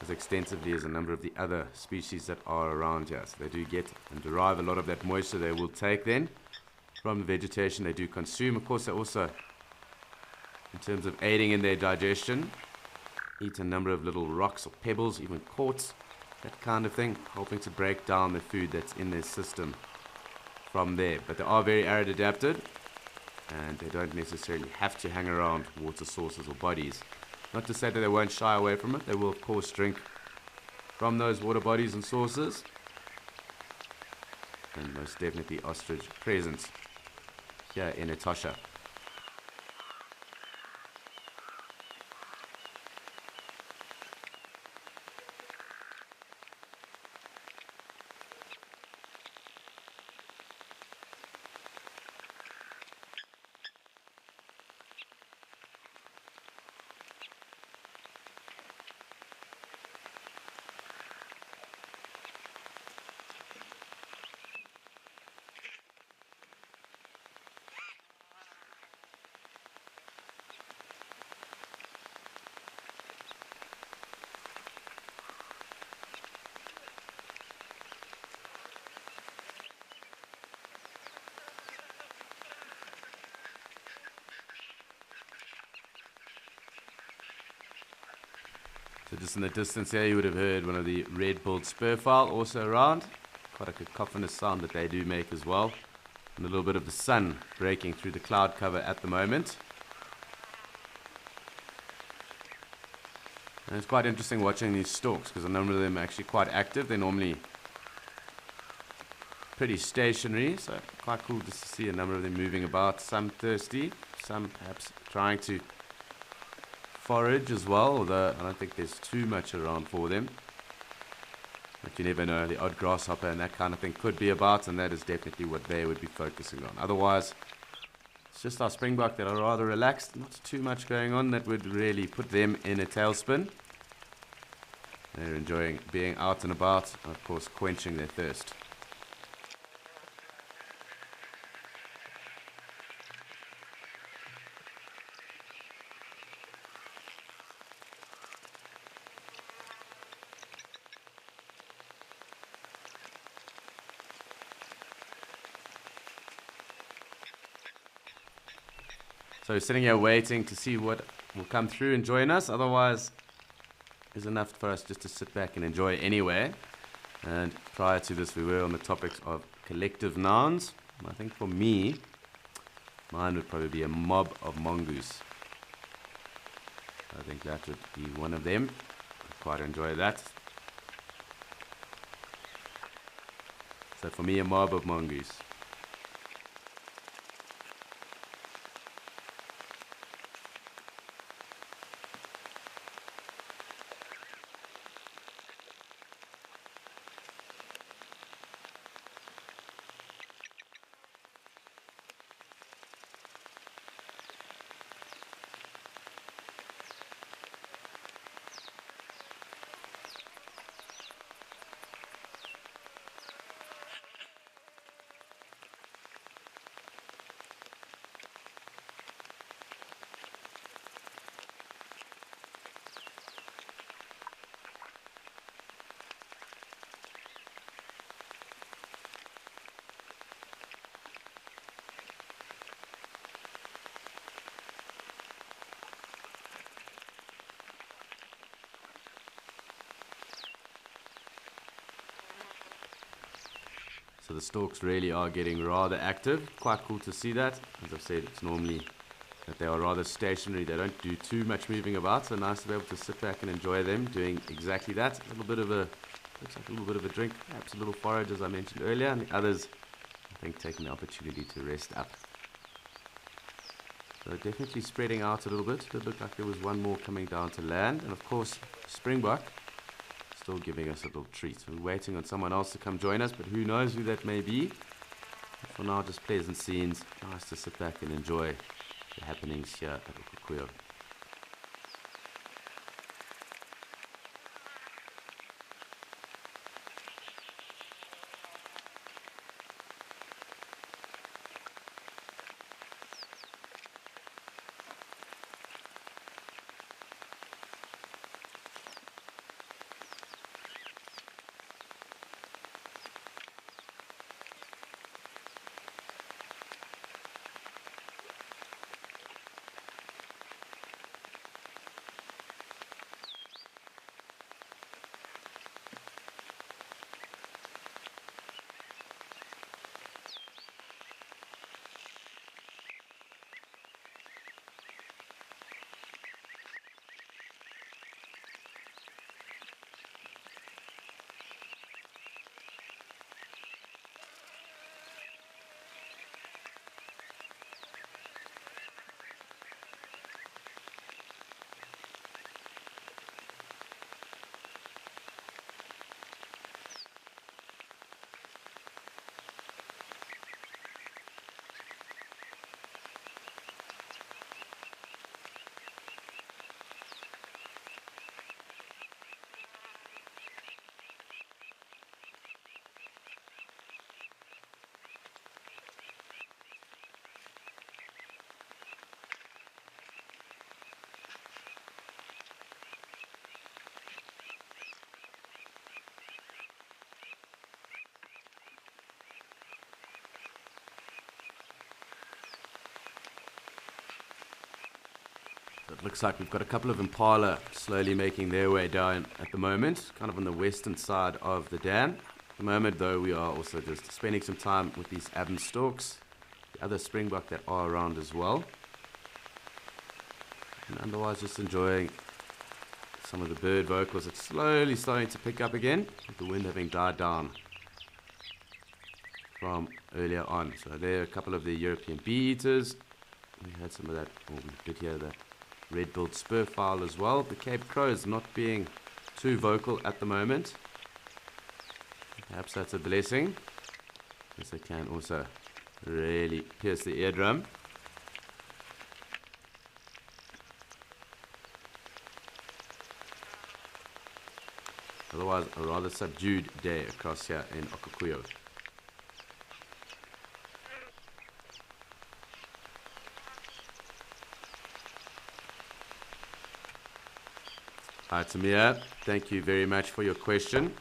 as extensively as a number of the other species that are around here. So they do get and derive a lot of that moisture they will take then from the vegetation they do consume. Of course, they also, in terms of aiding in their digestion, eat a number of little rocks or pebbles, even quartz, that kind of thing, helping to break down the food that's in their system from there. But they are very arid adapted, and they don't necessarily have to hang around water sources or bodies. Not to say that they won't shy away from it. They will of course drink from those water bodies and sources, and most definitely ostrich presence here in Etosha. So just in the distance here, you would have heard one of the red-billed spurfowl also around. Quite a cacophonous sound that they do make as well. And a little bit of the sun breaking through the cloud cover at the moment. And it's quite interesting watching these storks, because a number of them are actually quite active. They're normally pretty stationary, so quite cool just to see a number of them moving about. Some thirsty, some perhaps trying to forage as well, although I don't think there's too much around for them. But you never know, the odd grasshopper and that kind of thing could be about, and that is definitely what they would be focusing on. Otherwise, it's just our springbok that are rather relaxed, not too much going on that would really put them in a tailspin. They're enjoying being out and about, and of course quenching their thirst. So sitting here waiting to see what will come through and join us. Otherwise, is enough for us just to sit back and enjoy anyway. And prior to this, we were on the topics of collective nouns. I think for me, mine would probably be a mob of mongoose. I think that would be one of them. I quite enjoy that. So for me, a mob of mongoose. So the storks really are getting rather active. Quite cool to see that. As I've said, it's normally that they are rather stationary. They don't do too much moving about, so nice to be able to sit back and enjoy them doing exactly that. A little bit of a, looks like a little bit of a drink, perhaps a little forage as I mentioned earlier, and the others, I think, taking the opportunity to rest up. So definitely spreading out a little bit. It looked like there was one more coming down to land, and of course, springbok still giving us a little treat. We're waiting on someone else to come join us, but who knows who that may be. For now, just pleasant scenes. Nice to sit back and enjoy the happenings here at Okukuyo. It looks like we've got a couple of impala slowly making their way down at the moment, kind of on the western side of the dam. At the moment, though, we are also just spending some time with these Abn storks, the other springbok that are around as well. And otherwise just enjoying some of the bird vocals. It's slowly starting to pick up again, with the wind having died down from earlier on. So there are a couple of the European bee-eaters. We had some of that, or we did hear that red-billed spurfowl as well. The Cape Crows not being too vocal at the moment. Perhaps that's a blessing, as they can also really pierce the eardrum. Otherwise, a rather subdued day across here in Okukuyo. Hi Tamir, thank you very much for your question.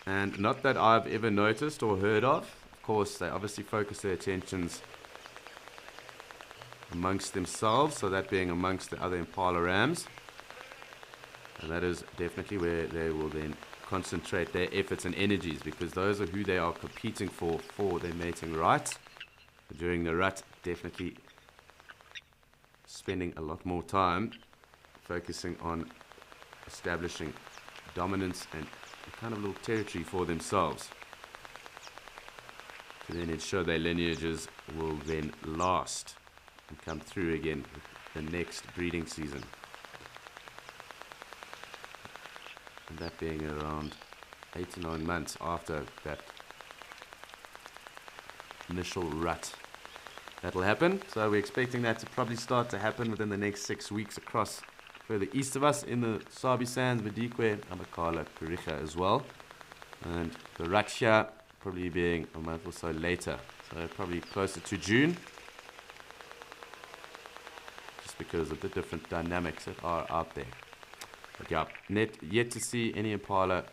And not that I've ever noticed or heard of. Of course, they obviously focus their attentions amongst themselves, so that being amongst the other impala rams. And that is definitely where they will then concentrate their efforts and energies, because those are who they are competing for their mating rights. During the rut, definitely spending a lot more time focusing on establishing dominance and a kind of little territory for themselves, to then ensure their lineages will then last and come through again with the next breeding season. And that being around 8 to 9 months after that initial rut. That'll happen, so we're expecting that to probably start to happen within the next 6 weeks across further east of us in the Sabi Sands, Madikwe, Amakhala, Kariga as well. And the rut here probably being a month or so later, so probably closer to June, just because of the different dynamics that are out there. But yeah, yet to see any impala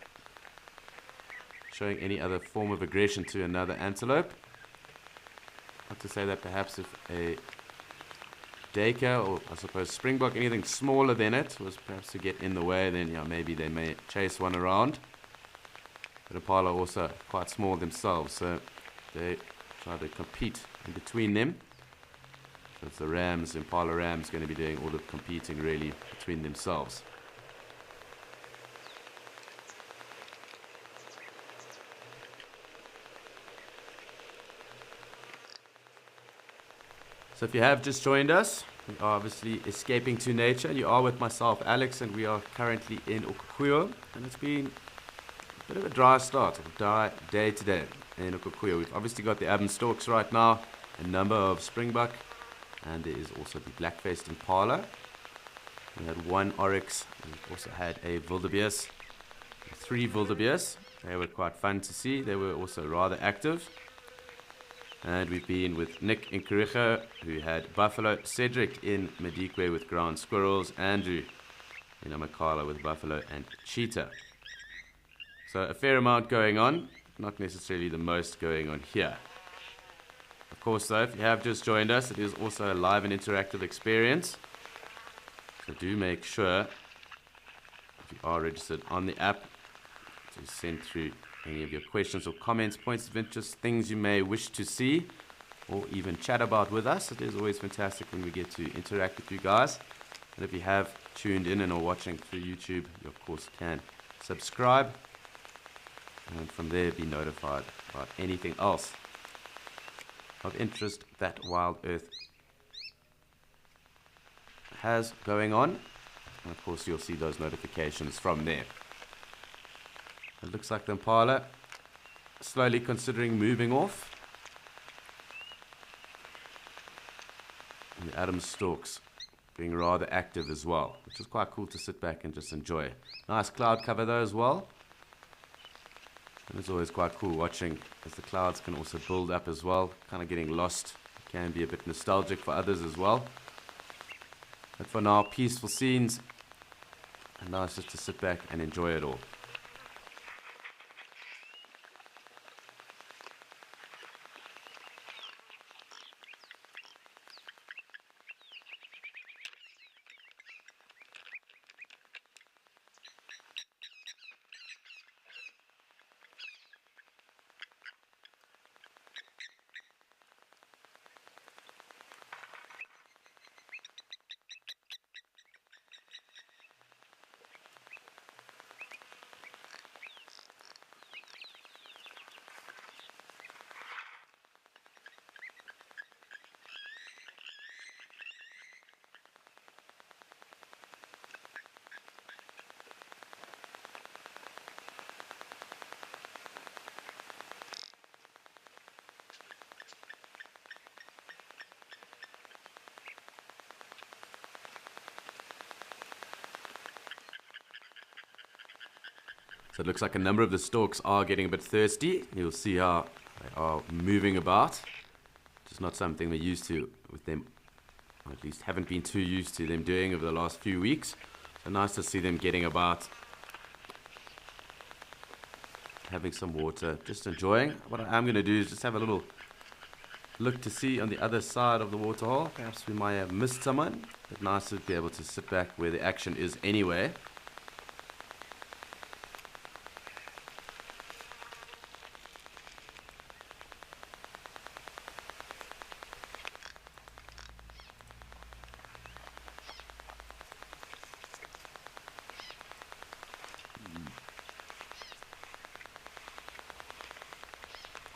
showing any other form of aggression to another antelope. Not to say that perhaps if a Deka, or I suppose springbok, anything smaller than it, was perhaps to get in the way, then yeah, maybe they may chase one around. But impala are also quite small themselves, so they try to compete in between them. So it's the rams, impala rams, going to be doing all the competing really between themselves. So if you have just joined us, we are obviously escaping to nature. You are with myself, Alex, and we are currently in Okukuyo. And it's been bit of a dry start, or dry day today in Okukuya. We've obviously got the Adams Storks right now, a number of Springbok, and there is also the black-faced Impala. We had one Oryx, and we also had a Wildebeest, 3 Wildebeest. They were quite fun to see. They were also rather active. And we've been with Nick in Kariga, who had Buffalo, Cedric in Madikwe with ground squirrels, Andrew in Amakala with buffalo and cheetah. So a fair amount going on, not necessarily the most going on here. Of course though, if you have just joined us, it is also a live and interactive experience. So do make sure, if you are registered on the app, to send through any of your questions or comments, points of interest, things you may wish to see or even chat about with us. It is always fantastic when we get to interact with you guys. And if you have tuned in and are watching through YouTube, you of course can subscribe and from there be notified about anything else of interest that Wild Earth has going on. And of course you'll see those notifications from there. It looks like the Impala slowly considering moving off. And the Adams Storks being rather active as well, which is quite cool to sit back and just enjoy. Nice cloud cover though as well. And it's always quite cool watching as the clouds can also build up as well, kind of getting lost. It can be a bit nostalgic for others as well. But for now, peaceful scenes, and nice just to sit back and enjoy it all. So it looks like a number of the storks are getting a bit thirsty. You'll see how they are moving about. Just not something they're used to with them, or at least haven't been too used to them doing over the last few weeks. So nice to see them getting about, having some water, just enjoying. What I am going to do is just have a little look to see on the other side of the waterhole. Perhaps we might have missed someone, but nice to be able to sit back where the action is anyway.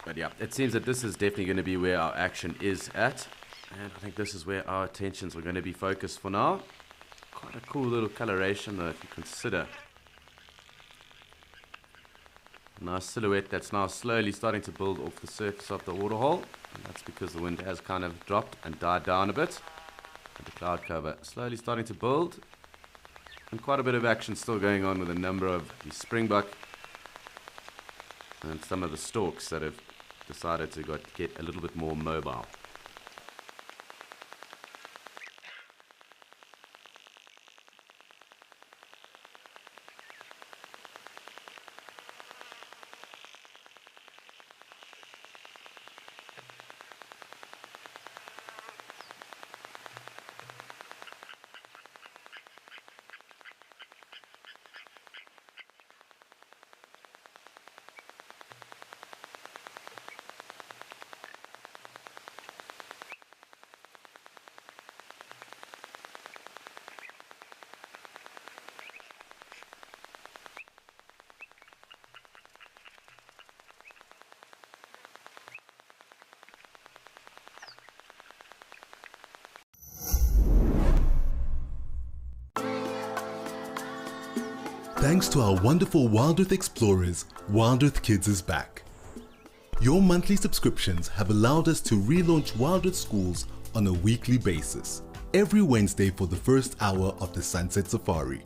But yeah, it seems that this is definitely going to be where our action is at. And I think this is where our attentions are going to be focused for now. Quite a cool little coloration though, if you consider. A nice silhouette that's now slowly starting to build off the surface of the waterhole. And that's because the wind has kind of dropped and died down a bit. And the cloud cover slowly starting to build. And quite a bit of action still going on with a number of the Springbok and some of the storks that have decided to get a little bit more mobile. Thanks to our wonderful Wild Earth explorers, Wild Earth Kids is back. Your monthly subscriptions have allowed us to relaunch Wild Earth Schools on a weekly basis, every Wednesday for the first hour of the Sunset Safari.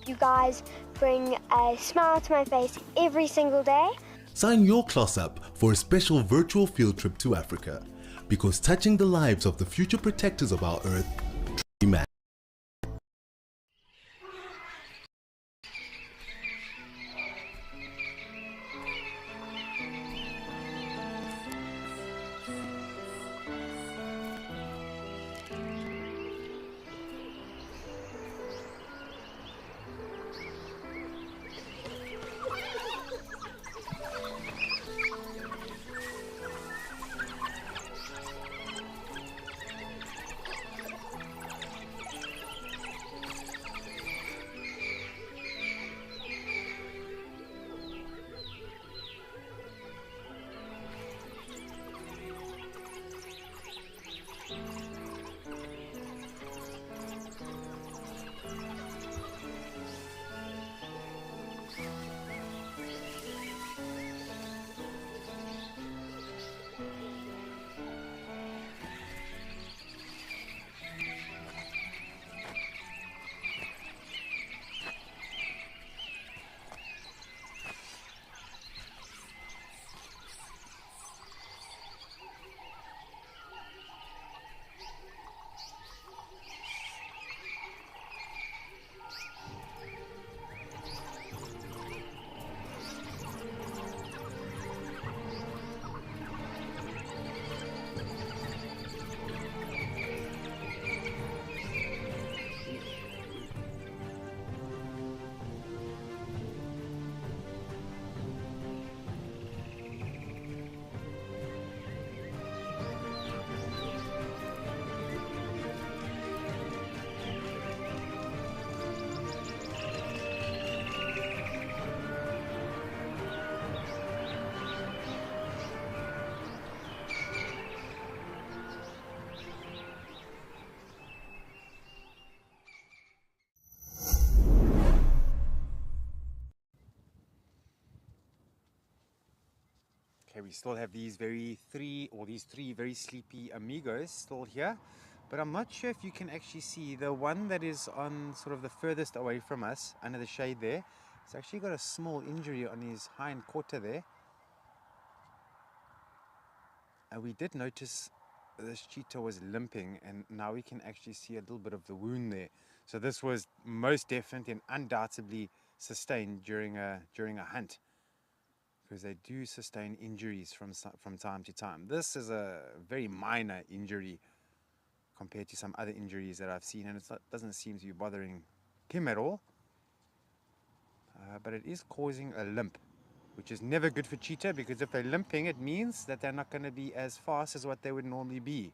You guys bring a smile to my face every single day. Sign your class up for a special virtual field trip to Africa, because touching the lives of the future protectors of our Earth truly matters. Okay, we still have these three very sleepy amigos still here, but I'm not sure if you can actually see the one that is on sort of the furthest away from us under the shade there. He's actually got a small injury on his hind quarter there. And we did notice this cheetah was limping, and now we can actually see a little bit of the wound there. So this was most definitely and undoubtedly sustained during a hunt, because they do sustain injuries from time to time. This is a very minor injury compared to some other injuries that I've seen, and it doesn't seem to be bothering him at all. But it is causing a limp, which is never good for cheetah, because if they're limping, it means that they're not going to be as fast as what they would normally be.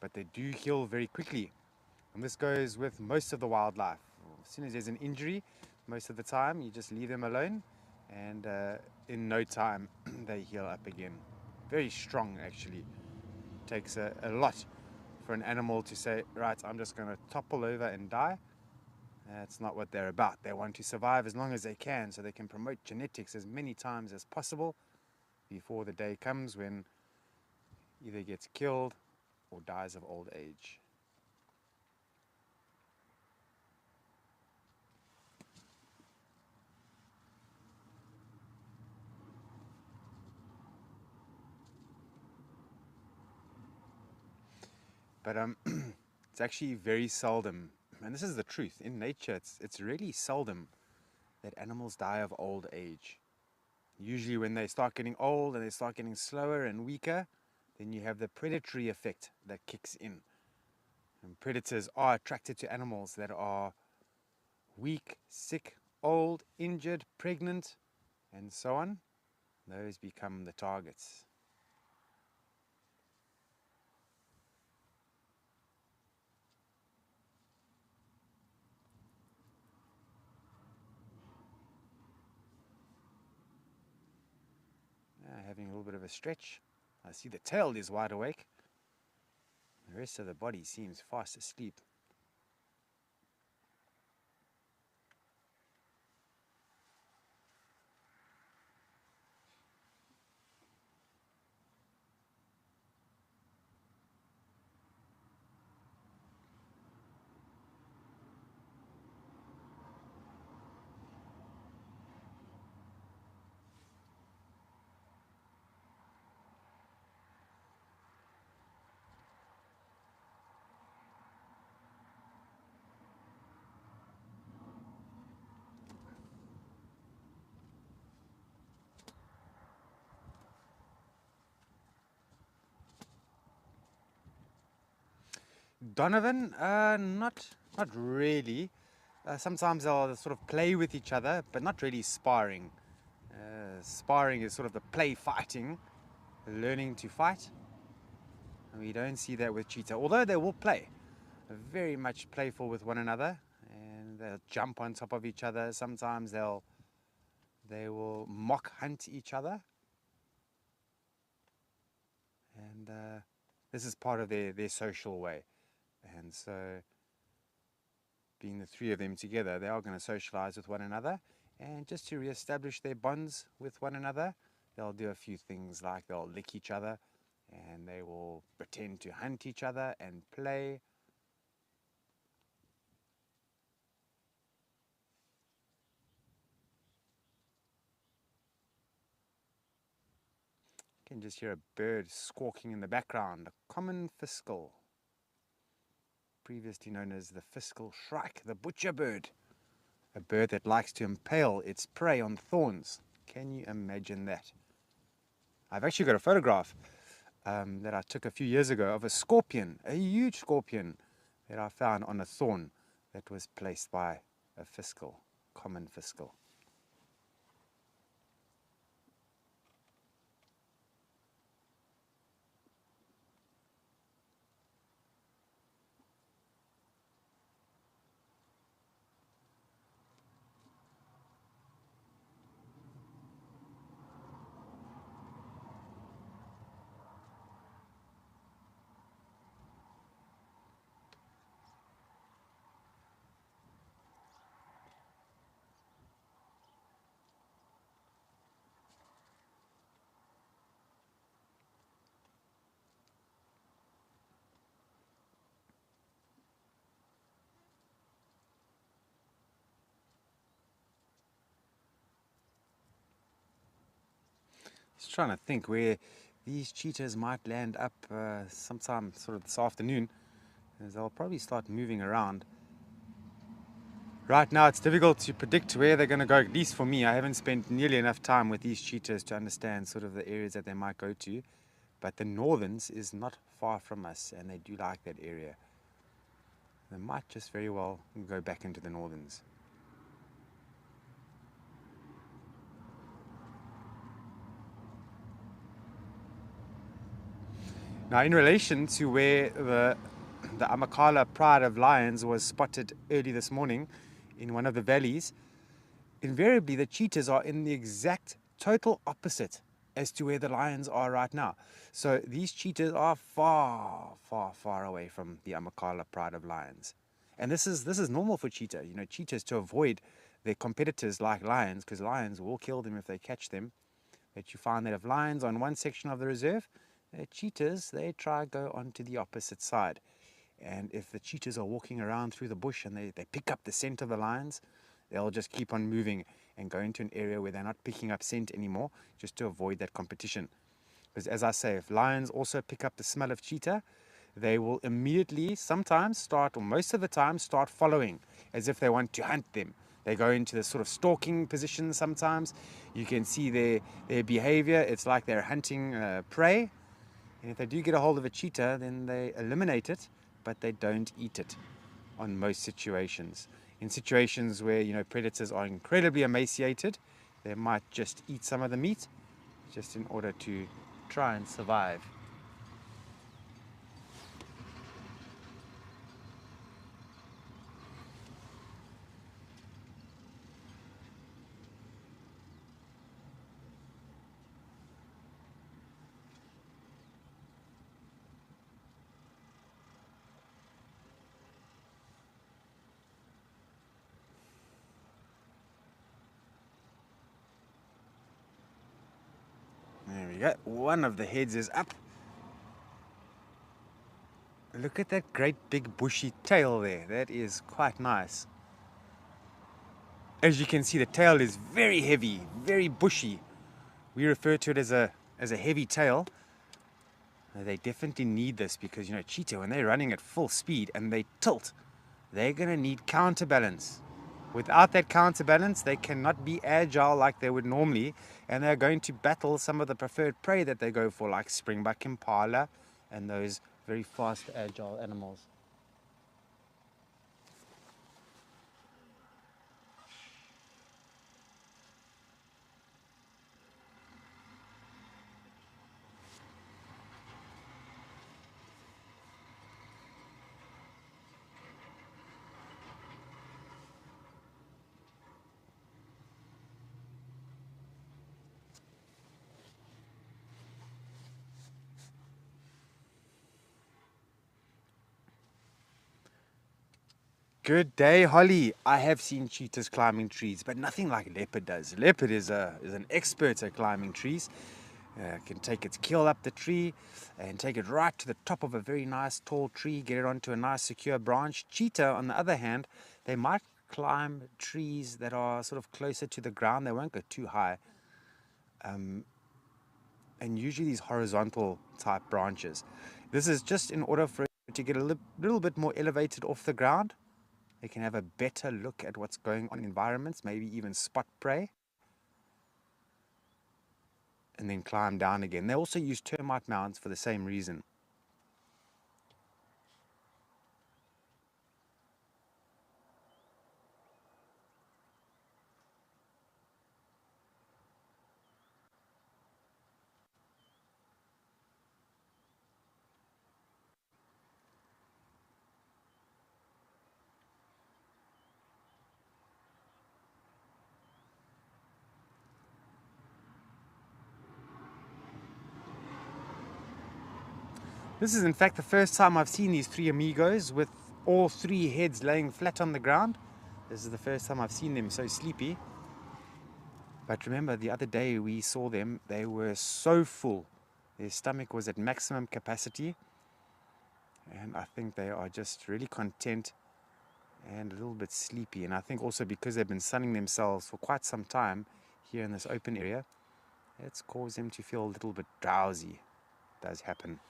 But they do heal very quickly, and this goes with most of the wildlife. As soon as there's an injury, most of the time you just leave them alone, and in no time they heal up again. Very strong, actually. Takes a lot for an animal to say, right, I'm just going to topple over and die. That's not what they're about. They want to survive as long as they can, so they can promote genetics as many times as possible before the day comes when either gets killed or dies of old age. But it's actually very seldom, and this is the truth, in nature it's really seldom that animals die of old age. Usually when they start getting old and they start getting slower and weaker, then you have the predatory effect that kicks in. And predators are attracted to animals that are weak, sick, old, injured, pregnant, and so on. Those become the targets. Having a little bit of a stretch. I see the tail is wide awake. The rest of the body seems fast asleep. Donovan, not really. Sometimes they'll sort of play with each other, but not really sparring. Sparring is sort of the play fighting, learning to fight. And we don't see that with cheetah, although they will play. Very much playful with one another, and they'll jump on top of each other. Sometimes they will mock hunt each other. And this is part of their social way. And so, being the three of them together, they are going to socialize with one another. And just to re-establish their bonds with one another, they'll do a few things like they'll lick each other, and they will pretend to hunt each other and play. You can just hear a bird squawking in the background, a common fiscal, previously known as the fiscal shrike, the butcher bird, a bird that likes to impale its prey on thorns. Can you imagine that? I've actually got a photograph that I took a few years ago of a scorpion, a huge scorpion that I found on a thorn that was placed by a fiscal, common fiscal. Just trying to think where these cheetahs might land up sometime sort of this afternoon, as they'll probably start moving around. Right now it's difficult to predict where they're going to go, at least for me. I haven't spent nearly enough time with these cheetahs to understand sort of the areas that they might go to. But the Northerns is not far from us, and they do like that area. They might just very well go back into the Northerns. Now, in relation to where the Amakhala Pride of Lions was spotted early this morning in one of the valleys, invariably the cheetahs are in the exact total opposite as to where the lions are right now. So these cheetahs are far, far, far away from the Amakhala Pride of Lions. And this is normal for cheetah. You know, cheetahs, to avoid their competitors like lions, because lions will kill them if they catch them, that you find that if lions are in one section of the reserve, cheetahs, they try to go onto the opposite side. And if the cheetahs are walking around through the bush and they pick up the scent of the lions, they'll just keep on moving and go into an area where they're not picking up scent anymore, just to avoid that competition. Because as I say, if lions also pick up the smell of cheetah, they will immediately sometimes start, or most of the time, start following as if they want to hunt them. They go into this sort of stalking position sometimes. You can see their behavior. It's like they're hunting prey. And if they do get a hold of a cheetah, then they eliminate it, but they don't eat it on most situations. In situations where, you know, predators are incredibly emaciated, they might just eat some of the meat just in order to try and survive. There we go. One of the heads is up. Look at that great big bushy tail there. That is quite nice. As you can see, the tail is very heavy, very bushy. We refer to it as a heavy tail. They definitely need this because, you know, cheetah, when they're running at full speed and they tilt, they're going to need counterbalance. Without that counterbalance, they cannot be agile like they would normally, and they're going to battle some of the preferred prey that they go for, like springbuck, impala, and those very fast, agile animals. Good day, Holly. I have seen cheetahs climbing trees, but nothing like leopard does. Leopard is an expert at climbing trees. Can take its keel up the tree and take it right to the top of a very nice tall tree, get it onto a nice secure branch. Cheetah, on the other hand, they might climb trees that are sort of closer to the ground. They won't go too high. And usually these horizontal type branches. This is just in order for it to get a little bit more elevated off the ground. They can have a better look at what's going on in environments, maybe even spot prey, and then climb down again. They also use termite mounds for the same reason. This is in fact the first time I've seen these three amigos with all three heads laying flat on the ground. This is the first time I've seen them so sleepy. But remember, the other day we saw them, they were so full. Their stomach was at maximum capacity. And I think they are just really content and a little bit sleepy. And I think also because they've been sunning themselves for quite some time here in this open area, it's caused them to feel a little bit drowsy. It does happen.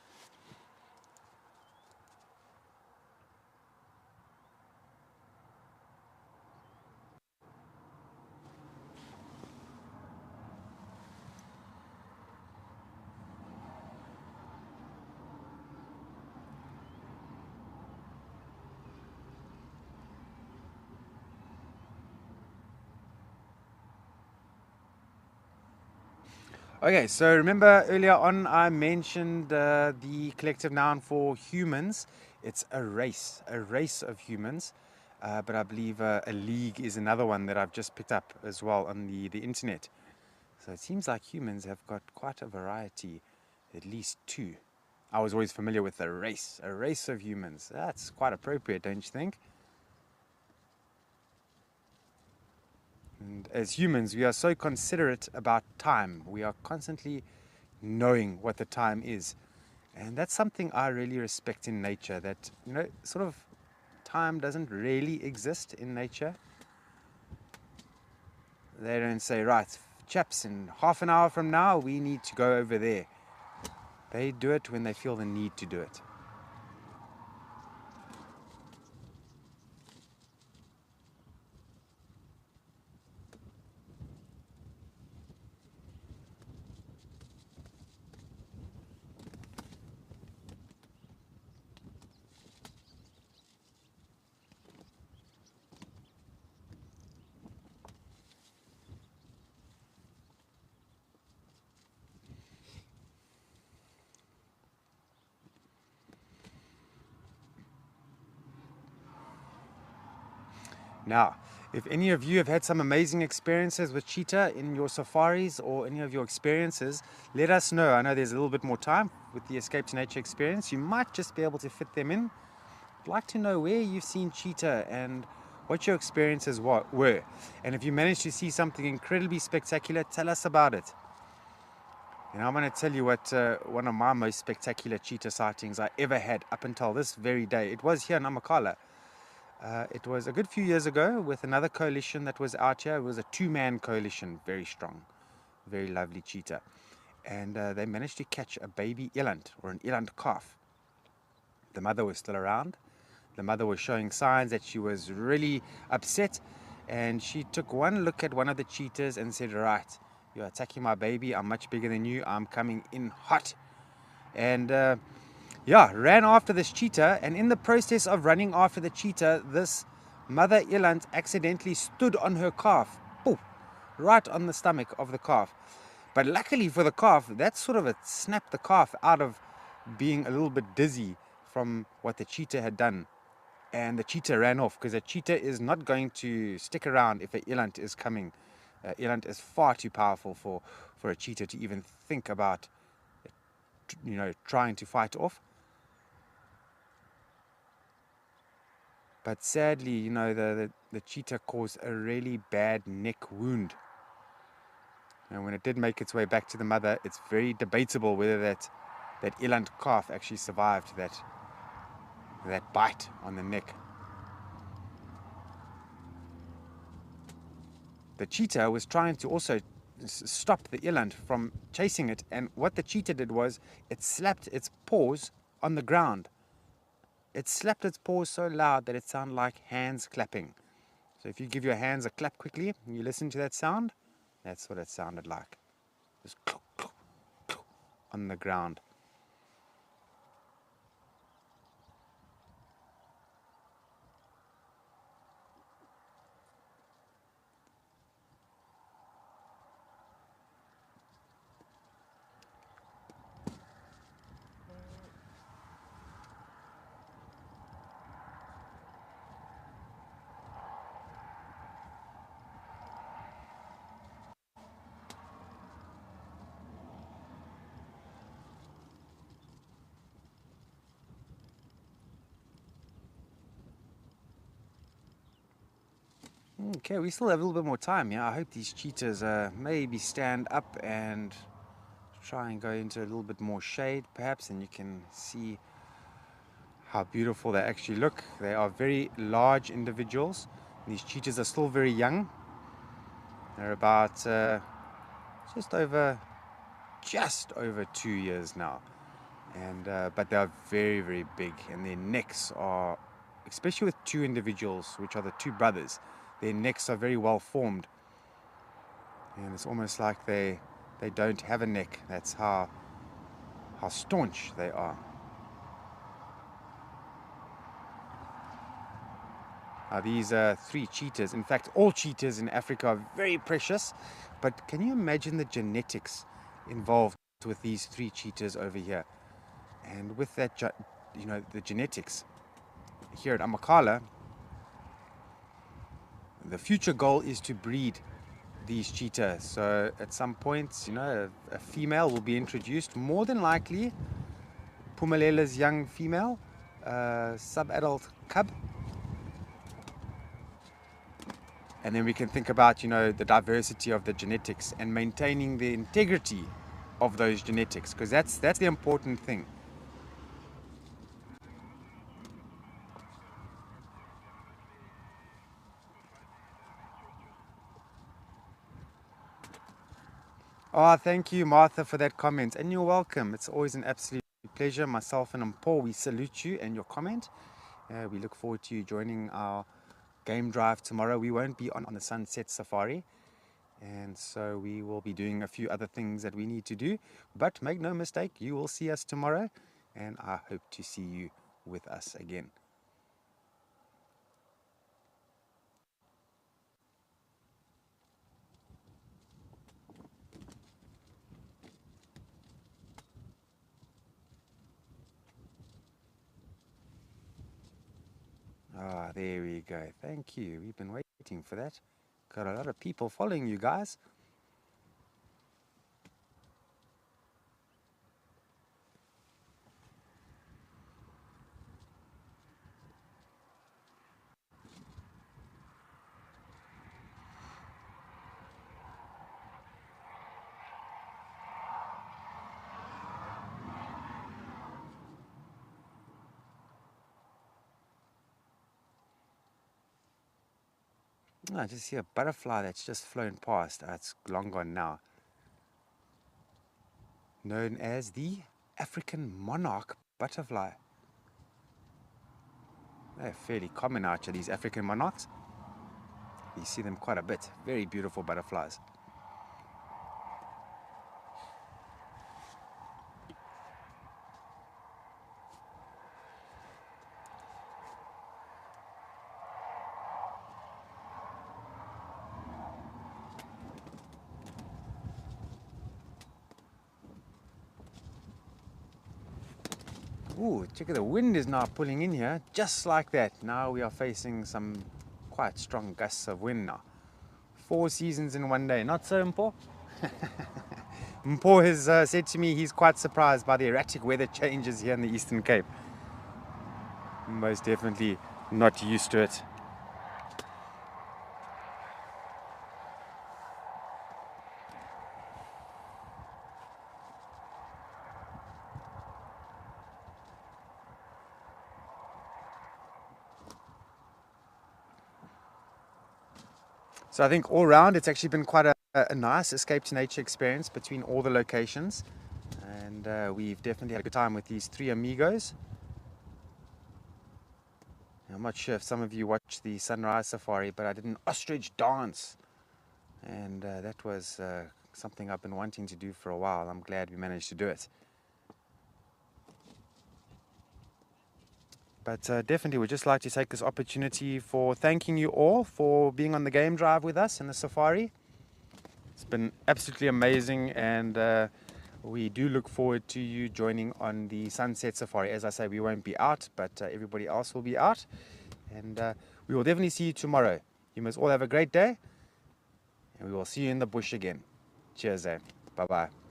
Okay, so remember earlier on I mentioned the collective noun for humans. It's a race of humans. But I believe a league is another one that I've just picked up as well on the internet. So it seems like humans have got quite a variety, at least two. I was always familiar with a race of humans. That's quite appropriate, don't you think? And as humans, we are so considerate about time. We are constantly knowing what the time is. And that's something I really respect in nature, that, you know, sort of time doesn't really exist in nature. They don't say, right, chaps, in half an hour from now, we need to go over there. They do it when they feel the need to do it. Now, if any of you have had some amazing experiences with cheetah in your safaris or any of your experiences, let us know. I know there's a little bit more time with the Escape to Nature experience. You might just be able to fit them in. I'd like to know where you've seen cheetah and what your experiences were. And if you managed to see something incredibly spectacular, tell us about it. And I'm going to tell you what one of my most spectacular cheetah sightings I ever had up until this very day. It was here in Amakhala. It was a good few years ago with another coalition that was out here. It was a two-man coalition, very strong, very lovely cheetah. And they managed to catch a baby eland, or an eland calf. The mother was still around. The mother was showing signs that she was really upset. And she took one look at one of the cheetahs and said, right, you're attacking my baby. I'm much bigger than you. I'm coming in hot. And ran after this cheetah, and in the process of running after the cheetah, this mother eland accidentally stood on her calf, poof, right on the stomach of the calf. But luckily for the calf, that sort of snapped the calf out of being a little bit dizzy from what the cheetah had done. And the cheetah ran off, because a cheetah is not going to stick around if an eland is coming. Eland is far too powerful for a cheetah to even think about, trying to fight off. But sadly, you know, the cheetah caused a really bad neck wound. And when it did make its way back to the mother, it's very debatable whether that eland calf actually survived that bite on the neck. The cheetah was trying to also stop the eland from chasing it, and what the cheetah did was it slapped its paws on the ground. It slapped its paws so loud that it sounded like hands clapping. So if you give your hands a clap quickly and you listen to that sound, that's what it sounded like. Just clunk, clunk, clunk on the ground. Okay, we still have a little bit more time. Yeah, I hope these cheetahs maybe stand up and try and go into a little bit more shade, perhaps, and you can see how beautiful they actually look. They are very large individuals. These cheetahs are still very young. They're about just over 2 years now, and but they are very, very big, and their necks are, especially with two individuals, which are the two brothers. Their necks are very well formed, and it's almost like they don't have a neck. That's how staunch they are. Now these three cheetahs, in fact all cheetahs in Africa are very precious, but can you imagine the genetics involved with these three cheetahs over here? And with that, you know, the genetics here at Amakhala, the future goal is to breed these cheetahs. So at some point, you know, a female will be introduced, more than likely Pumalela's young female, sub-adult cub. And then we can think about, you know, the diversity of the genetics and maintaining the integrity of those genetics, because that's the important thing. Oh, thank you, Martha, for that comment. And you're welcome. It's always an absolute pleasure. Myself and Mpho, we salute you and your comment. We look forward to you joining our game drive tomorrow. We won't be on the Sunset Safari. And so we will be doing a few other things that we need to do. But make no mistake, you will see us tomorrow. And I hope to see you with us again. Ah, there we go. Thank you. We've been waiting for that. Got a lot of people following you guys. I just see a butterfly that's just flown past. It's long gone now. Known as the African monarch butterfly. They're fairly common out here, these African monarchs. You see them quite a bit. Very beautiful butterflies. Ooh, check it, the wind is now pulling in here, just like that. Now we are facing some quite strong gusts of wind now. 4 seasons in one day, not so, Mpho? Mpho has said to me he's quite surprised by the erratic weather changes here in the Eastern Cape. Most definitely. not used to it. So I think all round it's actually been quite a nice escape to nature experience between all the locations, and we've definitely had a good time with these three amigos. I'm not sure if some of you watched the sunrise safari, but I did an ostrich dance, and that was something I've been wanting to do for a while. I'm glad we managed to do it. But definitely we'd just like to take this opportunity for thanking you all for being on the game drive with us in the safari. It's been absolutely amazing, and we do look forward to you joining on the sunset safari. As I say, we won't be out, but everybody else will be out, and we will definitely see you tomorrow. You must all have a great day, and we will see you in the bush again. Cheers, bye-bye.